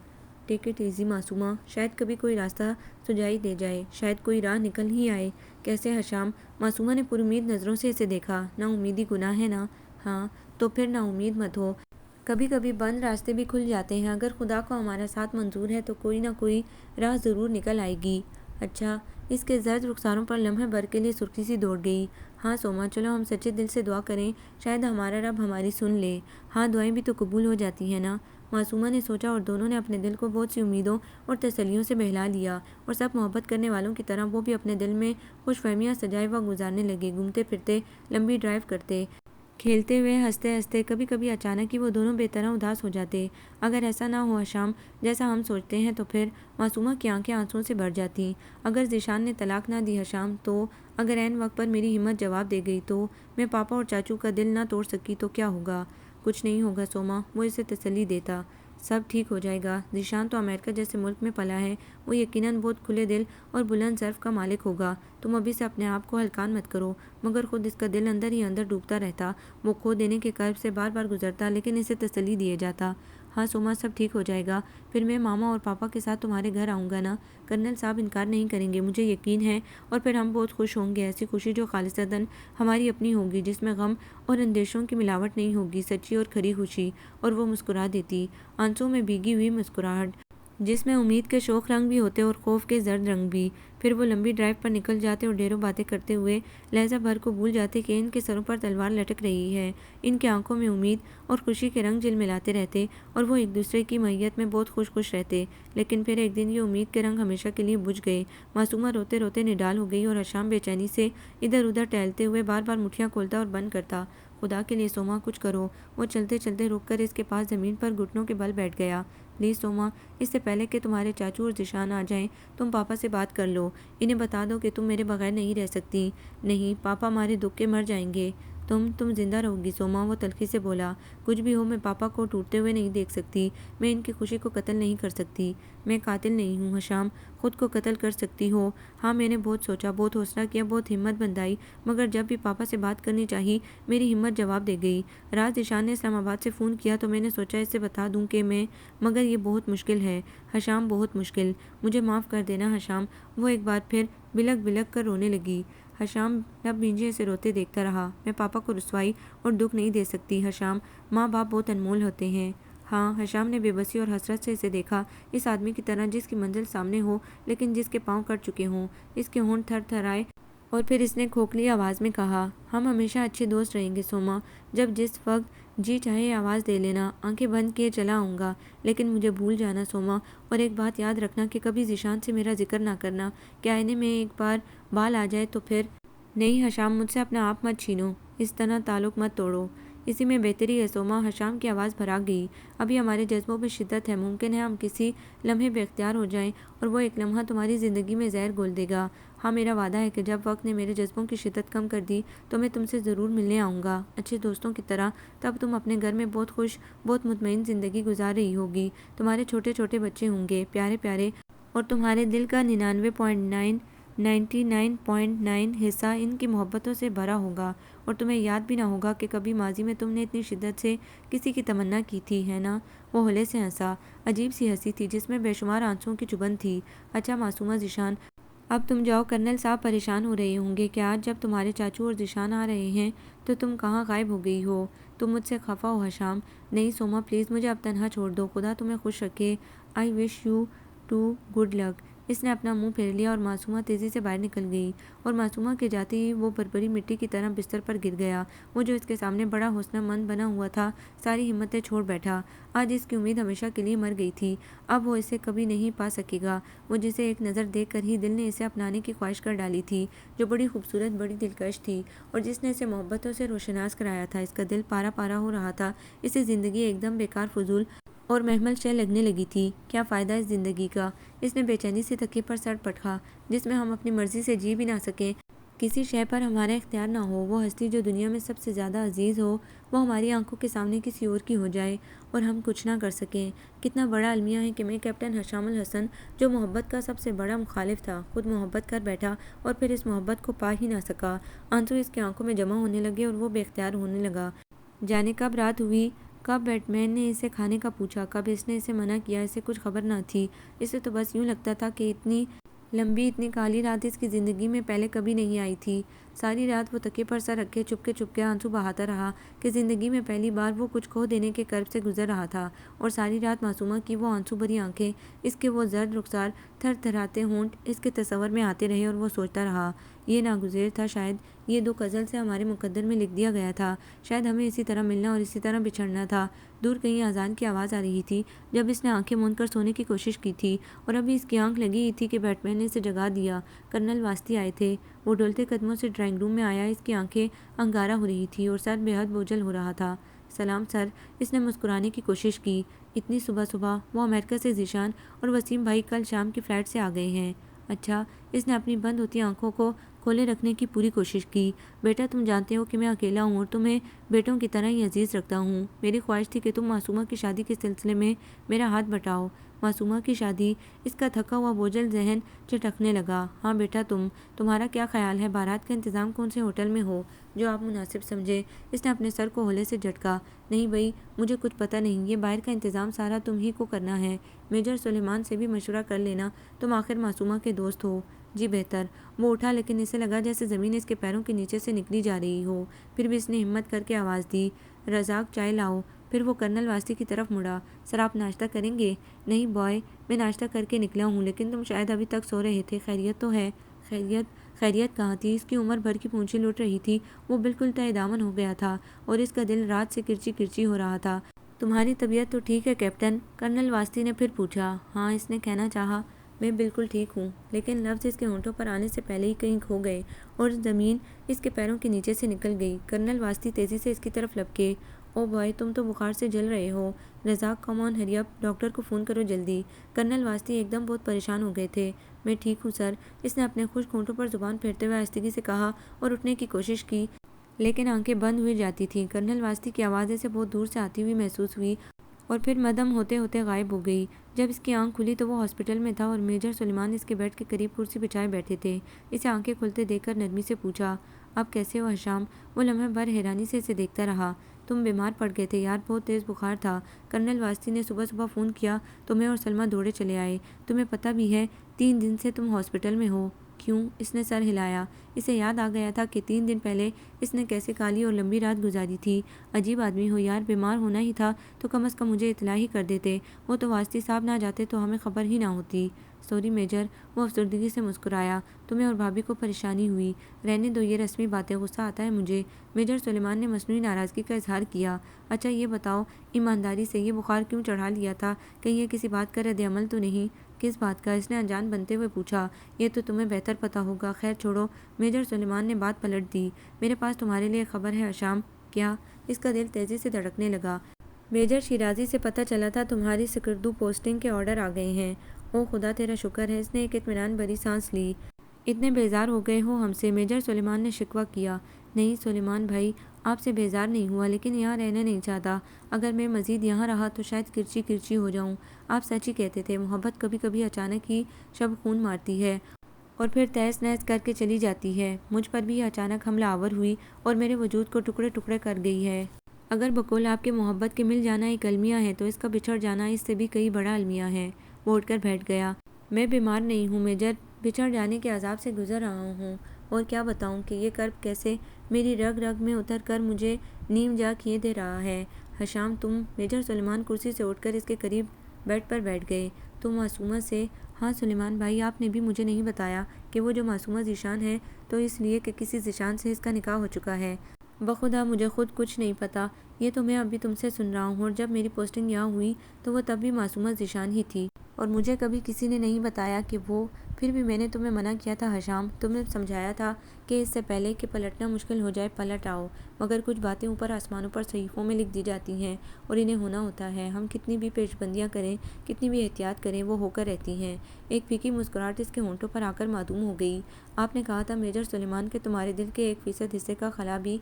ٹیک اٹ ایزی معصومہ، شاید کبھی کوئی راستہ سجائی دے جائے، شاید کوئی راہ نکل ہی آئے۔ کیسے حشام؟ معصومہ نے پر امید نظروں سے اسے دیکھا۔ نا امیدی گناہ ہے نا؟ ہاں، تو پھر نا امید مت ہو، کبھی کبھی بند راستے بھی کھل جاتے ہیں۔ اگر خدا کو ہمارا ساتھ منظور ہے تو کوئی نہ کوئی راہ ضرور نکل آئے گی۔ اچھا؟ اس کے زرد رخساروں پر لمحے بھر کے لیے سرخی سی دوڑ گئی۔ ہاں سوما، چلو ہم سچے دل سے دعا کریں، شاید ہمارا رب ہماری سن لے۔ ہاں، دعائیں بھی تو قبول ہو جاتی ہیں نا؟ معصومہ نے سوچا اور دونوں نے اپنے دل کو بہت سی امیدوں اور تسلیوں سے بہلا لیا، اور سب محبت کرنے والوں کی طرح وہ بھی اپنے دل میں خوش فہمیاں سجائے وقت گزارنے لگے، گھومتے پھرتے، لمبی ڈرائیو کرتے، کھیلتے ہوئے، ہنستے ہنستے۔ کبھی کبھی اچانک ہی وہ دونوں بے طرح اداس ہو جاتے۔ اگر ایسا نہ ہو حشام جیسا ہم سوچتے ہیں تو پھر؟ معصومہ کی آنکھیں آنسوؤں سے بھر جاتیں۔ اگر ذیشان نے طلاق نہ دی حشام تو؟ اگر عین وقت پر میری ہمت جواب دے گئی تو؟ میں پاپا اور چاچو کا دل نہ توڑ سکی تو کیا ہوگا؟ کچھ نہیں ہوگا سوما، وہ اسے تسلی دیتا۔ سب ٹھیک ہو جائے گا۔ ذیشان تو امریکہ جیسے ملک میں پلا ہے، وہ یقیناً بہت کھلے دل اور بلند ظرف کا مالک ہوگا۔ تم ابھی سے اپنے آپ کو ہلکان مت کرو۔ مگر خود اس کا دل اندر ہی اندر ڈوبتا رہتا، وہ کھو دینے کے کرب سے بار بار گزرتا، لیکن اسے تسلی دیے جاتا۔ ہاں سوما، سب ٹھیک ہو جائے گا۔ پھر میں ماما اور پاپا کے ساتھ تمہارے گھر آؤں گا نا؟ کرنل صاحب انکار نہیں کریں گے، مجھے یقین ہے، اور پھر ہم بہت خوش ہوں گے، ایسی خوشی جو خالصتاً ہماری اپنی ہوگی، جس میں غم اور اندیشوں کی ملاوٹ نہیں ہوگی، سچی اور کھری خوشی۔ اور وہ مسکرا دیتی، آنسوؤں میں بھیگی ہوئی مسکراہٹ، جس میں امید کے شوخ رنگ بھی ہوتے اور خوف کے زرد رنگ بھی۔ پھر وہ لمبی ڈرائیو پر نکل جاتے اور ڈھیروں باتیں کرتے ہوئے لہجہ بھر کو بھول جاتے کہ ان کے سروں پر تلوار لٹک رہی ہے، ان کی آنکھوں میں امید اور خوشی کے رنگ جلملاتے رہتے اور وہ ایک دوسرے کی معیت میں بہت خوش رہتے۔ لیکن پھر ایک دن یہ امید کے رنگ ہمیشہ کے لیے بجھ گئے۔ معصومہ روتے روتے نڈال ہو گئی اور حشام بے چینی سے ادھر ادھر ٹہلتے ہوئے بار بار مٹھیاں کھولتا اور بند کرتا۔ خدا کے لیے سوما، کچھ کرو۔ وہ چلتے چلتے رک کر اس کے پاس زمین پر گھٹنوں کے بل بیٹھ گیا۔ پلیز سوما، اس سے پہلے کہ تمہارے چاچو اور ذیشان آ جائیں، تم پاپا سے بات کر لو، انہیں بتا دو کہ تم میرے بغیر نہیں رہ سکتی۔ نہیں، پاپا ہمارے دکھ کے مر جائیں گے۔ تم زندہ رہو گی سوما، وہ تلخی سے بولا۔ کچھ بھی ہو، میں پاپا کو ٹوٹتے ہوئے نہیں دیکھ سکتی، میں ان کی خوشی کو قتل نہیں کر سکتی۔ میں قاتل نہیں ہوں حشام، خود کو قتل کر سکتی ہو۔ ہاں، میں نے بہت سوچا، بہت حوصلہ کیا، بہت ہمت بندھائی، مگر جب بھی پاپا سے بات کرنی چاہی، میری ہمت جواب دے گئی۔ رات ذیشان نے اسلام آباد سے فون کیا تو میں نے سوچا اسے بتا دوں کہ میں، مگر یہ بہت مشکل ہے حشام، بہت مشکل۔ مجھے معاف کر دینا حشام۔ وہ ایک بار پھر بلک بلک کر رونے لگی۔ حشام لب بھینجے اسے روتے دیکھتا رہا۔ میں پاپا کو رسوائی اور دکھ نہیں دے سکتی حشام، ماں باپ بہت انمول ہوتے ہیں۔ ہاں، حشام نے بے بسی اور حسرت سے اسے دیکھا، اس آدمی کی طرح جس کی منزل سامنے ہو لیکن جس کے پاؤں کٹ چکے ہوں۔ اس کے ہونٹ تھر تھر آئے اور پھر اس نے کھوکھلی آواز میں کہا، ہم ہمیشہ اچھے دوست رہیں گے سوما، جب جس وقت جی چاہے آواز دے لینا، آنکھیں بند کیے چلا آؤں گا، لیکن مجھے بھول جانا سوما، اور ایک بات یاد رکھنا کہ کبھی ذیشان سے میرا ذکر نہ کرنا، کہ آئینے میں ایک بار بال آ جائے تو پھر۔ نہیں حشام، مجھ سے اپنا آپ مت چھینو، اس طرح تعلق مت توڑو۔ اسی میں بہتری ہے سوما، حشام کی آواز بھرا گئی۔ ابھی ہمارے جذبوں میں شدت ہے، ممکن ہے ہم کسی لمحے بے اختیار ہو جائیں اور وہ ایک لمحہ تمہاری زندگی میں زہر گھول دے گا۔ ہاں، میرا وعدہ ہے کہ جب وقت نے میرے جذبوں کی شدت کم کر دی تو میں تم سے ضرور ملنے آؤں گا، اچھے دوستوں کی طرح۔ تب تم اپنے گھر میں بہت خوش، بہت مطمئن زندگی گزار رہی ہوگی، تمہارے چھوٹے چھوٹے بچے ہوں گے، پیارے پیارے، اور تمہارے دل کا 99.9 حصہ ان کی محبتوں سے بھرا ہوگا، اور تمہیں یاد بھی نہ ہوگا کہ کبھی ماضی میں تم نے اتنی شدت سے کسی کی تمنا کی تھی، ہے نا؟ وہ ہولے سے ہنسا، عجیب سی ہنسی تھی جس میں بے شمار آنسوؤں کی چبھن تھی۔ اچھا معصومہ، ذیشان اب تم جاؤ، کرنل صاحب پریشان ہو رہے ہوں گے کہ آج جب تمہارے چاچو اور ذیشان آ رہے ہیں تو تم کہاں غائب ہو گئی ہو؟ تم مجھ سے خفا ہو حشام؟ نہیں سوما پلیز مجھے اب تنہا چھوڑ دو، خدا تمہیں خوش رکھے، I wish you to good luck. اس نے اپنا منہ پھیر لیا اور معصومہ تیزی سے باہر نکل گئی، اور معصومہ کے جاتے ہی وہ بربری مٹی کی طرح بستر پر گر گیا۔ وہ جو اس کے سامنے بڑا حسن مند بنا ہوا تھا ساری ہمتیں چھوڑ بیٹھا۔ آج اس کی امید ہمیشہ کے لیے مر گئی تھی، اب وہ اسے کبھی نہیں پا سکے گا، وہ جسے ایک نظر دیکھ کر ہی دل نے اسے اپنانے کی خواہش کر ڈالی تھی، جو بڑی خوبصورت، بڑی دلکش تھی، اور جس نے اسے محبتوں سے روشناس کرایا تھا۔ اس کا دل پارا پارا ہو رہا تھا، اسے زندگی ایک دم بیکار، فضول اور مہمل شے لگنے لگی تھی۔ کیا فائدہ اس زندگی کا؟ اس نے بے چینی سے تکیے پر سر پٹکا، جس میں ہم اپنی مرضی سے جی بھی نہ سکیں، کسی شے پر ہمارا اختیار نہ ہو، وہ ہستی جو دنیا میں سب سے زیادہ عزیز ہو وہ ہماری آنکھوں کے سامنے کسی اور کی ہو جائے اور ہم کچھ نہ کر سکیں۔ کتنا بڑا المیہ ہے کہ میں کیپٹن حشام الحسن، جو محبت کا سب سے بڑا مخالف تھا، خود محبت کر بیٹھا اور پھر اس محبت کو پا ہی نہ سکا۔ آنسو اس کی آنکھوں میں جمع ہونے لگے اور وہ بے اختیار ہونے لگا۔ جانے کب رات ہوئی، کب بیٹ مین نے اسے کھانے کا پوچھا، کب اس نے اسے منع کیا، اسے کچھ خبر نہ تھی۔ اسے تو بس یوں لگتا تھا کہ اتنی لمبی، اتنی کالی رات اس کی زندگی میں پہلے کبھی نہیں آئی تھی۔ ساری رات وہ تکیے پر سر رکھے چپکے آنسو بہاتا رہا کہ زندگی میں پہلی بار وہ کچھ کھو دینے کے کرب سے گزر رہا تھا، اور ساری رات معصومہ کی وہ آنسو بھری آنکھیں، اس کے وہ زرد رخسار، تھر تھراتے ہونٹ اس کے تصور میں آتے رہے، اور وہ سوچتا رہا، یہ ناگزیر تھا، شاید یہ دکھ ازل سے ہمارے مقدر میں لکھ دیا گیا تھا، شاید ہمیں اسی طرح ملنا اور اسی طرح بچھڑنا تھا۔ دور کہیں اذان کی آواز آ رہی تھی، جب اس نے آنکھیں موند کر سونے کی کوشش کی تھی، اور ابھی اس کی آنکھ لگی ہی تھی کہ بیٹ مین نے اسے جگا دیا۔ کرنل واسطی آئے تھے۔ وہ ڈولتے قدموں سے ڈرائنگ روم میں آیا، اس کی آنکھیں انگارہ ہو رہی تھی اور سر بے حد بوجھل ہو رہا تھا۔ سلام سر، اس نے مسکرانے کی کوشش کی۔ اتنی صبح صبح؟ وہ امریکہ سے ذیشان اور وسیم بھائی کل شام کی فلائٹ سے آ گئے ہیں۔ اچھا، اس نے اپنی بند ہوتی آنکھوں کو کھولے رکھنے کی پوری کوشش کی۔ بیٹا تم جانتے ہو کہ میں اکیلا ہوں اور تمہیں بیٹوں کی طرح ہی عزیز رکھتا ہوں۔ میری خواہش تھی کہ تم معصومہ کی شادی کے سلسلے میں میرا ہاتھ بٹاؤ۔ معصومہ کی شادی؟ اس کا تھکا ہوا بوجھل ذہن چٹکنے لگا۔ ہاں بیٹا، تمہارا کیا خیال ہے، بارات کا انتظام کون سے ہوٹل میں ہو جو آپ مناسب سمجھے؟ اس نے اپنے سر کو ہولے سے جھٹکا۔ نہیں بھائی، مجھے کچھ پتہ نہیں، یہ باہر کا انتظام سارا تم ہی کو کرنا ہے۔ میجر سلیمان سے بھی مشورہ کر لینا، تم آخر معصومہ کے دوست ہو۔ جی بہتر۔ وہ اٹھا، لیکن اسے لگا جیسے زمین اس کے پیروں کے نیچے سے نکلی جا رہی ہو۔ پھر بھی اس نے ہمت کر کے آواز دی، رزاق چائے لاؤ۔ پھر وہ کرنل واسطی کی طرف مڑا۔ سر آپ ناشتہ کریں گے؟ نہیں بوائے، میں ناشتہ کر کے نکلا ہوں، لیکن تم شاید ابھی تک سو رہے تھے، خیریت تو ہے؟ خیریت کہاں تھی، اس کی عمر بھر کی پونچھی لوٹ رہی تھی، وہ بالکل تہہ دامن ہو گیا تھا اور اس کا دل رات سے کرچی کرچی ہو رہا تھا۔ تمہاری طبیعت تو ٹھیک ہے کیپٹن؟ کرنل واسطی نے پھر پوچھا۔ ہاں، اس نے کہنا چاہا۔ میں بالکل ٹھیک ہوں، لیکن لفظ اس کے ہونٹوں پر آنے سے پہلے ہی کہیں کھو گئے اور زمین اس کے پیروں کے نیچے سے نکل گئی۔ کرنل واسطی تیزی سے اس کی طرف لپکے۔ او بوائے، تم تو بخار سے جل رہے ہو۔ رزاق کم آن ہری اپ، ڈاکٹر کو فون کرو جلدی۔ کرنل واسطی ایک دم بہت پریشان ہو گئے تھے۔ میں ٹھیک ہوں سر، اس نے اپنے خشک ہونٹوں پر زبان پھیرتے ہوئے آہستگی سے کہا اور اٹھنے کی کوشش کی، لیکن آنکھیں بند ہوئی جاتی تھیں۔ کرنل واسطی کی آواز اسے بہت دور سے آتی ہوئی محسوس ہوئی اور پھر مدھم ہوتے ہوتے غائب ہو گئی۔ جب اس کی آنکھ کھلی تو وہ ہاسپٹل میں تھا اور میجر سلیمان اس کے بیڈ کے قریب کرسی بچھائے بیٹھے تھے۔ اسے آنکھیں کھلتے دیکھ کر نرمی سے پوچھا، اب کیسے ہو حشام؟ وہ لمحے بھر حیرانی سے اسے دیکھتا رہا۔ تم بیمار پڑ گئے تھے یار، بہت تیز بخار تھا۔ کرنل واسطی نے صبح صبح فون کیا تو میں اور سلمہ دوڑے چلے آئے۔ تمہیں پتہ بھی ہے 3 دن سے تم ہاسپٹل میں ہو؟ کیوں؟ اس نے سر ہلایا۔ اسے یاد آ گیا تھا کہ 3 دن پہلے اس نے کیسے کالی اور لمبی رات گزاری تھی۔ عجیب آدمی ہو یار، بیمار ہونا ہی تھا تو کم از کم مجھے اطلاع ہی کر دیتے، وہ تو واسطی صاحب نہ جاتے تو ہمیں خبر ہی نہ ہوتی۔ سوری میجر، وہ افسردگی سے مسکرایا، تمہیں اور بھابھی کو پریشانی ہوئی۔ رہنے دو یہ رسمی باتیں، غصہ آتا ہے مجھے۔ میجر سلیمان نے مصنوعی ناراضگی کا اظہار کیا۔ اچھا یہ بتاؤ ایمانداری سے، یہ بخار کیوں چڑھا لیا تھا؟ کہیں یہ کسی بات کا رد عمل تو نہیں؟ کس بات کا؟ اس نے انجان بنتے ہوئے پوچھا۔ یہ تو تمہیں بہتر پتہ ہوگا، خیر چھوڑو۔ میجر سلیمان نے بات پلٹ دی۔ میرے پاس تمہارے لیے خبر ہے حشام۔ کیا؟ اس کا دل تیزی سے دھڑکنے لگا۔ میجر شیرازی سے پتہ چلا تھا تمہاری سکردو پوسٹنگ کے آرڈر آ گئے ہیں۔ او خدا تیرا شکر ہے، اس نے ایک اطمینان بھری سانس لی۔ اتنے بیزار ہو گئے ہو ہم سے؟ میجر سلیمان نے شکوہ کیا۔ نہیں سلیمان بھائی، آپ سے بیزار نہیں ہوا، لیکن یہاں رہنا نہیں چاہتا۔ اگر میں مزید یہاں رہا تو شاید کرچی کرچی ہو جاؤں۔ آپ سچ ہی کہتے تھے، محبت کبھی کبھی اچانک ہی شب خون مارتی ہے اور پھر تہس نہس کر کے چلی جاتی ہے۔ مجھ پر بھی اچانک حملہ آور ہوئی اور میرے وجود کو ٹکڑے ٹکڑے کر گئی ہے۔ اگر بقول آپ کے محبت کے مل جانا ایک المیہ ہے تو اس کا بچھڑ جانا اس سے بھی کئی بڑا المیہ ہے۔ وہ اٹھ کر بیٹھ گیا۔ میں بیمار نہیں ہوں میجر، بچھڑ جانے کے عذاب سے گزر رہا ہوں، اور کیا بتاؤں کہ یہ کرب کیسے میری رگ رگ میں اتر کر مجھے نیم جا کیے دے رہا ہے۔ حشام تم؟ میجر سلیمان کرسی سے اٹھ کر اس کے قریب بیڈ پر بیٹھ گئے۔ تم معصومہ سے؟ ہاں سلیمان بھائی، آپ نے بھی مجھے نہیں بتایا کہ وہ جو معصومہ ذیشان ہے تو اس لیے کہ کسی ذیشان سے اس کا نکاح ہو چکا ہے۔ بخدا مجھے خود کچھ نہیں پتا، یہ تو میں ابھی تم سے سن رہا ہوں، اور جب میری پوسٹنگ یہاں ہوئی تو وہ تب بھی معصومہ ذیشان ہی تھی، اور مجھے کبھی کسی نے نہیں بتایا کہ وہ… پھر بھی میں نے تمہیں منع کیا تھا حشام، تم نے سمجھایا تھا کہ اس سے پہلے کہ پلٹنا مشکل ہو جائے پلٹ آؤ، مگر کچھ باتیں اوپر آسمانوں پر صحیفوں میں لکھ دی جاتی ہیں اور انہیں ہونا ہوتا ہے، ہم کتنی بھی پیش بندیاں کریں، کتنی بھی احتیاط کریں، وہ ہو کر رہتی ہیں۔ ایک پھیکی مسکراہٹ اس کے ہونٹوں پر آ کر معدوم ہو گئی۔ آپ نے کہا تھا میجر سلیمان کہ تمہارے دل کے 1% حصے کا خلا بھی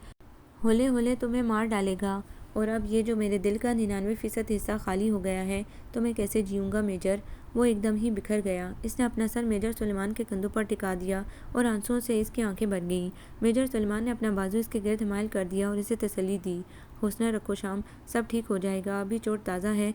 ہولے ہولے تمہیں مار ڈالے گا، اور اب یہ جو میرے دل کا 99% حصہ خالی ہو گیا ہے تو میں کیسے جیوں گا میجر؟ وہ ایک دم ہی بکھر گیا۔ اس نے اپنا سر میجر سلیمان کے کندھوں پر ٹکا دیا اور آنسوؤں سے اس کی آنکھیں بھر گئیں۔ میجر سلیمان نے اپنا بازو اس کے گرد حمائل کر دیا اور اسے تسلی دی۔ حوصلہ رکھو شام، سب ٹھیک ہو جائے گا، ابھی چوٹ تازہ ہے،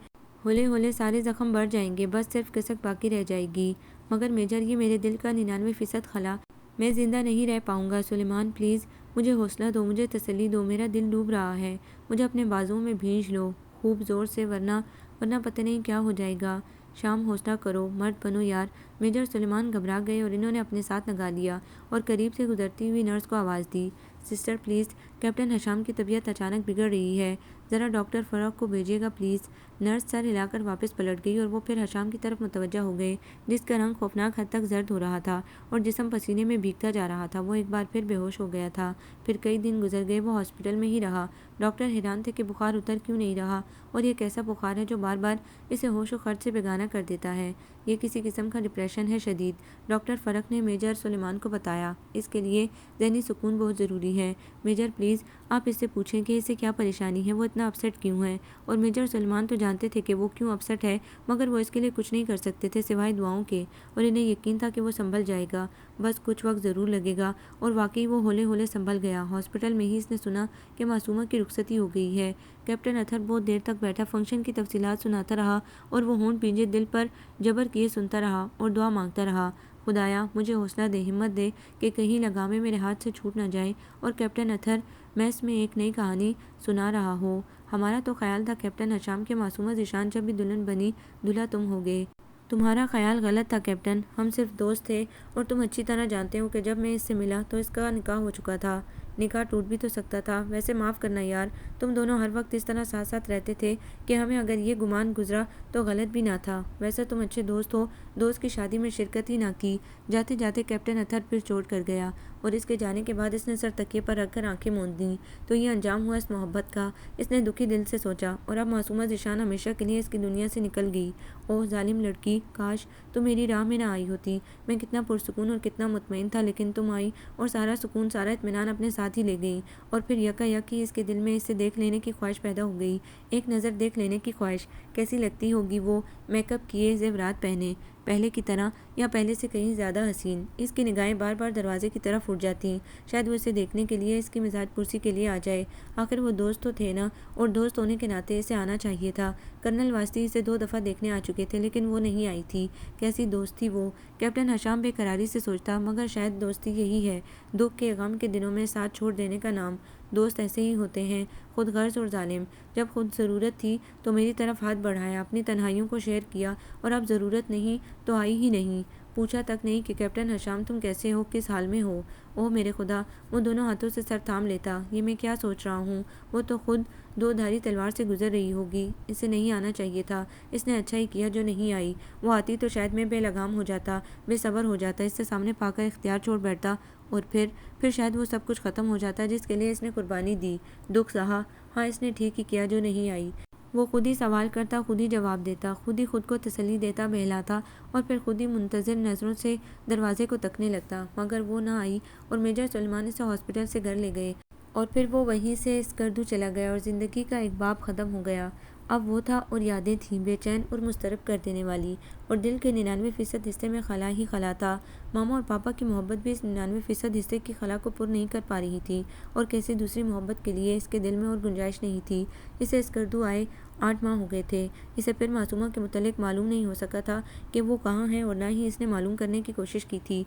ہولے ہولے سارے زخم بڑھ جائیں گے، بس صرف کسک باقی رہ جائے گی۔ مگر میجر یہ میرے دل کا 99% خلا، میں زندہ نہیں رہ پاؤں گا۔ سلیمان پلیز مجھے حوصلہ دو، مجھے تسلی دو، میرا دل ڈوب رہا ہے، مجھے اپنے بازوؤں میں بھینچ لو خوب زور سے، ورنہ پتہ نہیں کیا ہو جائے گا۔ شام حوصلہ کرو، مرد بنو یار۔ میجر سلیمان گھبرا گئے اور انہوں نے اپنے ساتھ لگا لیا اور قریب سے گزرتی ہوئی نرس کو آواز دی، سسٹر پلیز، کیپٹن حشام کی طبیعت اچانک بگڑ رہی ہے، ذرا ڈاکٹر فرخ کو بھیجیے گا پلیز۔ نرس سر ہلا کر واپس پلٹ گئی اور وہ پھر حشام کی طرف متوجہ ہو گئے جس کا رنگ خوفناک حد تک زرد ہو رہا تھا اور جسم پسینے میں بھیگتا جا رہا تھا۔ وہ ایک بار پھر بے ہوش ہو گیا تھا۔ پھر کئی دن گزر گئے، وہ ہاسپٹل میں ہی رہا۔ ڈاکٹر حیران تھے کہ بخار اتر کیوں نہیں رہا، اور یہ کیسا بخار ہے جو بار بار اسے ہوش و خرچ سے بیگانہ کر دیتا ہے۔ یہ کسی قسم کا ڈپریشن ہے شدید، ڈاکٹر فرخ نے میجر سلیمان کو بتایا۔ اس کے لیے ذہنی سکون بہت ضروری ہے۔ میجر پلیز آپ اس سے پوچھیں کہ اسے کیا پریشانی ہے، وہ اتنا اپسیٹ کیوں ہے۔ اور میجر سلیمان تو جانتے تھے کہ وہ کیوں اپسیٹ ہے، مگر وہ اس کے لیے کچھ نہیں کر سکتے تھے سوائے دعاؤں کے، اور انہیں یقین تھا کہ وہ سنبھل جائے گا، بس کچھ وقت ضرور لگے گا۔ اور واقعی وہ ہولے ہولے سنبھل گیا۔ ہاسپٹل میں ہی اس نے سنا کہ معصومہ کی رخصتی ہو گئی ہے۔ کیپٹن اتھر بہت دیر تک بیٹھا فنکشن کی تفصیلات سناتا رہا اور وہ ہونٹ بھینجے دل پر جبر کیے سنتا رہا اور دعا مانگتا رہا، خدایا مجھے حوصلہ دے، ہمت دے کہ کہیں لگامیں میرے ہاتھ سے چھوٹ نہ جائیں اور کیپٹن اتھر میس میں ایک نئی کہانی سنا رہا ہو۔ ہمارا تو خیال تھا کیپٹن حشام کے معصومہ ذیشان جب بھی دلہن بنی دلہا تم ہوگے۔ تمہارا خیال غلط تھا کیپٹن، ہم صرف دوست تھے، اور تم اچھی طرح جانتے ہو کہ جب میں اس سے ملا تو اس کا نکاح ہو چکا تھا۔ نکاح ٹوٹ بھی تو سکتا تھا، ویسے معاف کرنا یار، تم دونوں ہر وقت اس طرح ساتھ ساتھ رہتے تھے کہ ہمیں اگر یہ گمان گزرا تو غلط بھی نہ تھا۔ ویسے تم اچھے دوست ہو، دوست کی شادی میں شرکت ہی نہ کی۔ جاتے جاتے کیپٹن اتھر پھر چوٹ کر گیا، اور اس کے جانے کے بعد اس نے سر تکیے پر رکھ کر آنکھیں موند لیں۔ تو یہ انجام ہوا اس محبت کا، اس نے دکھی دل سے سوچا، اور اب معصومہ ذیشان ہمیشہ کے لیے اس کی دنیا سے نکل گئی۔ اوہ ظالم لڑکی، کاش تم میری راہ میں نہ آئی ہوتی، میں کتنا پرسکون اور کتنا مطمئن تھا، لیکن تم آئی اور سارا سکون سارا اطمینان اپنے ساتھ ہی لے گئی، اور پھر یکا یک ہی اس کے دل میں اسے دیکھ لینے کی خواہش پیدا ہو گئی، ایک نظر دیکھ لینے کی خواہش۔ کیسی لگتی ہوگی وہ، میک اپ کیے، زیورات پہنے، پہلے کی طرح یا پہلے سے کہیں زیادہ حسین۔ اس کی نگاہیں بار بار دروازے کی طرف اٹھ جاتی، شاید وہ اسے دیکھنے کے لیے، اس کی مزاج پرسی کے لیے آ جائے۔ آخر وہ دوست تو تھے نا، اور دوست ہونے کے ناطے اسے آنا چاہیے تھا۔ کرنل واسطی اسے 2 دفعہ دیکھنے آ چکے تھے لیکن وہ نہیں آئی تھی۔ کیسی دوست تھی وہ، کیپٹن حشام بے قراری سے سوچتا، مگر شاید دوستی یہی ہے، دکھ کے غم کے دنوں میں ساتھ چھوڑ دینے کا نام۔ دوست ایسے ہی ہوتے ہیں، خود غرض اور ظالم۔ جب خود ضرورت تھی تو میری طرف ہاتھ بڑھایا، اپنی تنہائیوں کو شیئر کیا، اور اب ضرورت نہیں تو آئی ہی نہیں، پوچھا تک نہیں کہ کیپٹن حشام تم کیسے ہو، کس حال میں ہو۔ اوہ میرے خدا، وہ دونوں ہاتھوں سے سر تھام لیتا، یہ میں کیا سوچ رہا ہوں، وہ تو خود 2 دھاری تلوار سے گزر رہی ہوگی، اسے نہیں آنا چاہیے تھا، اس نے اچھا ہی کیا جو نہیں آئی، وہ آتی تو شاید میں بے لگام ہو جاتا، بے صبر ہو جاتا، اس سے سامنے پا کر اختیار چھوڑ بیٹھتا، اور پھر شاید وہ سب کچھ ختم ہو جاتا جس کے لیے اس نے قربانی دی، دکھ سہا۔ ہاں اس نے ٹھیک ہی کیا جو نہیں آئی۔ وہ خود ہی سوال کرتا، خود ہی جواب دیتا، خود ہی خود کو تسلی دیتا بہلاتا، اور پھر خود ہی منتظر نظروں سے دروازے کو تکنے لگتا، مگر وہ نہ آئی، اور میجر سلیمان اسے ہاسپٹل سے گھر لے گئے، اور پھر وہ وہیں سے اسکردو چلا گیا، اور زندگی کا ایک باب ختم ہو گیا۔ اب وہ تھا اور یادیں تھیں بے چین اور مضطرب کر دینے والی، اور دل کے 99% حصے میں خلا ہی خلا تھا۔ ماما اور پاپا کی محبت بھی اس 99% حصے کی خلا کو پر نہیں کر پا رہی تھی، اور کیسی دوسری محبت کے لیے اس کے دل میں اور گنجائش نہیں تھی۔ اسے اسکردو آئے 8 ماہ ہو گئے تھے۔ اسے پھر معصومہ کے متعلق معلوم نہیں ہو سکا تھا کہ وہ کہاں ہے، اور نہ ہی اس نے معلوم کرنے کی کوشش کی تھی۔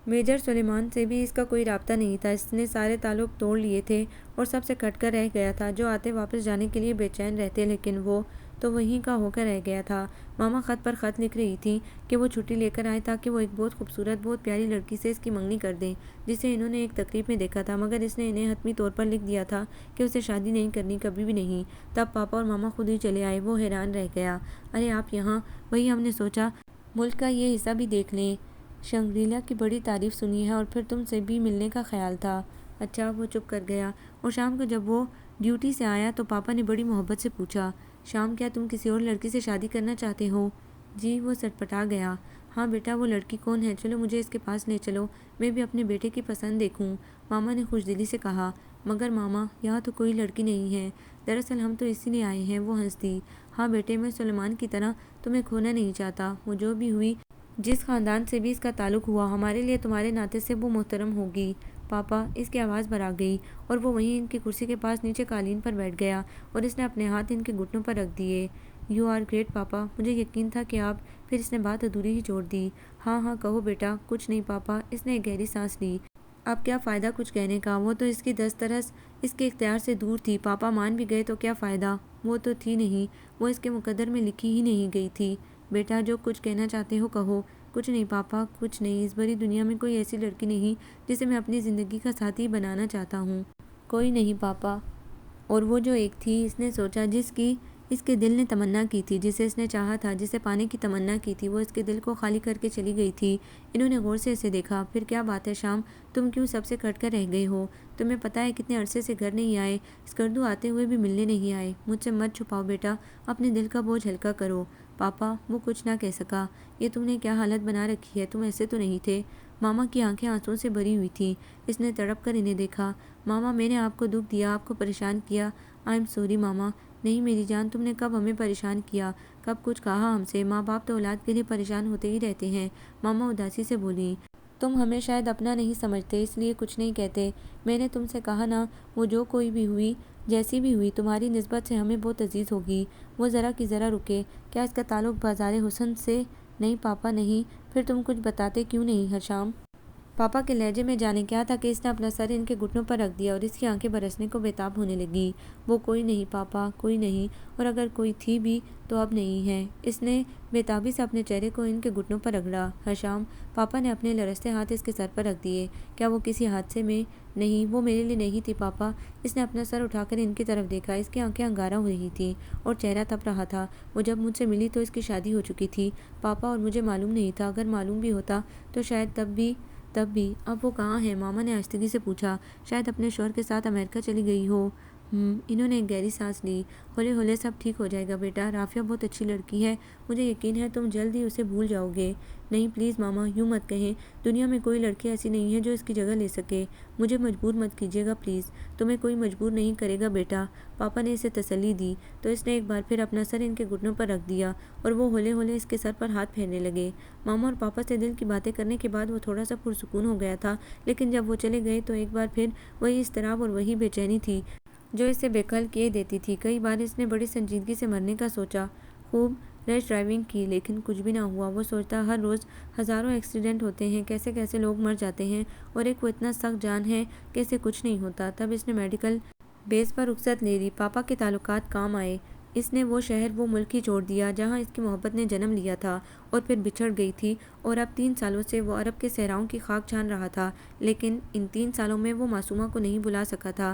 میجر سلیمان سے بھی اس کا کوئی رابطہ نہیں تھا۔ اس نے سارے تعلق توڑ لیے تھے اور سب سے کٹ کر رہ گیا تھا، جو آتے واپس جانے کے لیے بے چین رہتے، لیکن وہ تو وہیں کا ہو کر رہ گیا تھا۔ ماما خط پر خط لکھ رہی تھی کہ وہ چھٹی لے کر آئے تاکہ وہ ایک بہت خوبصورت، بہت پیاری لڑکی سے اس کی منگنی کر دیں، جسے انہوں نے ایک تقریب میں دیکھا تھا، مگر اس نے انہیں حتمی طور پر لکھ دیا تھا کہ اسے شادی نہیں کرنی، کبھی بھی نہیں۔ تب پاپا اور ماما خود ہی چلے آئے۔ وہ حیران رہ گیا۔ ارے آپ یہاں؟ وہی ہم نے سوچا ملک کا یہ حصہ بھی دیکھ لیں، شنگریلا کی بڑی تعریف سنی ہے، اور پھر تم سے بھی ملنے کا خیال تھا۔ اچھا۔ وہ چپ کر گیا، اور شام کو جب وہ ڈیوٹی سے آیا تو پاپا نے بڑی محبت سے پوچھا، شام کیا تم کسی اور لڑکی سے شادی کرنا چاہتے ہو؟ جی۔ وہ سٹپٹا گیا۔ ہاں بیٹا، وہ لڑکی کون ہے؟ چلو مجھے اس کے پاس لے چلو، میں بھی اپنے بیٹے کی پسند دیکھوں، ماما نے خوش دلی سے کہا۔ مگر ماما، یہاں تو کوئی لڑکی نہیں ہے، دراصل ہم تو اسی لیے آئے ہیں۔ وہ ہنس دی۔ ہاں بیٹے، میں سلیمان کی طرح تمہیں کھونا نہیں چاہتا۔ وہ جو بھی ہوئی، جس خاندان سے بھی اس کا تعلق ہوا، ہمارے لیے تمہارے ناطے سے وہ محترم ہوگی۔ پاپا، اس کی آواز بھر آ گئی، اور وہ وہیں ان کی کرسی کے پاس نیچے قالین پر بیٹھ گیا، اور اس نے اپنے ہاتھ ان کے گھٹنوں پر رکھ دیے۔ یو آر گریٹ پاپا، مجھے یقین تھا کہ آپ… پھر اس نے بات ادھوری ہی چھوڑ دی۔ ہاں ہاں کہو بیٹا۔ کچھ نہیں پاپا۔ اس نے ایک گہری سانس لی۔ اب کیا فائدہ کچھ کہنے کا، وہ تو اس کی دسترس اس کے اختیار سے دور تھی۔ پاپا مان بھی گئے تو کیا فائدہ، وہ تو تھی نہیں، وہ اس کے مقدر میں لکھی ہی نہیں گئی تھی۔ بیٹا، جو کچھ کہنا چاہتے ہو کہو۔ کچھ نہیں پاپا، کچھ نہیں۔ اس بڑی دنیا میں کوئی ایسی لڑکی نہیں جسے میں اپنی زندگی کا ساتھی بنانا چاہتا ہوں۔ کوئی نہیں پاپا۔ اور وہ جو ایک تھی، اس نے سوچا، جس کی اس کے دل نے تمنا کی تھی، جسے اس نے چاہا تھا، جسے پانے کی تمنا کی تھی، وہ اس کے دل کو خالی کر کے چلی گئی تھی۔ انہوں نے غور سے اسے دیکھا۔ پھر کیا بات ہے شام، تم کیوں سب سے کٹ کر رہ گئے ہو؟ تمہیں پتہ ہے کتنے عرصے سے گھر نہیں آئے، اسکردو آتے ہوئے بھی ملنے نہیں آئے۔ مجھ سے مت چھپاؤ بیٹا، اپنے دل کا بوجھ ہلکا کرو۔ پاپا، وہ کچھ نہ کہہ سکا۔ یہ تم نے کیا حالت بنا رکھی ہے، تم ایسے تو نہیں تھے۔ ماما کی آنکھیں آنسوؤں سے بھری ہوئی تھیں۔ اس نے تڑپ کر انہیں دیکھا۔ ماما، میں نے آپ کو دکھ دیا، آپ کو پریشان کیا۔ آئی ایم سوری ماما۔ نہیں میری جان، تم نے کب ہمیں پریشان کیا، کب کچھ کہا ہم سے؟ ماں باپ تو اولاد کے لیے پریشان ہوتے ہی رہتے ہیں، ماما اداسی سے بولی۔ تم ہمیں شاید اپنا نہیں سمجھتے، اس لیے کچھ نہیں کہتے۔ میں نے تم سے کہا نا، وہ جو کوئی بھی ہوئی، جیسی بھی ہوئی، تمہاری نسبت سے ہمیں بہت عزیز ہوگی۔ وہ ذرا کی ذرا رکے۔ کیا اس کا تعلق بازار حسن سے؟ نہیں پاپا نہیں۔ پھر تم کچھ بتاتے کیوں نہیں حشام؟ پاپا کے لہجے میں جانے کیا تھا کہ اس نے اپنا سر ان کے گھٹنوں پر رکھ دیا، اور اس کی آنکھیں برسنے کو بےتاب ہونے لگی۔ وہ کوئی نہیں پاپا، کوئی نہیں، اور اگر کوئی تھی بھی تو اب نہیں ہے۔ اس نے بےتابی سے اپنے چہرے کو ان کے گھٹنوں پر رگڑا۔ حشام، پاپا نے اپنے لرزتے ہاتھ اس کے سر پر رکھ دیے۔ کیا وہ کسی حادثے میں؟ نہیں، وہ میرے لیے نہیں تھی پاپا۔ اس نے اپنا سر اٹھا کر ان کی طرف دیکھا۔ اس کی آنکھیں انگارہ ہو رہی تھیں اور چہرہ تپ رہا تھا۔ وہ جب مجھ سے ملی تو اس کی شادی ہو چکی تھی پاپا، اور مجھے معلوم نہیں تھا۔ اگر معلوم بھی ہوتا تو شاید تب بھی۔ اب وہ کہاں ہے؟ ماما نے آہستگی سے پوچھا۔ شاید اپنے شوہر کے ساتھ امریکہ چلی گئی ہو۔ انہوں نے ایک گہری سانس لی۔ ہولے ہولے سب ٹھیک ہو جائے گا بیٹا، رافعہ بہت اچھی لڑکی ہے، مجھے یقین ہے تم جلد ہی اسے بھول جاؤ گے۔ نہیں پلیز ماما، یوں مت کہیں، دنیا میں کوئی لڑکی ایسی نہیں ہے جو اس کی جگہ لے سکے۔ مجھے مجبور مت کیجیے گا پلیز، تمہیں کوئی مجبور نہیں کرے گا بیٹا، پاپا نے اسے تسلی دی۔ تو اس نے ایک بار پھر اپنا سر ان کے گھٹنوں پر رکھ دیا، اور وہ ہولے ہولے اس کے سر پر ہاتھ پھیرنے لگے۔ ماما اور پاپا سے دل کی باتیں کرنے کے بعد وہ تھوڑا سا پرسکون ہو گیا تھا، لیکن جب وہ چلے گئے تو ایک بار پھر وہی اضطراب اور وہی بے چینی تھی جو اسے بے قل کیے دیتی تھی۔ کئی بار اس نے بڑی سنجیدگی سے مرنے کا سوچا، خوب ریش ڈرائیونگ کی، لیکن کچھ بھی نہ ہوا۔ وہ سوچتا، ہر روز ہزاروں ایکسیڈنٹ ہوتے ہیں، کیسے کیسے لوگ مر جاتے ہیں، اور ایک وہ اتنا سخت جان ہے کہ اسے کچھ نہیں ہوتا۔ تب اس نے میڈیکل بیس پر رخصت لے لی۔ پاپا کے تعلقات کام آئے۔ اس نے وہ شہر، وہ ملک ہی چھوڑ دیا جہاں اس کی محبت نے جنم لیا تھا اور پھر بچھڑ گئی تھی، اور اب 3 سالوں سے وہ عرب کے صحراؤں کی خاک چھان رہا تھا، لیکن ان 3 سالوں میں وہ معصومہ کو نہیں بھلا سکا تھا۔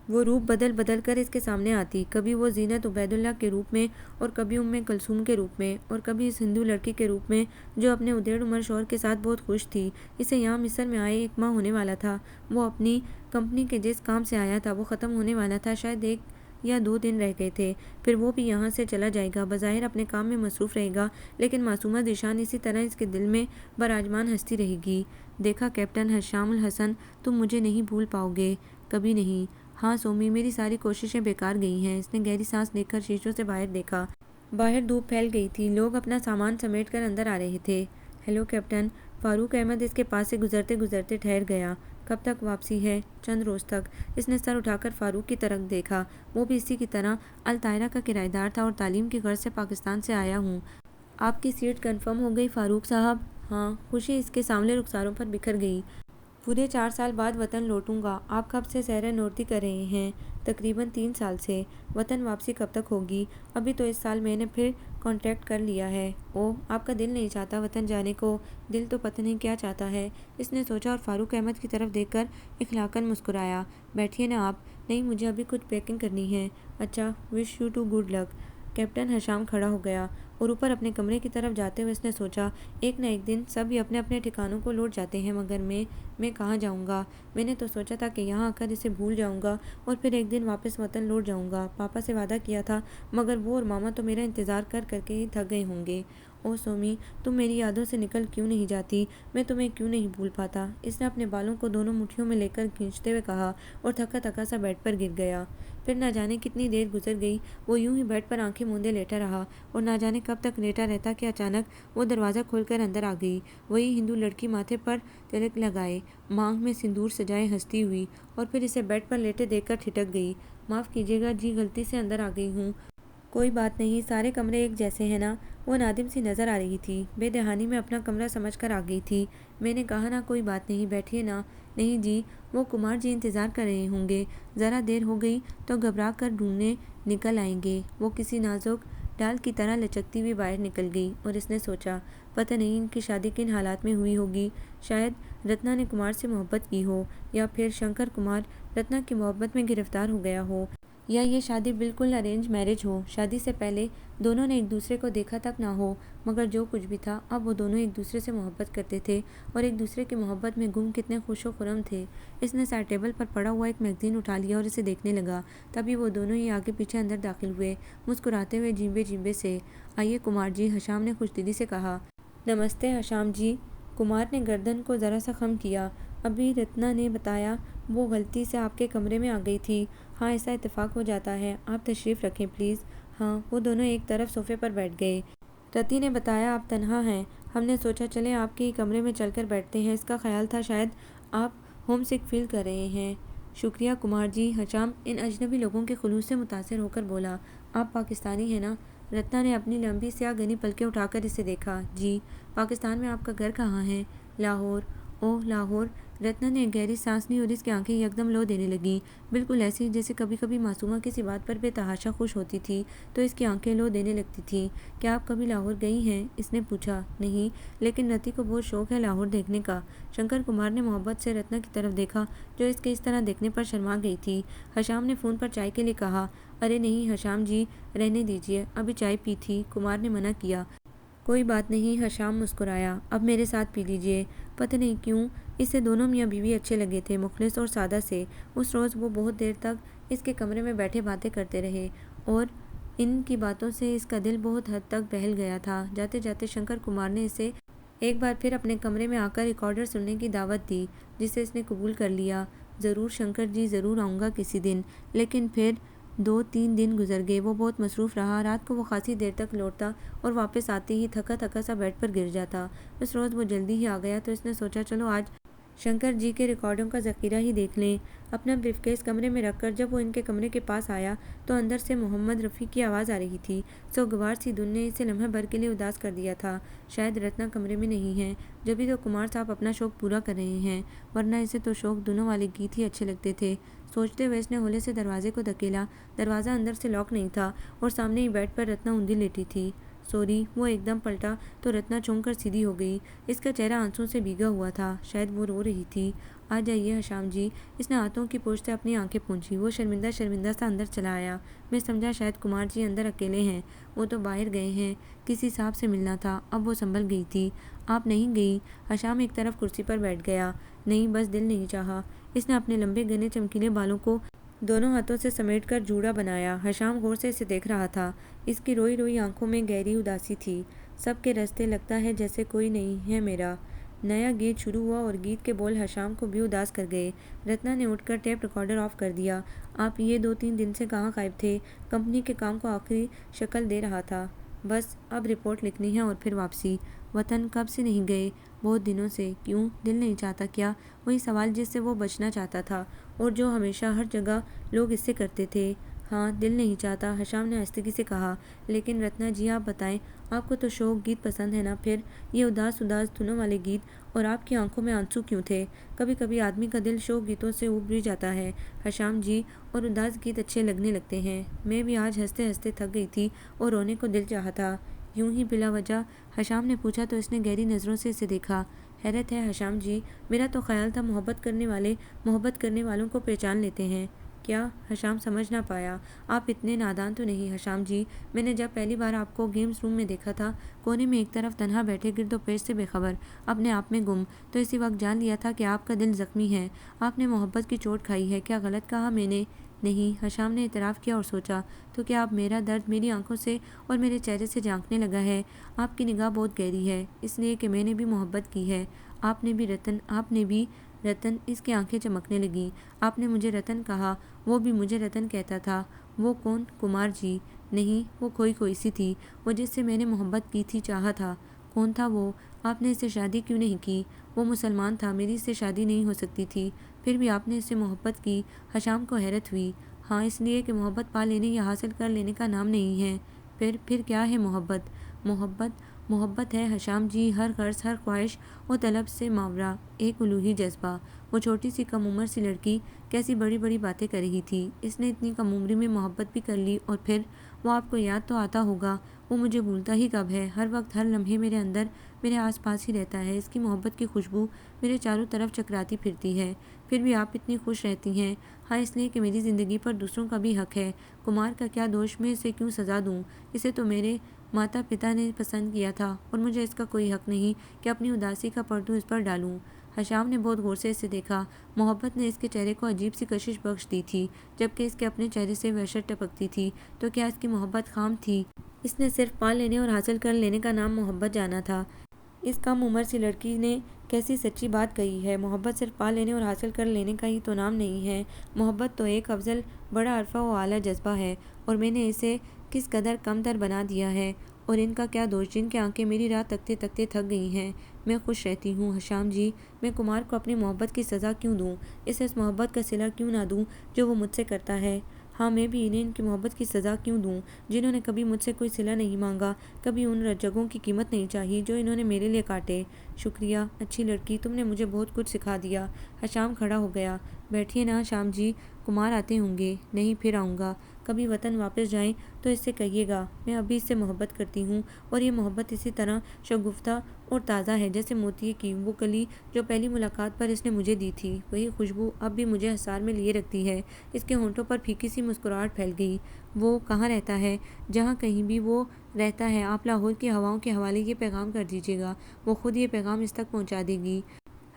وہ روپ بدل بدل کر اس کے سامنے آتی، کبھی وہ زینت عبید اللہ کے روپ میں، اور کبھی کلثوم کے روپ میں، اور کبھی اس ہندو لڑکی کے روپ میں جو اپنے ادھیڑ عمر شوہر کے ساتھ بہت خوش تھی۔ اسے یہاں مصر میں آئے 1 ماہ ہونے والا تھا۔ وہ اپنی کمپنی کے جس کام سے آیا تھا وہ ختم ہونے والا تھا، شاید 1 یا 2 دن رہ گئے تھے، پھر وہ بھی یہاں سے چلا جائے گا۔ بظاہر اپنے کام میں مصروف رہے گا، لیکن معصومہ ذیشان اسی طرح اس کے دل میں براجمان ہستی رہے گی۔ دیکھا کیپٹن حشام الحسن، تم مجھے نہیں بھول پاؤ گے، کبھی نہیں۔ ہاں سومی، میری ساری کوششیں بیکار گئی ہیں۔ اس نے گہری سانس لے کر شیشوں سے باہر دیکھا۔ باہر دھوپ پھیل گئی تھی، لوگ اپنا سامان سمیٹ کر اندر آ رہے تھے۔ ہیلو کیپٹن، فاروق احمد اس کے پاس سے گزرتے گزرتے ٹھہر گیا۔ کب تک واپسی ہے؟ چند روز تک۔ اس نے سر اٹھا کر فاروق کی طرف دیکھا، وہ بھی اسی کی طرح الطاہرہ کا کرایہ دار تھا اور تعلیم کی غرض سے پاکستان سے آیا ہوں۔ آپ کی سیٹ کنفرم ہو گئی فاروق صاحب؟ ہاں۔ خوشی اس کے سامنے رخساروں پر بکھر گئی۔ پورے 4 سال بعد وطن لوٹوں گا۔ آپ کب سے سیر نوردی کر رہے ہیں؟ تقریباً 3 سال سے۔ وطن واپسی کب تک ہوگی؟ ابھی تو اس سال میں نے پھر کانٹریکٹ کر لیا ہے۔ اوہ، آپ کا دل نہیں چاہتا وطن جانے کو؟ دل تو پتہ نہیں کیا چاہتا ہے، اس نے سوچا اور فاروق احمد کی طرف دیکھ کر اخلاقاً مسکرایا۔ بیٹھیے نا آپ۔ نہیں، مجھے ابھی کچھ پیکنگ کرنی ہے۔ اچھا، wish you to good luck. Captain Hisham کھڑا ہو گیا اور اوپر اپنے کمرے کی طرف جاتے ہوئے اس نے سوچا، ایک نہ ایک دن سب ہی اپنے اپنے ٹھکانوں کو لوٹ جاتے ہیں، مگر میں کہاں جاؤں گا؟ میں نے تو سوچا تھا کہ یہاں آ کر اسے بھول جاؤں گا اور پھر ایک دن واپس وطن لوٹ جاؤں گا۔ پاپا سے وعدہ کیا تھا، مگر وہ اور ماما تو میرا انتظار کر کر کے ہی تھک گئے ہوں گے۔ اوہ سومی، تم میری یادوں سے نکل کیوں نہیں جاتی؟ میں تمہیں کیوں نہیں بھول پاتا؟ اس نے اپنے بالوں کو دونوں مٹھیوں میں لے کر کھینچتے ہوئے کہا اور تھکا تھکا سا بیڈ پر گر گیا۔ پھر نہ جانے کتنی دیر گزر گئی، وہ یوں ہی بیڈ پر آنکھیں موندے لیٹا رہا اور نہ جانے کب تک لیٹا رہتا کہ اچانک وہ دروازہ کھول کر اندر آ گئی، وہی ہندو لڑکی ماتھے پر تلک لگائے، مانگ میں سندور سجائے ہنستی ہوئی، اور پھر اسے بیڈ پر لیٹے دیکھ کر ٹھٹک گئی۔ معاف کیجیے گا جی، غلطی سے اندر آ گئی ہوں۔ کوئی بات نہیں، سارے کمرے ایک جیسے ہیں نا؟ وہ نادم سی نظر آ رہی تھی، بے دہانی میں اپنا کمرہ سمجھ کر آ گئی تھی۔ میں نے کہا نا کوئی بات نہیں، بیٹھیے نا۔ نہیں جی، وہ کمار جی انتظار کر رہے ہوں گے، ذرا دیر ہو گئی تو گھبرا کر ڈھونڈنے نکل آئیں گے۔ وہ کسی نازک ڈال کی طرح لچکتی ہوئی باہر نکل گئی اور اس نے سوچا، پتہ نہیں ان کی شادی کن حالات میں ہوئی ہوگی۔ شاید رتنا نے کمار سے محبت کی ہو، یا پھر شنکر کمار رتنا کی محبت میں گرفتار ہو گیا ہو، یا یہ شادی بالکل ارینج میرج ہو، شادی سے پہلے دونوں نے ایک دوسرے کو دیکھا تک نہ ہو، مگر جو کچھ بھی تھا اب وہ دونوں ایک دوسرے سے محبت کرتے تھے اور ایک دوسرے کی محبت میں گم کتنے خوش و خرم تھے۔ اس نے سائڈ ٹیبل پر پڑا ہوا ایک میگزین اٹھا لیا اور اسے دیکھنے لگا، تبھی وہ دونوں ہی آگے پیچھے اندر داخل ہوئے، مسکراتے ہوئے جیبے جیبے سے۔ آئیے کمار جی، حشام نے خوش دلی سے کہا۔ نمستے حشام جی۔ کمار نے گردن کو ذرا سا خم کیا۔ ابھی رتنا نے بتایا وہ غلطی سے آپ کے کمرے میں آ گئی تھی۔ ہاں، ایسا اتفاق ہو جاتا ہے، آپ تشریف رکھیں پلیز۔ ہاں۔ وہ دونوں ایک طرف صوفے پر بیٹھ گئے۔ رتی نے بتایا آپ تنہا ہیں، ہم نے سوچا چلیں آپ کے ہی کمرے میں چل کر بیٹھتے ہیں، اس کا خیال تھا شاید آپ ہوم سک فیل کر رہے ہیں۔ شکریہ کمار جی۔ حشام ان اجنبی لوگوں کے خلوص سے متاثر ہو کر بولا۔ آپ پاکستانی ہیں نا؟ رتنا نے اپنی لمبی سیاہ گھنی پلکیں اٹھا کر اسے دیکھا۔ جی۔ پاکستان میں آپ کا گھر کہاں ہے؟ لاہور۔ اوہ لاہور۔ رتنا نے ایک گہری سانس لی اور اس کی آنکھیں یکدم لو دینے لگیں، بالکل ایسی جیسے کبھی کبھی معصومہ کسی بات پر بے تحاشا خوش ہوتی تھی تو اس کی آنکھیں لو دینے لگتی تھیں۔ کیا آپ کبھی لاہور گئی ہیں؟ اس نے پوچھا۔ نہیں، لیکن رتی کو بہت شوق ہے لاہور دیکھنے کا۔ شنکر کمار نے محبت سے رتنا کی طرف دیکھا جو اس کے اس طرح دیکھنے پر شرما گئی تھی۔ حشام نے فون پر چائے کے لیے کہا۔ ارے نہیں حشام جی، رہنے دیجیے، ابھی چائے پی تھی، کمار نے منع کیا۔ کوئی بات نہیں، حشام مسکرایا، اب میرے ساتھ پی لیجیے۔ پتہ نہیں کیوں اسے دونوں میاں بیوی اچھے لگے تھے، مخلص اور سادہ سے۔ اس روز وہ بہت دیر تک اس کے کمرے میں بیٹھے باتیں کرتے رہے اور ان کی باتوں سے اس کا دل بہت حد تک بہل گیا تھا۔ جاتے جاتے شنکر کمار نے اسے ایک بار پھر اپنے کمرے میں آ کر ریکارڈر سننے کی دعوت دی، جسے اس نے قبول کر لیا۔ ضرور شنکر جی، ضرور آؤں گا کسی دن۔ لیکن پھر 2-3 دن گزر گئے، وہ بہت مصروف رہا، رات کو وہ خاصی دیر تک لوٹتا اور واپس آتے ہی تھکا تھکا سا بیڈ پر گر جاتا۔ اس روز وہ جلدی ہی آ گیا تو اس نے سوچا چلو آج شنکر جی کے ریکارڈوں کا ذخیرہ ہی دیکھ لیں۔ اپنا بریف کیس کمرے میں رکھ کر جب وہ ان کے کمرے کے پاس آیا تو اندر سے محمد رفیع کی آواز آ رہی تھی۔ سوگوار سی دھن نے اسے لمحے بھر کے لیے اداس کر دیا تھا۔ شاید رتنا کمرے میں نہیں ہے، جبھی تو کمار صاحب اپنا شوق پورا کر رہے ہیں، ورنہ اسے تو شوق دھنوں والے گیت ہی اچھے لگتے تھے۔ سوچتے ہوئے اس نے ہولے سے دروازے کو دھکیلا، دروازہ اندر سے لاک نہیں تھا اور سامنے ہی بیڈ پر رتنا اوندھی لیٹی تھی۔ سوری۔ وہ ایک دم پلٹا تو رتنا چونک کر سیدھی ہو گئی، اس کا چہرہ آنسوں سے بھیگا ہوا تھا، شاید وہ رو رہی تھی۔ آ جائیے حشام جی۔ اس نے ہاتھوں کی پوچھ سے اپنی آنکھیں پونچھی، وہ شرمندہ شرمندہ سا اندر چلا آیا۔ میں سمجھا شاید کمار جی اندر اکیلے ہیں، وہ تو باہر گئے ہیں، کسی صاحب سے ملنا تھا۔ اب وہ سنبھل گئی تھی۔ آپ نہیں گئی؟ حشام ایک طرف کرسی پر بیٹھ گیا۔ نہیں، بس دل نہیں چاہا۔ اس نے اپنے لمبے گھنے چمکیلے بالوں کو دونوں ہاتھوں سے سمیٹ کر جوڑا بنایا۔ حشام غور سے اسے دیکھ رہا تھا، اس کی روئی روئی آنکھوں میں گہری اداسی تھی۔ سب کے راستے لگتا ہے جیسے کوئی نہیں ہے میرا۔ نیا گیت شروع ہوا اور گیت کے بول حشام کو بھی اداس کر گئے۔ رتنا نے اٹھ کر ٹیپ ریکارڈر آف کر دیا۔ آپ یہ 2-3 دن سے کہاں غائب تھے؟ کمپنی کے کام کو آخری شکل دے رہا تھا۔ بس اب رپورٹ لکھنی ہے اور پھر واپسی۔ وطن کب سے نہیں گئے؟ بہت دنوں سے۔ کیوں؟ دل نہیں چاہتا کیا؟ وہی سوال جس سے وہ بچنا چاہتا تھا اور جو ہمیشہ ہر جگہ لوگ اس سے کرتے تھے۔ ہاں، دل نہیں چاہتا، حشام نے آہستگی سے کہا۔ لیکن رتنا جی آپ بتائیں، آپ کو تو شوق گیت پسند ہے نا؟ پھر یہ اداس دھنوں والے گیت، اور آپ کی آنکھوں میں آنسو کیوں تھے؟ کبھی کبھی آدمی کا دل شوق گیتوں سے اوب بھی جاتا ہے حشام جی، اور اداس گیت اچھے لگنے لگتے ہیں۔ میں بھی آج ہنستے ہنستے تھک گئی تھی اور رونے کو دل چاہا تھا۔ یوں ہی بلا وجہ؟ حشام نے پوچھا تو اس نے گہری نظروں سے اسے دیکھا۔ حیرت ہے حشام جی، میرا تو خیال تھا محبت کرنے والوں کو پہچان لیتے ہیں۔ کیا؟ حشام سمجھ نہ پایا۔ آپ اتنے نادان تو نہیں حشام جی، میں نے جب پہلی بار آپ کو گیمز روم میں دیکھا تھا، کونے میں ایک طرف تنہا بیٹھے، گرد و پیش سے بے خبر، اپنے آپ میں گم، تو اسی وقت جان لیا تھا کہ آپ کا دل زخمی ہے، آپ نے محبت کی چوٹ کھائی ہے۔ کیا غلط کہا میں نے؟ نہیں، حشام نے اعتراف کیا اور سوچا، تو کیا اب میرا درد میری آنکھوں سے اور میرے چہرے سے جھانکنے لگا ہے؟ آپ کی نگاہ بہت گہری ہے، اس لیے کہ میں نے بھی محبت کی ہے۔ آپ نے بھی رتن، اس کی آنکھیں چمکنے لگیں۔ آپ نے مجھے رتن کہا، وہ بھی مجھے رتن کہتا تھا۔ وہ کون؟ کمار جی؟ نہیں، وہ کوئی سی تھی، وہ جس سے میں نے محبت کی تھی، چاہا تھا۔ کون تھا وہ؟ آپ نے اس سے شادی کیوں نہیں کی؟ وہ مسلمان تھا، میری اس سے شادی نہیں ہو سکتی تھی۔ پھر بھی آپ نے اس سے محبت کی؟ حشام کو حیرت ہوئی۔ ہاں، اس لیے کہ محبت پا لینے یا حاصل کر لینے کا نام نہیں ہے۔ پھر کیا ہے محبت؟ محبت ہے حشام جی، ہر غرض، ہر خواہش و طلب سے ماورا ایک الوہی جذبہ۔ وہ چھوٹی سی کم عمر سی لڑکی کیسی بڑی بڑی باتیں کر رہی تھی۔ اس نے اتنی کم عمری میں محبت بھی کر لی، اور پھر وہ آپ کو یاد تو آتا ہوگا، وہ مجھے بھولتا ہی کب ہے؟ ہر وقت، ہر لمحے میرے اندر، میرے آس پاس ہی رہتا ہے۔ اس کی محبت کی خوشبو میرے چاروں طرف چکراتی پھرتی ہے۔ پھر بھی آپ اتنی خوش رہتی ہیں۔ ہاں، اس لیے کہ میری زندگی پر دوسروں کا بھی حق ہے۔ کمار کا کیا دوش؟ میں اسے کیوں سزا دوں؟ اسے تو میرے ماتا پتا نے پسند کیا تھا، اور مجھے اس کا کوئی حق نہیں کہ اپنی اداسی کا پردو اس پر ڈالوں۔ حشام نے بہت غور سے اسے دیکھا۔ محبت نے اس کے چہرے کو عجیب سی کشش بخش دی تھی، جبکہ اس کے اپنے چہرے سے وحشت ٹپکتی تھی۔ تو کیا اس کی محبت خام تھی؟ اس نے صرف پا لینے اور حاصل کر لینے کا نام محبت جانا تھا۔ اس کم عمر سی لڑکی نے کیسی سچی بات کہی ہے۔ محبت صرف پا لینے اور حاصل کر لینے کا ہی تو نام نہیں ہے۔ محبت تو ایک افضل، بڑا عرفہ و اعلیٰ جذبہ ہے، اور میں نے اسے کس قدر کم تر بنا دیا ہے۔ اور ان کا کیا دوش، جن کی آنکھیں میری راہ تکتے تکتے تھک گئی ہیں؟ میں خوش رہتی ہوں حشام جی۔ میں کمار کو اپنی محبت کی سزا کیوں دوں؟ اسے اس محبت کا صلہ کیوں نہ دوں جو وہ مجھ سے کرتا ہے؟ ہاں، میں بھی انہیں ان کی محبت کی سزا کیوں دوں، جنہوں نے کبھی مجھ سے کوئی صلہ نہیں مانگا، کبھی ان جگہوں کی قیمت نہیں چاہی جو انہوں نے میرے لیے کاٹے۔ شکریہ اچھی لڑکی، تم نے مجھے بہت کچھ سکھا دیا۔ حشام کھڑا ہو گیا۔ بیٹھیے نا حشام جی، کمار آتے ہوں گے؟ نہیں، پھر آؤں گا۔ کبھی وطن واپس جائیں تو اس سے کہیے گا میں ابھی اس سے محبت کرتی ہوں، اور یہ محبت اسی طرح شگفتہ اور تازہ ہے جیسے موتیے کی وہ کلی جو پہلی ملاقات پر اس نے مجھے دی تھی۔ وہی خوشبو اب بھی مجھے حصار میں لیے رکھتی ہے۔ اس کے ہونٹوں پر پھیکی سی مسکراہٹ پھیل گئی۔ وہ کہاں رہتا ہے؟ جہاں کہیں بھی وہ رہتا ہے، آپ لاہور کی ہواؤں کے حوالے یہ پیغام کر دیجیے گا، وہ خود یہ پیغام اس تک پہنچا دے گی۔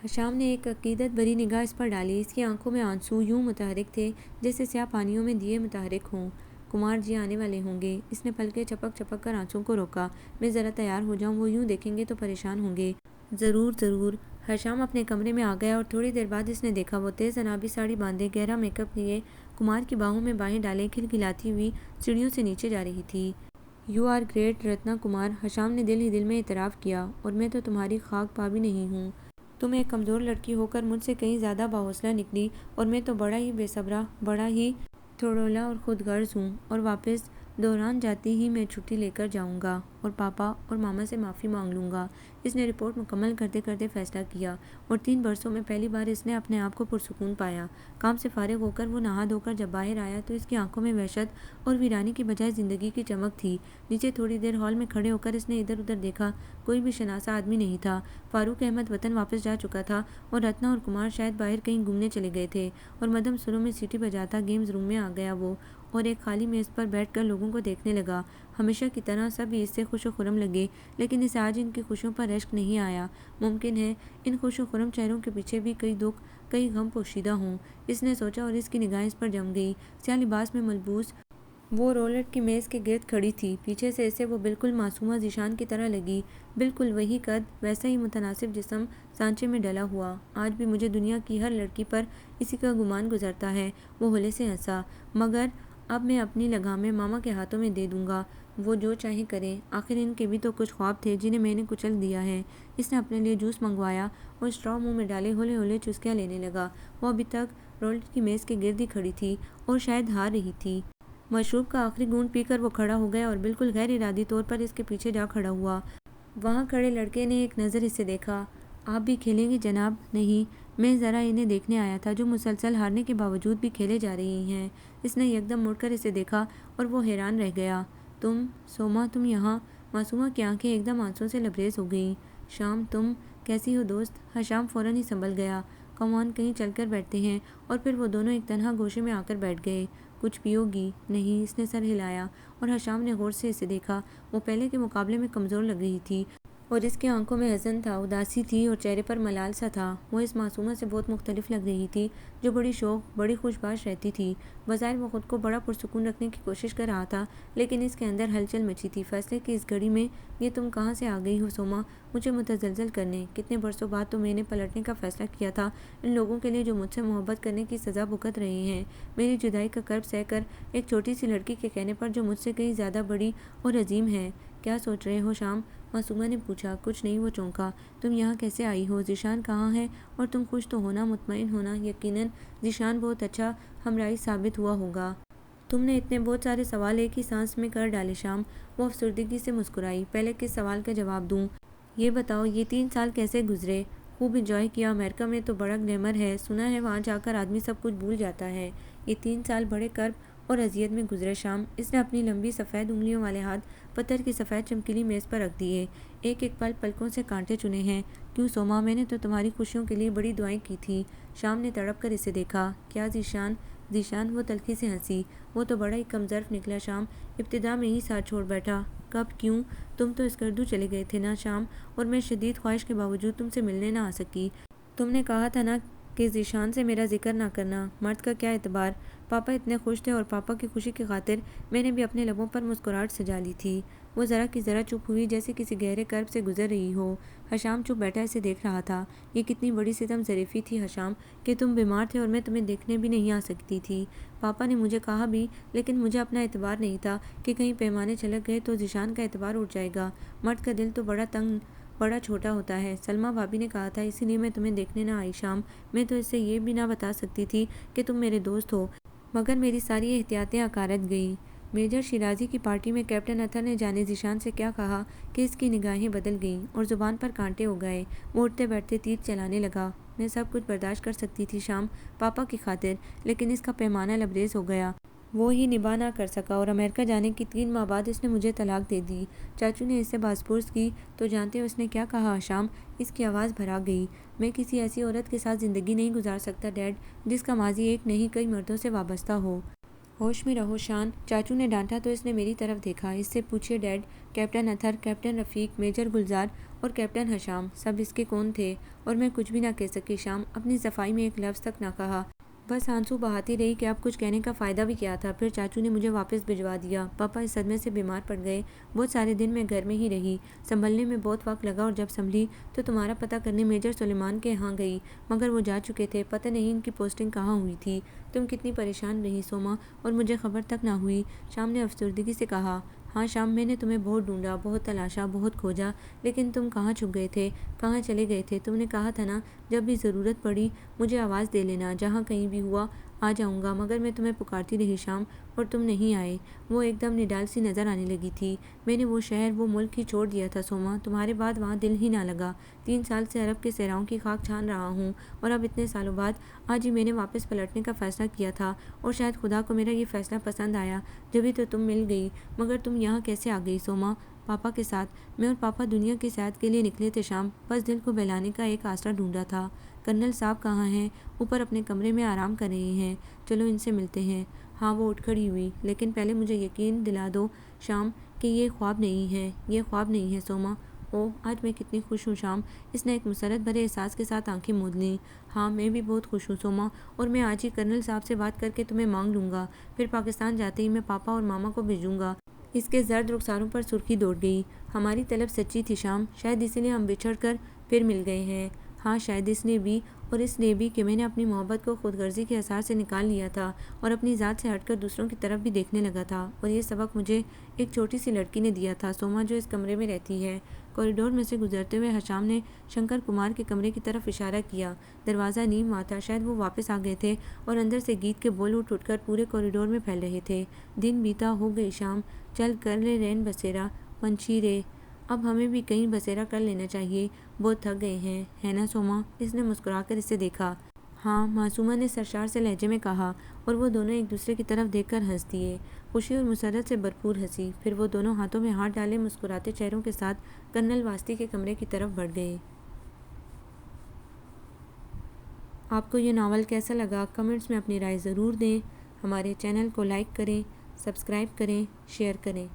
حشام نے ایک عقیدت بھری نگاہ اس پر ڈالی۔ اس کی آنکھوں میں آنسو یوں متحرک تھے جیسے سیاہ پانیوں میں دیے متحرک ہوں۔ کمار جی آنے والے ہوں گے۔ اس نے پلکیں چپک چپک کر آنسوں کو روکا۔ میں ذرا تیار ہو جاؤں؟ وہ یوں دیکھیں گے تو پریشان ہوں گے۔ ضرور۔ حشام اپنے کمرے میں آ گیا، اور تھوڑی دیر بعد اس نے دیکھا وہ تیز انابی ساڑی باندھے، گہرا میک اپ لیے، کمار کی باہوں میں باہیں ڈالے، کھلکھلاتی ہوئی سیڑھیوں سے نیچے جا رہی تھی۔ You are great Ratna Kumar, Hisham نے دل ہی دل میں اعتراف کیا، اور میں تو تمہاری خاک پا بھی نہیں ہوں۔ تم ایک کمزور لڑکی ہو کر مجھ سے کہیں زیادہ باحوصلہ نکلی، اور میں تو بڑا ہی بے صبرا، بڑا ہی تھوڑولا اور خود غرض ہوں، اور واپس دوران جاتی ہی میں چھٹی لے کر جاؤں گا اور پاپا اور ماما سے معافی مانگ لوں گا۔ اس نے رپورٹ مکمل کرتے کرتے فیصلہ کیا، اور 3 برسوں میں پہلی بار اس نے اپنے آپ کو پرسکون پایا۔ کام سے فارغ ہو کر وہ نہا دھو کر جب باہر آیا تو اس کی آنکھوں میں وحشت اور ویرانی کی بجائے زندگی کی چمک تھی۔ نیچے تھوڑی دیر ہال میں کھڑے ہو کر اس نے ادھر ادھر دیکھا، کوئی بھی شناسا آدمی نہیں تھا۔ فاروق احمد وطن واپس جا چکا تھا، اور رتنا اور کمار شاید باہر کہیں گھومنے چلے گئے تھے، اور مدھم سروں میں سیٹی بجاتا گیمز روم میں آ گیا وہ، اور ایک خالی میز پر بیٹھ کر لوگوں کو دیکھنے لگا۔ ہمیشہ کی طرح سب اس سے خوش و خرم لگے، لیکن اسے آج ان کی خوشیوں پر رشک نہیں آیا۔ ممکن ہے ان خوش و خرم چہروں کے پیچھے بھی کئی دکھ، کئی غم پوشیدہ ہوں، اس نے سوچا، اور اس کی نگاہیں اس پر جم گئی۔ سیاہ لباس میں ملبوس وہ رولٹ کی میز کے گرد کھڑی تھی، پیچھے سے اسے وہ بالکل معصومہ ذیشان کی طرح لگی، بالکل وہی قد، ویسا ہی متناسب جسم، سانچے میں ڈلا ہوا۔ آج بھی مجھے دنیا کی ہر لڑکی پر اسی کا گمان گزرتا ہے۔ وہ ہولے سے ہنسا۔ مگر اب میں اپنی لگامیں ماما کے ہاتھوں میں دے دوں گا، وہ جو چاہیں کریں، آخر ان کے بھی تو کچھ خواب تھے جنہیں میں نے کچل دیا ہے۔ اس نے اپنے لیے جوس منگوایا اور اسٹرا منہ میں ڈالے ہولے ہولے چسکیاں لینے لگا۔ وہ ابھی تک رولٹ کی میز کے گرد ہی کھڑی تھی اور شاید ہار رہی تھی۔ مشروب کا آخری گھونٹ پی کر وہ کھڑا ہو گیا اور بالکل غیر ارادی طور پر اس کے پیچھے جا کھڑا ہوا۔ وہاں کھڑے لڑکے نے ایک نظر اسے دیکھا۔ آپ بھی کھیلیں گے جناب؟ نہیں، میں ذرا انہیں دیکھنے آیا تھا جو مسلسل ہارنے کے باوجود بھی کھیلے جا رہی ہیں۔ اس نے یکدم مڑ کر اسے دیکھا اور وہ حیران رہ گیا۔ تم، سوما، تم یہاں؟ معصومہ کی آنکھیں ایک دم آنسوں سے لبریز ہو گئیں۔ شام، تم کیسی ہو دوست؟ حشام فوراً ہی سنبھل گیا۔ کم آن، کہیں چل کر بیٹھتے ہیں۔ اور پھر وہ دونوں ایک تنہا گوشے میں آ کر بیٹھ گئے۔ کچھ پیو گی؟ نہیں، اس نے سر ہلایا اور حشام نے غور سے اسے دیکھا۔ وہ پہلے کے مقابلے میں کمزور لگ رہی تھی اور اس کی آنکھوں میں حزن تھا، اداسی تھی اور چہرے پر ملال سا تھا۔ وہ اس معصومہ سے بہت مختلف لگ رہی تھی جو بڑی شوق، بڑی خوش باش رہتی تھی۔ بظاہر وہ خود کو بڑا پرسکون رکھنے کی کوشش کر رہا تھا، لیکن اس کے اندر ہلچل مچی تھی۔ فیصلے کی اس گھڑی میں یہ تم کہاں سے آ گئی ہو سوما، مجھے متزلزل کرنے؟ کتنے برسوں بعد تو میں نے پلٹنے کا فیصلہ کیا تھا ان لوگوں کے لیے جو مجھ سے محبت کرنے کی سزا بھگت رہے ہیں، میری جدائی کا کرب سہ کر، ایک چھوٹی سی لڑکی کے کہنے پر جو مجھ سے کہیں زیادہ بڑی اور عظیم ہے۔ کیا سوچ رہے ہو شام؟ معصومہ نے پوچھا۔ کچھ نہیں، وہ چونکا۔ تم یہاں کیسے آئی ہو؟ ذیشان کہاں ہے؟ اور تم خوش تو ہونا، مطمئن ہونا۔ یقیناً ذیشان بہت اچھا ہمراہی ثابت ہوا ہوگا۔ تم نے اتنے بہت سارے سوال ایک ہی سانس میں کر ڈالے شام۔ وہ افسردگی سے مسکرائی۔ پہلے کس سوال کا جواب دوں؟ یہ بتاؤ، یہ 3 سال کیسے گزرے؟ خوب انجوائے کیا؟ امریکہ میں تو بڑا گلیمر ہے، سنا ہے وہاں جا کر آدمی سب کچھ بھول جاتا ہے۔ یہ 3 سال بڑے کرب اور اذیت میں گزرے شام۔ اس نے اپنی لمبی سفید انگلیوں والے ہاتھ پتھر کی سفید چمکیلی میز پر رکھ دیے۔ ایک ایک پل پلکوں سے کانٹے چنے ہیں۔ کیوں سوما، میں نے تو تمہاری خوشیوں کے لیے بڑی دعائیں کی تھی۔ شام نے تڑپ کر اسے دیکھا۔ کیا ذیشان؟ ذیشان، وہ تلخی سے ہنسی۔ وہ تو بڑا ہی کم ظرف نکلا شام، ابتدا میں ہی ساتھ چھوڑ بیٹھا۔ کب؟ کیوں؟ تم تو اسکردو چلے گئے تھے نا شام، اور میں شدید خواہش کے باوجود تم سے ملنے نہ آ سکی۔ تم نے کہا تھا نا کہ ذیشان سے میرا ذکر نہ کرنا۔ مرد کا کیا اعتبار؟ پاپا اتنے خوش تھے اور پاپا کی خوشی کی خاطر میں نے بھی اپنے لبوں پر مسکراہٹ سجا لی تھی۔ وہ ذرا کی ذرا چپ ہوئی جیسے کسی گہرے کرب سے گزر رہی ہو۔ حشام چپ بیٹھا اسے دیکھ رہا تھا۔ یہ کتنی بڑی ستم ظریفی تھی حشام، کہ تم بیمار تھے اور میں تمہیں دیکھنے بھی نہیں آ سکتی تھی۔ پاپا نے مجھے کہا بھی، لیکن مجھے اپنا اعتبار نہیں تھا کہ کہیں پیمانے چھلک گئے تو ذیشان کا اعتبار اٹھ جائے گا۔ مرد کا دل تو بڑا تنگ، بڑا چھوٹا ہوتا ہے۔ سلمیٰ بھابی نے کہا تھا، اسی لیے میں تمہیں دیکھنے نہ آئی شام۔ میں تو اس سے یہ بھی نہ بتا سکتی تھی کہ تم میرے دوست ہو، مگر میری ساری احتیاطیں عقارت گئیں۔ میجر شیرازی کی پارٹی میں کیپٹن اتھر نے جانے ذیشان سے کیا کہا کہ اس کی نگاہیں بدل گئیں اور زبان پر کانٹے ہو گئے۔ وہ اٹھتے بیٹھتے تیر چلانے لگا۔ میں سب کچھ برداشت کر سکتی تھی شام، پاپا کی خاطر، لیکن اس کا پیمانہ لبریز ہو گیا۔ وہ ہی نباہ نہ کر سکا اور امریکہ جانے کی 3 ماہ بعد اس نے مجھے طلاق دے دی۔ چاچو نے اس سے باز پرس کی تو جانتے ہو اس نے کیا کہا حشام؟ اس کی آواز بھرا گئی۔ میں کسی ایسی عورت کے ساتھ زندگی نہیں گزار سکتا ڈیڈ، جس کا ماضی ایک نہیں کئی مردوں سے وابستہ ہو۔ ہوش میں رہو شان، چاچو نے ڈانٹا تو اس نے میری طرف دیکھا۔ اس سے پوچھیے ڈیڈ، کیپٹن اتھر، کیپٹن رفیق، میجر گلزار اور کیپٹن حشام، سب اس کے کون تھے؟ اور میں کچھ بھی نہ کہہ سکی شام، اپنی صفائی میں ایک لفظ تک نہ کہا، بس آنسو بہاتی رہی کہ اب کچھ کہنے کا فائدہ بھی کیا تھا۔ پھر چاچو نے مجھے واپس بھجوا دیا۔ پاپا اس صدمے سے بیمار پڑ گئے۔ بہت سارے دن میں گھر میں ہی رہی، سنبھلنے میں بہت وقت لگا، اور جب سنبھلی تو تمہارا پتہ کرنے میجر سلیمان کے ہاں گئی، مگر وہ جا چکے تھے، پتہ نہیں ان کی پوسٹنگ کہاں ہوئی تھی۔ تم کتنی پریشان رہی سوما، اور مجھے خبر تک نہ ہوئی۔ شام نے افسردگی سے کہا۔ ہاں شام، میں نے تمہیں بہت ڈھونڈا، بہت تلاشا، بہت کھوجا، لیکن تم کہاں چھپ گئے تھے، کہاں چلے گئے تھے؟ تم نے کہا تھا نا، جب بھی ضرورت پڑی مجھے آواز دے لینا، جہاں کہیں بھی ہوا آ جاؤں گا، مگر میں تمہیں پکارتی رہی شام، اور تم نہیں آئے۔ وہ ایک دم نڈال سی نظر آنے لگی تھی۔ میں نے وہ شہر، وہ ملک ہی چھوڑ دیا تھا سوما، تمہارے بعد وہاں دل ہی نہ لگا۔ 3 سال سے عرب کے صحراؤں کی خاک چھان رہا ہوں، اور اب اتنے سالوں بعد آج ہی میں نے واپس پلٹنے کا فیصلہ کیا تھا، اور شاید خدا کو میرا یہ فیصلہ پسند آیا، جبھی تو تم مل گئی۔ مگر تم یہاں کیسے آ گئی سوما؟ پاپا کے ساتھ۔ میں اور پاپا دنیا کی سیاحت کے لیے نکلے تھے شام، بس دل کو بہلانے کا ایک آسرا ڈھونڈا تھا۔ کرنل صاحب کہاں ہیں؟ اوپر اپنے کمرے میں آرام کر رہے ہیں، چلو ان سے ملتے ہیں۔ ہاں، وہ اٹھ کھڑی ہوئی۔ لیکن پہلے مجھے یقین دلا دو شام کہ یہ خواب نہیں ہے، یہ خواب نہیں ہے سوما۔ اوہ آج میں کتنی خوش ہوں شام، اس نے ایک مسرت بھرے احساس کے ساتھ آنکھیں مود لیں۔ ہاں میں بھی بہت خوش ہوں سوما، اور میں آج ہی کرنل صاحب سے بات کر کے تمہیں مانگ لوں گا، پھر پاکستان جاتے ہی میں پاپا اور ماما کو بھیجوں گا۔ اس کے زرد رخساروں پر سرخی دوڑ گئی۔ ہماری طلب سچی تھی شام، شاید اسی لیے ہم بچھڑ کر پھر مل گئے ہیں۔ ہاں شاید اس نے بھی، اور اس لیے بھی کہ میں نے اپنی محبت کو خود غرضی کے اثار سے نکال لیا تھا اور اپنی ذات سے ہٹ کر دوسروں کی طرف بھی دیکھنے لگا تھا، اور یہ سبق مجھے ایک چھوٹی سی لڑکی نے دیا تھا سوما، جو اس کمرے میں رہتی ہے۔ کوریڈور میں سے گزرتے ہوئے حشام نے شنکر کمار کے کمرے کی طرف اشارہ کیا۔ دروازہ نیم ہوا تھا، شاید وہ واپس آ گئے تھے، اور اندر سے گیت کے بول اٹھ کر پورے کوریڈور میں پھیل رہے تھے۔ دن بیتا ہو گئی شام، چل کر لے رین بسیرا پنچھی رے، اب ہمیں بھی کہیں بسیرا کر لینا چاہیے، بہت تھک گئے ہیں، ہے نا سوما؟ اس نے مسکرا کر اسے دیکھا۔ ہاں، معصومہ نے سرشار سے لہجے میں کہا، اور وہ دونوں ایک دوسرے کی طرف دیکھ کر ہنس دیے، خوشی اور مسرت سے بھرپور ہنسی۔ پھر وہ دونوں ہاتھوں میں ہاتھ ڈالے مسکراتے چہروں کے ساتھ کرنل واسطی کے کمرے کی طرف بڑھ گئے۔ آپ کو یہ ناول کیسا لگا؟ کمنٹس میں اپنی رائے ضرور دیں۔ ہمارے چینل کو لائک کریں، سبسکرائب کریں، شیئر کریں۔